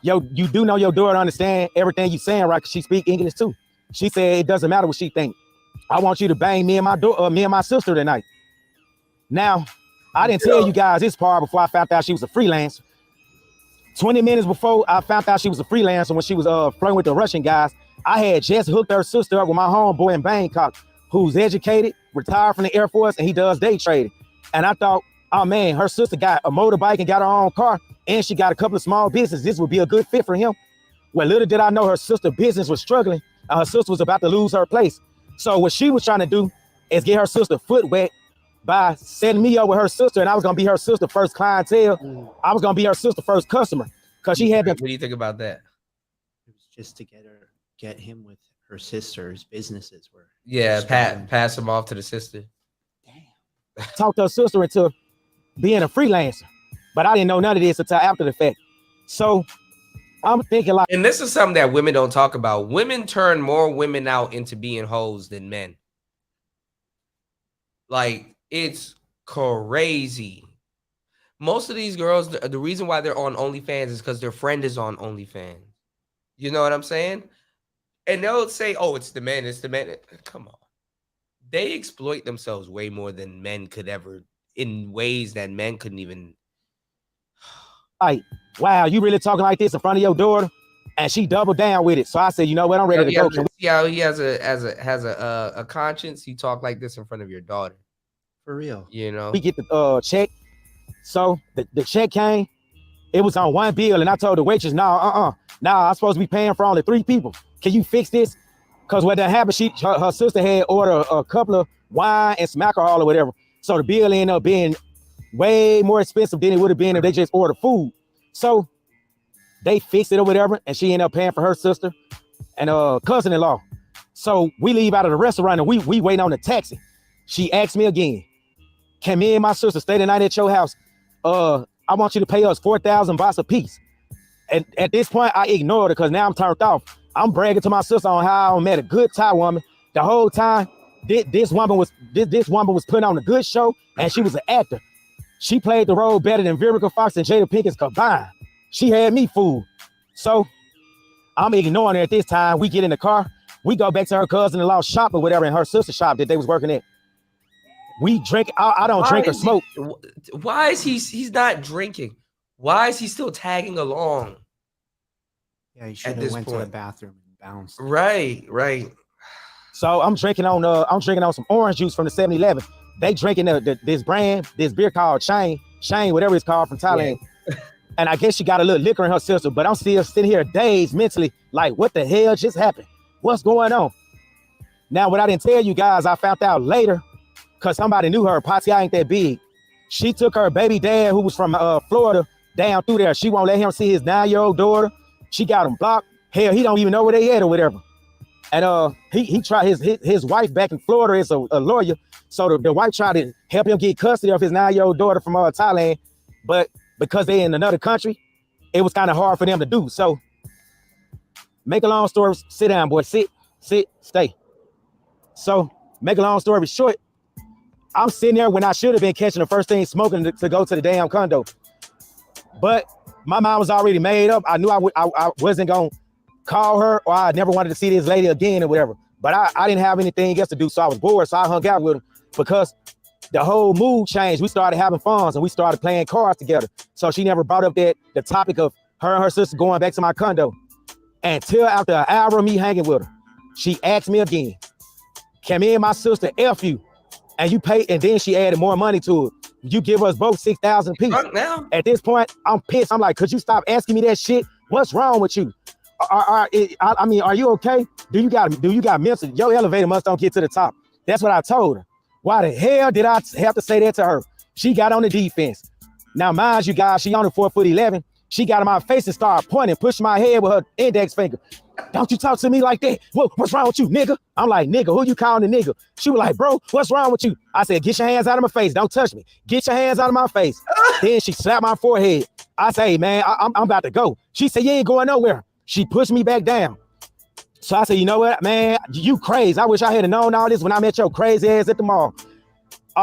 Yo, you do know your daughter understand everything you saying, right? Because she speak English too. She said, it doesn't matter what she think. I want you to bang me and my sister tonight. Now, I didn't tell you guys this part before I found out she was a freelancer. 20 minutes before I found out she was a freelancer when she was flirting with the Russian guys, I had just hooked her sister up with my homeboy in Bangkok, who's educated, retired from the Air Force, and he does day trading. And I thought, oh man, her sister got a motorbike and got her own car, and she got a couple of small businesses. This would be a good fit for him. Well, little did I know her sister's business was struggling. Her sister was about to lose her place. So what she was trying to do is get her sister foot wet by setting me up with her sister, and I was gonna be her sister first clientele. I was gonna be her sister first customer because she had been. What do you think about that? It was just to get him with her sister's businesses were. Yeah, pass him off to the sister. Damn. Talked her sister into being a freelancer, but I didn't know none of this until after the fact. So I'm thinking like, And this is something that women don't talk about. Women turn more women out into being hoes than men. Like, it's crazy. Most of these girls, the reason why they're on OnlyFans is because their friend is on OnlyFans. You know what I'm saying? And they'll say, oh, it's the men, it's the men. Come on. They exploit themselves way more than men could ever, in ways that men couldn't even. wow, you really talking like this in front of your daughter? And she doubled down with it. So I said, you know what, I'm ready to go. See how he has a conscience. You talk like this in front of your daughter. For real. You know, we get the check. So the check came. It was on one bill, and I told the waitress, no, I'm supposed to be paying for only 3 people. Can you fix this? Because what that happened, her sister had ordered a couple of wine and some alcohol or whatever. So the bill ended up being way more expensive than it would have been if they just ordered food. So they fixed it or whatever, and she ended up paying for her sister and cousin-in-law. So we leave out of the restaurant, and we waiting on the taxi. She asked me again, can me and my sister stay the night at your house? I want you to pay us 4,000 baht a piece. And at this point, I ignored her because now I'm turned off. I'm bragging to my sister on how I met a good Thai woman. The whole time, this woman was putting on a good show, and she was an actor. She played the role better than Vivica Fox and Jada Pinkett combined. She had me fooled. So I'm ignoring her at this time. We get in the car. We go back to her cousin-in-law's shop or whatever, in her sister's shop that they was working at. We drink. I don't drink or smoke. Why is he's not drinking? Why is he still tagging along? Yeah, he should have went to the bathroom and bounced. Right. So I'm drinking on some orange juice from the 7-Eleven. They drinking this beer called Shane, whatever it's called, from Thailand. Yeah. And I guess she got a little liquor in her system, but I'm still sitting here dazed mentally, like, what the hell just happened? What's going on? Now, what I didn't tell you guys, I found out later, because somebody knew her. Patia ain't that big. She took her baby dad, who was from Florida, down through there. She won't let him see his 9-year-old daughter. She got him blocked. Hell, he don't even know where they at or whatever. And he tried, his wife back in Florida is a lawyer. So the wife tried to help him get custody of his 9-year-old daughter from Thailand. But because they in another country, it was kind of hard for them to do. So make a long story, sit down, boy, sit, stay. So make a long story short, I'm sitting there when I should have been catching the first thing smoking to go to the damn condo. But my mind was already made up. I knew I wasn't going to call her, or I never wanted to see this lady again or whatever. But I didn't have anything else to do, so I was bored, so I hung out with her because the whole mood changed. We started having fun, and we started playing cards together. So she never brought up the topic of her and her sister going back to my condo. Until after an hour of me hanging with her, she asked me again, can me and my sister F you? And you pay, and then she added more money to it. You give us both 6,000 apiece. Now? At this point, I'm pissed. I'm like, could you stop asking me that shit? What's wrong with you? Are you okay? Do you got mental? Your elevator must don't get to the top. That's what I told her. Why the hell did I have to say that to her? She got on the defense. Now, mind you guys, she only 4'11". She got in my face and started pointing, pushing my head with her index finger. Don't you talk to me like that. What's wrong with you, nigga? I'm like, nigga, who you calling a nigga? She was like, bro, what's wrong with you? I said, get your hands out of my face. Don't touch me. Get your hands out of my face. Then she slapped my forehead. I say, hey, man, I'm about to go. She said, you ain't going nowhere. She pushed me back down. So I said, you know what, man, you crazy. I wish I had known all this when I met your crazy ass at the mall.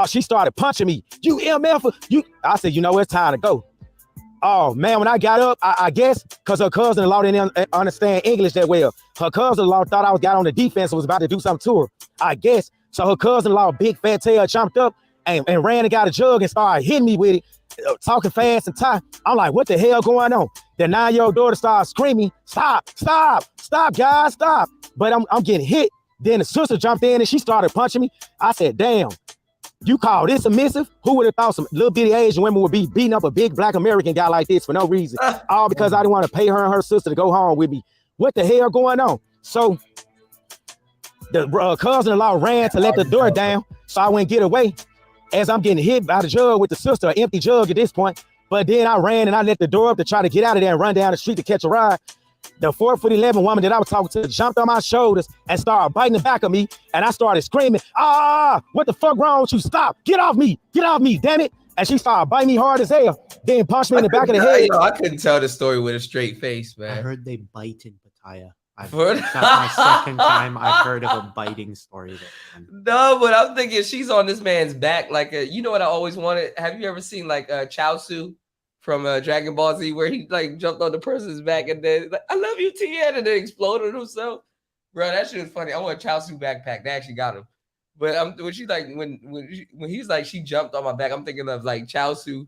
She started punching me. You MF, you. I said, you know what, it's time to go. Oh, man, when I got up, I guess, because her cousin-in-law didn't understand English that well. Her cousin-in-law thought I got on the defense and was about to do something to her, I guess. So her cousin-in-law, big fat tail, jumped up and ran and got a jug and started hitting me with it, talking fast and tight. I'm like, what the hell going on? The 9-year-old daughter started screaming, stop, guys, stop. But I'm getting hit. Then the sister jumped in and she started punching me. I said, damn. You call this submissive? Who would have thought some little bitty Asian women would be beating up a big black American guy like this for no reason? All because I didn't want to pay her and her sister to go home with me. What the hell going on? So the cousin-in-law ran to let the door down so I wouldn't get away as I'm getting hit by the jug with the sister, an empty jug at this point. But then I ran and I let the door up to try to get out of there and run down the street to catch a ride. The 4'11" woman that I was talking to jumped on my shoulders and started biting the back of me. And I started screaming, what the fuck wrong with you? Stop, get off me, damn it. And she started biting me hard as hell. then punched me in the back of the head. Yo, I couldn't tell the story with a straight face, I man. heard they bite in Pattaya. That's For- my second time I've heard of a biting story there. No, but I'm thinking she's on this man's back. Like, you know what I always wanted? Have you ever seen like Chaozu from Dragon Ball Z where he like jumped on the person's back and then like, I love you, Tien, and then exploded himself? Bro, that shit was funny. I want a Chaozu backpack. They actually got him. But when she like when he's like she jumped on my back, I'm thinking of like Chaozu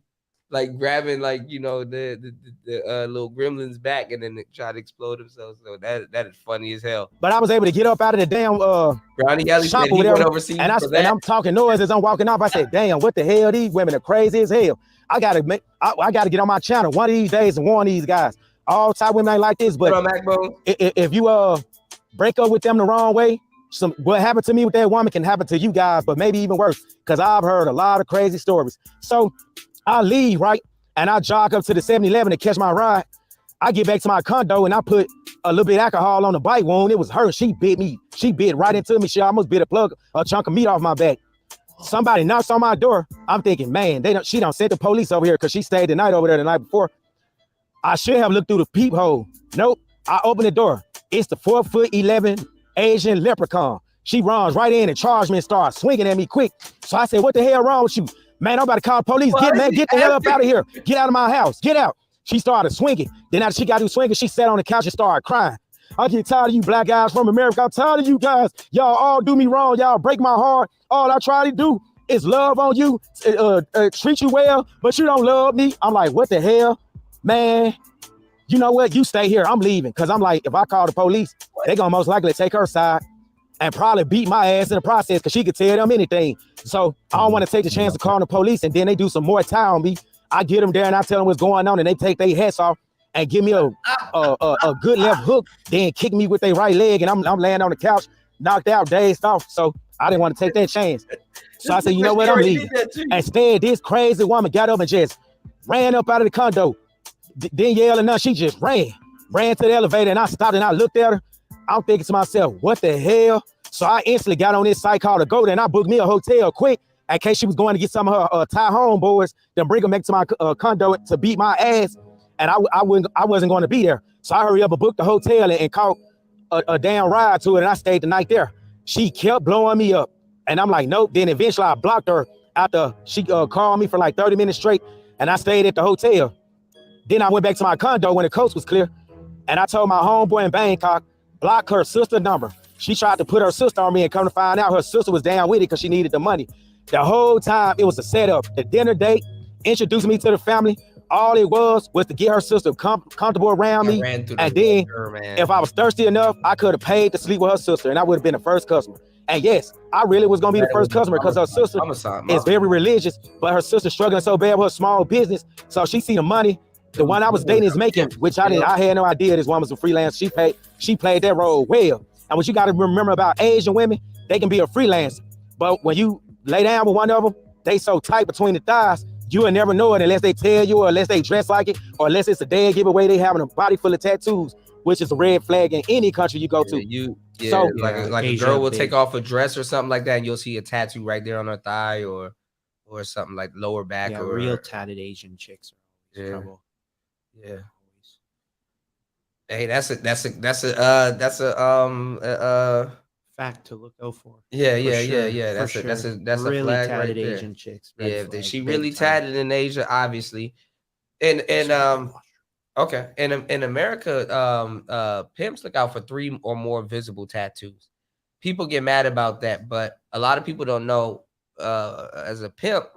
like grabbing like the little gremlin's back and then try to explode himself. So that is funny as hell. But I was able to get up out of the damn Brownie Alley shop said or he went whatever, overseas and for that. I'm talking noise as I'm walking off. I said, "Damn, what the hell? These women are crazy as hell. I gotta get on my channel one of these days and warn these guys. All type women ain't like this, but What up, Macbone? if you break up with them the wrong way, what happened to me with that woman can happen to you guys, but maybe even worse, because I've heard a lot of crazy stories. So I leave, right? And I jog up to the 7-Eleven to catch my ride. I get back to my condo and I put a little bit of alcohol on the bite wound. It was her. She bit me. She bit right into me. She almost bit a chunk of meat off my back. Somebody knocks on my door. I'm thinking, man, she don't send the police over here because she stayed the night over there the night before. I should have looked through the peephole. Nope. I open the door. It's the 4'11" Asian leprechaun. She runs right in and charged me and starts swinging at me quick. So I said, what the hell wrong with you? Man, I'm about to call the police. Get the hell up out of here. Get out of my house. Get out. She started swinging. Then after she got through swinging, she sat on the couch and started crying. I get tired of you black guys from America. I'm tired of you guys. Y'all all do me wrong. Y'all break my heart. All I try to do is love on you, treat you well, but you don't love me. I'm like, what the hell? Man, you know what? You stay here. I'm leaving. Because I'm like, if I call the police, they're going to most likely take her side and probably beat my ass in the process because she could tell them anything. So I don't want to take the chance of calling the police and then they do some more time on me. I get them there and I tell them what's going on and they take their hats off and give me a good left hook, then kick me with their right leg and I'm laying on the couch, knocked out, dazed off. So I didn't want to take that chance. So I said, you know what, I'm leaving. Instead, this crazy woman got up and just ran up out of the condo. Didn't yell or nothing. She just ran to the elevator and I stopped and I looked at her. I'm thinking to myself, what the hell? So I instantly got on this site called Agoda and I booked me a hotel quick in case she was going to get some of her Thai homeboys, then bring them back to my condo to beat my ass. And I wasn't going to be there. So I hurry up and booked the hotel and caught a damn ride to it. And I stayed the night there. She kept blowing me up. And I'm like, nope. Then eventually I blocked her after she called me for like 30 minutes straight. And I stayed at the hotel. Then I went back to my condo when the coast was clear. And I told my homeboy in Bangkok, block her sister number. She tried to put her sister on me and come to find out her sister was down with it because she needed the money. The whole time it was a setup. The dinner date, introducing me to the family. All it was to get her sister comfortable around me. And then if I was thirsty enough, I could have paid to sleep with her sister and I would have been the first customer. And yes, I really was going to be the first customer because her sister is very religious, but her sister's struggling so bad with her small business. So she see the money the one I was dating is making, which I had no idea this woman was a freelance. She played that role well. And what you got to remember about Asian women, they can be a freelancer. But when you lay down with one of them, they so tight between the thighs, you will never know it unless they tell you or unless they dress like it or unless it's a dead giveaway. They having a body full of tattoos, which is a red flag in any country you go to. Like a girl will take off a dress or something like that and you'll see a tattoo right there on her thigh or something like lower back. Yeah, or real tatted Asian chicks are always trouble. Yeah. Hey, that's a fact to look out for. Yeah. That's a really flag tatted right there. Asian chicks. Yeah, she really tatted in Asia, obviously. And okay. In America, pimps look out for 3 or more visible tattoos. People get mad about that, but a lot of people don't know as a pimp.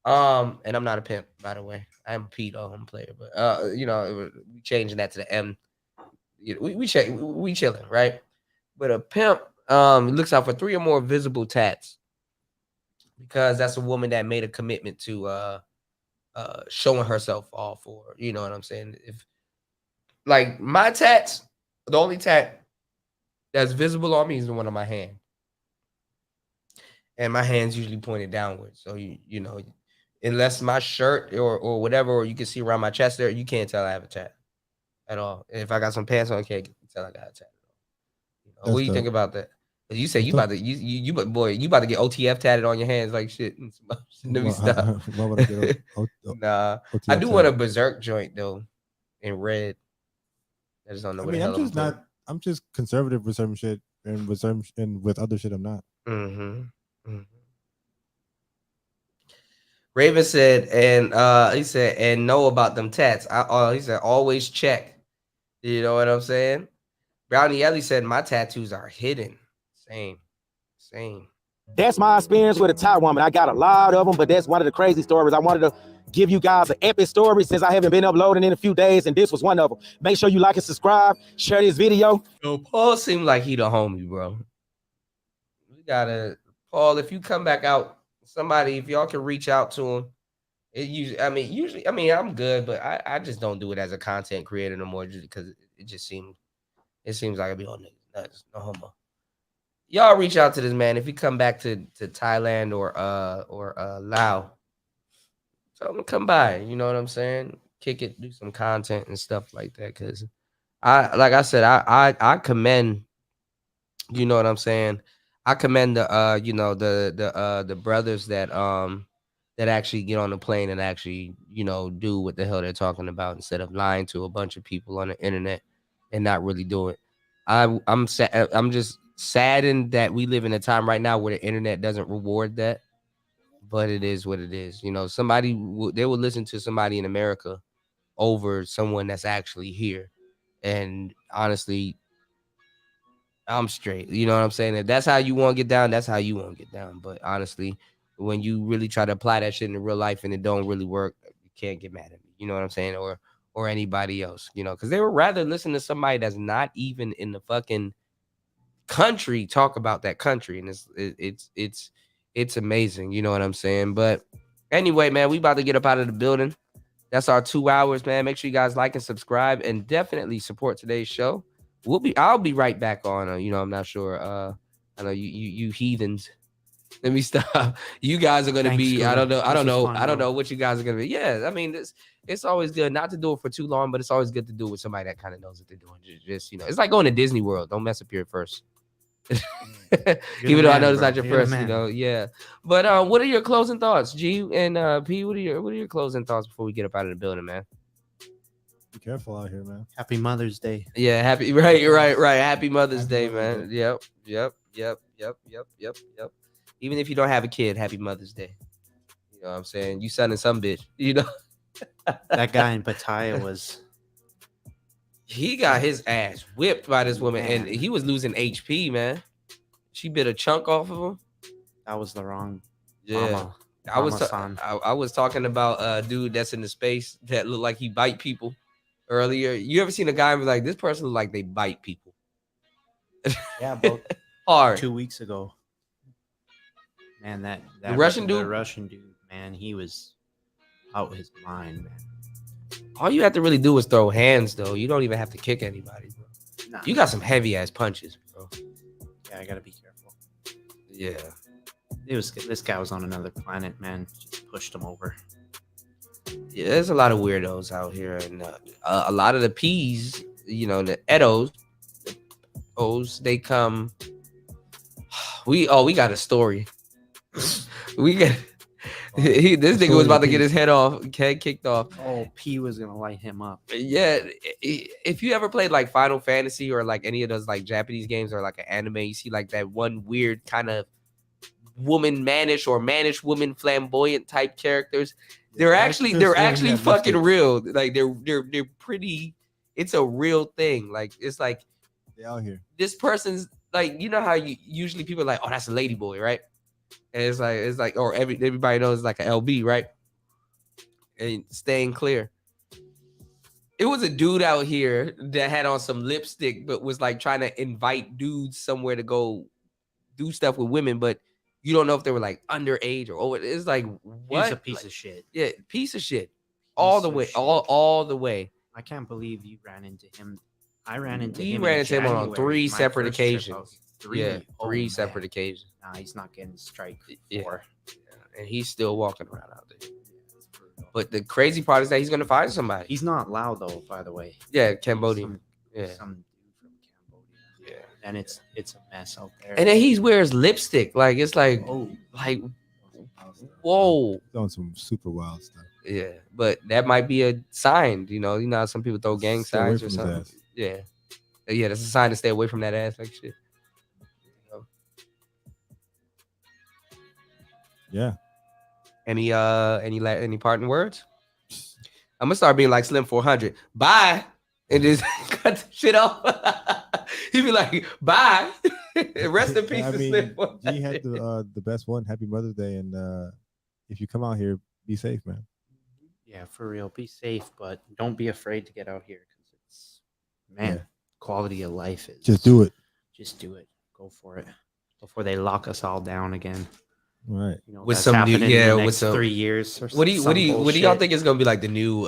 And I'm not a pimp, by the way. I'm a pedo, I'm a player, but we changing that to the M. We chilling, right? But a pimp looks out for 3 or more visible tats because that's a woman that made a commitment to showing herself off for, you know what I'm saying? If like my tats, the only tat that's visible on me is the one on my hand. And my hand's usually pointed downwards. So you know, unless my shirt or whatever, or you can see around my chest there, you can't tell I have a tat at all. And if I got some pants on, I can't tell I got a tat at all. What do you think about that? You say you about to you but boy, you about to get OTF tatted on your hands like shit. Let me stop. Why would I get Nah, OTF I do want a berserk joint though in red. I just don't know I what mean, the I'm hell just not. I'm just conservative with some shit, and with some and with other shit, I'm not. Mm-hmm. Raven said, and he said, and know about them tats. He said, always check. You know what I'm saying? Brownie Ellie said, my tattoos are hidden. Same. That's my experience with a Thai woman. I got a lot of them, but that's one of the crazy stories. I wanted to give you guys an epic story since I haven't been uploading in a few days, and this was one of them. Make sure you like and subscribe, share this video. Yo, Paul seemed like he the homie, bro. We gotta, Paul, if you come back out, somebody, if y'all can reach out to him. Usually, I'm good, but I just don't do it as a content creator no more, just because it seems like I be on niggas nuts. No homo. Y'all reach out to this man if you come back to Thailand or Laos. Tell him to come by. You know what I'm saying? Kick it, do some content and stuff like that. Cause I commend. You know what I'm saying? I commend the brothers that actually get on the plane and actually do what the hell they're talking about instead of lying to a bunch of people on the internet and not really do it. I'm just saddened that we live in a time right now where the internet doesn't reward that, but it is what it is. They would listen to somebody in America over someone that's actually here, and honestly, I'm straight. You know what I'm saying? If that's how you want to get down, that's how you want to get down. But honestly, when you really try to apply that shit in real life and it don't really work, you can't get mad at me. You know what I'm saying? Or anybody else, because they would rather listen to somebody that's not even in the fucking country talk about that country. And it's amazing. You know what I'm saying? But anyway, man, we about to get up out of the building. That's our 2 hours, man. Make sure you guys like and subscribe and definitely support today's show. I'll be right back on. I'm not sure. I know you heathens. Let me stop. You guys are gonna be. Scooter. I don't know. I don't know. Fun, I don't bro. know what you guys are gonna be. Yeah, I mean, it's always good not to do it for too long, but it's always good to do it with somebody that kind of knows what they're doing. Just it's like going to Disney World. Don't mess up your first. Even though I know it's not your first, yeah. But what are your closing thoughts, G and P? What are your closing thoughts before we get up out of the building, man? Be careful out here, man. Happy Mother's Day. Yeah, right. Happy Mother's Day, Mother's man. Yep. Even if you don't have a kid, happy Mother's Day. You know what I'm saying? You son of some bitch. That guy in Pattaya was. He got his ass whipped by this woman, Man. and he was losing HP, man. She bit a chunk off of him. That was the wrong. Yeah. Mama. I was talking about a dude that's in the space that looked like he bite people earlier. You ever seen a guy be like, this person look like they bite people? Yeah, bro. Hard. 2 weeks ago. Man, that The Russian dude? The Russian dude, man, he was out his mind, man. All you have to really do is throw hands, though. You don't even have to kick anybody, bro. Nah. You got some heavy ass punches, bro. Yeah, I gotta be careful. Yeah. This guy was on another planet, man. Just pushed him over. Yeah, there's a lot of weirdos out here, and a lot of the P's, the Edos, they come. We got a story. We got. This nigga was about to get his head kicked off. Oh, P was gonna light him up. Yeah, if you ever played like Final Fantasy or like any of those like Japanese games or like an anime, you see like that one weird kind of woman mannish or mannish woman flamboyant type characters. They're actually fucking real. Like they're pretty. It's a real thing. Like it's like They out here. this person's like, how you usually people are like, oh, that's a lady boy, right? And it's like, or everybody knows it's like a LB, right? And staying clear. It was a dude out here that had on some lipstick, but was like trying to invite dudes somewhere to go do stuff with women, but you don't know if they were like underage or over. It's like, what? He's a piece of shit. Yeah, piece of shit. All the way. All the way. I can't believe you ran into him. I ran into We him. ran into him on January, 3 my separate first trip occasions. out. Three separate occasions. Nah, he's not getting strike 4. Yeah. And he's still walking around out there. But the crazy part is that he's gonna find somebody. He's not loud though, by the way. Yeah, Cambodian. Some dude from Cambodia. Yeah. and it's a mess out there. And then he wears lipstick. Like it's like whoa. He's on some super wild stuff. Yeah, but that might be a sign. You know how some people throw gang Stay away signs or from his something. ass. Yeah, that's a sign to stay away from that ass like shit. Yeah. Any parting words? I'm gonna start being like Slim 400. Bye, and just cut the shit off. He'd be like, bye. Rest in peace. I to mean, Slim 400. G had the best one. Happy Mother's Day, and if you come out here, be safe, man. Yeah, for real. Be safe, but don't be afraid to get out here because it's quality of life is. Just do it. Just do it. Go for it before they lock us all down again. Right. You know, With that's some new, happening in the with next some 3 years. Or what do y'all think is gonna be like the new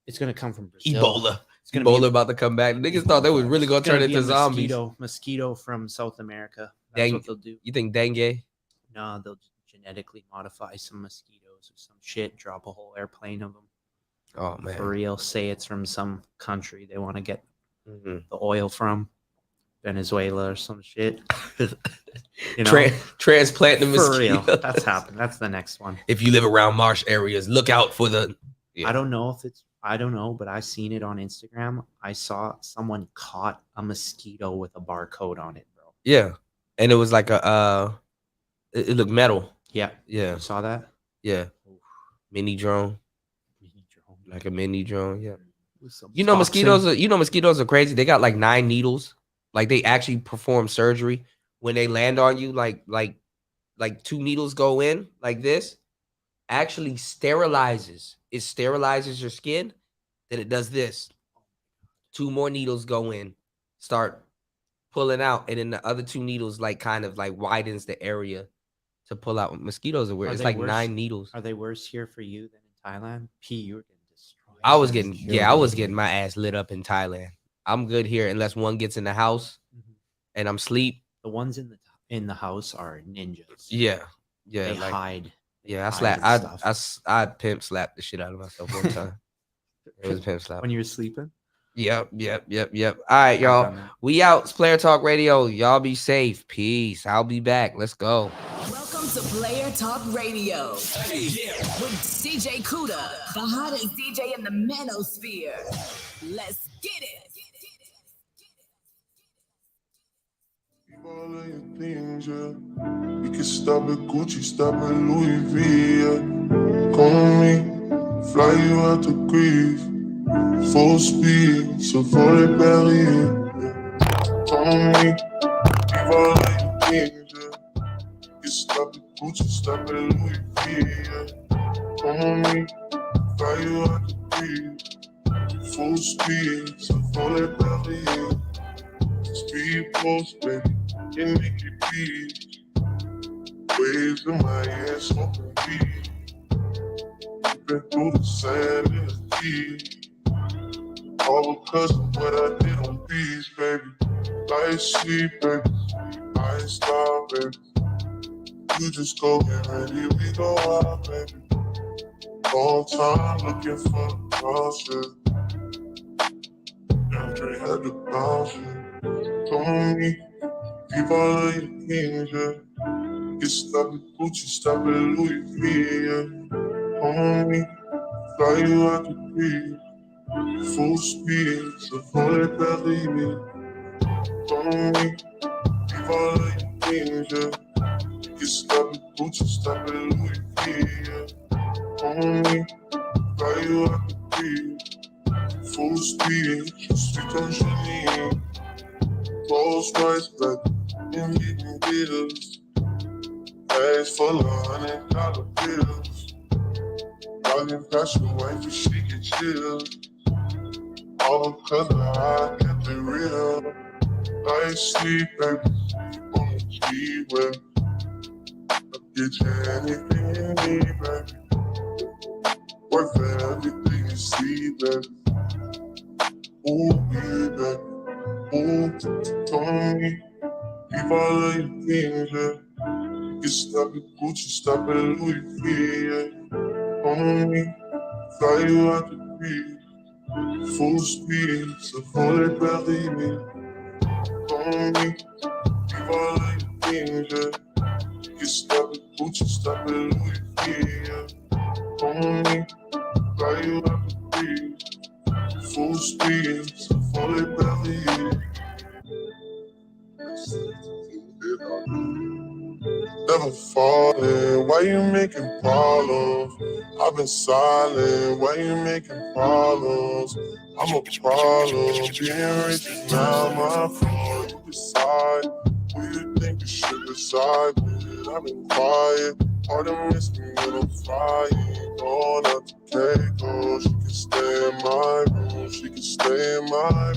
It's gonna come from Brazil. Ebola? It's gonna Ebola be about to come back. Niggas thought they was really gonna turn into zombies. Mosquito from South America. That's what they'll do. You think dengue? No, they'll genetically modify some mosquitoes or some shit. Drop a whole airplane of them. Oh man, for real. Say it's from some country they want to get the oil from, Venezuela or some shit. You know, transplant the for real. mosquitoes. That's happened. That's the next one. If you live around marsh areas, look out for the. Yeah. I don't know, but I seen it on Instagram. I saw someone caught a mosquito with a barcode on it, bro. Yeah, and it was like it looked metal. Yeah, yeah. You saw that? Yeah, mini drone, like a mini drone. Yeah. Mosquitoes are crazy. They got like 9 needles. Like they actually perform surgery when they land on you. Like 2 needles go in like this. Actually sterilizes. It sterilizes your skin. Then it does this. 2 more needles go in, start pulling out, and then the other 2 needles like kind of like widens the area to pull out. Mosquitoes are weird. It's like worse? 9 needles. Are they worse here for you than in Thailand? You were getting destroyed. I was getting my ass lit up in Thailand. I'm good here unless one gets in the house and I'm asleep. The ones in the house are ninjas. Yeah. They hide. Yeah, I pimp slapped the shit out of myself one time. It was a pimp slap. When you were sleeping? Yep. All right, y'all. We out. It's Player Talk Radio. Y'all be safe. Peace. I'll be back. Let's go. Welcome to Player Talk Radio with DJ Kuda, the hottest DJ in the manosphere. Let's get it. All of your things, yeah. We can stop at Gucci, stop at Louis V, yeah. Come with me, fly you out to Greece. Full speed, so for the Paris, yeah. Come with me, leave all of your things, yeah. We can stop at Gucci, stop at Louis V, yeah. Come with me, fly you out to Greece. Full speed, so for the Paris, yeah. Speed post, baby, in Mickey Beach. Waves in my ass, smoking weed. Been through the sand in the heat. All because of what I did on beach, baby. Light sleep, baby. I ain't stop, baby. You just go get ready, we go out, baby. All time looking for the process. Andre had to bounce it. Come on me, leave all of your things, yeah. Get stop at Gucci, stop at Louis V, yeah. Come on me, fly you out to Greece. Full speed, so for the Paris, yeah. Come on me, leave all of your things, yeah. Get stop at Gucci, stop at Louis V, yeah. Come on me, fly you out to Greece. Full speed, sweet on Janine. Close rice back and eating beers. Bags full of $100 bills. Walking past your wife and she get chills. All because of how I kept it real. Light sleep, baby, on the G-Way. I'll get you anything you need, baby. Work for everything you see, baby. Ooh, baby. Ooh, come me, leave all of your things, yeah. Get stop at Gucci, stop at Louis V, yeah. Come me, fly you out to Greece. Full speed, so for the Paris, yeah. on me. Leave all of your things, yeah. You can stop at Gucci, stop at Louis V, yeah. On me, fly you out the breeze. Full speed, fully belly. Never falling, why you making problems? I've been silent, why you making problems? I'm a problem, being rich is now my fault. You decide who you think you should decide with. I've been quiet, hard to miss me when I'm flying. Going out to Keiko, she can stay in my room, she can stay in my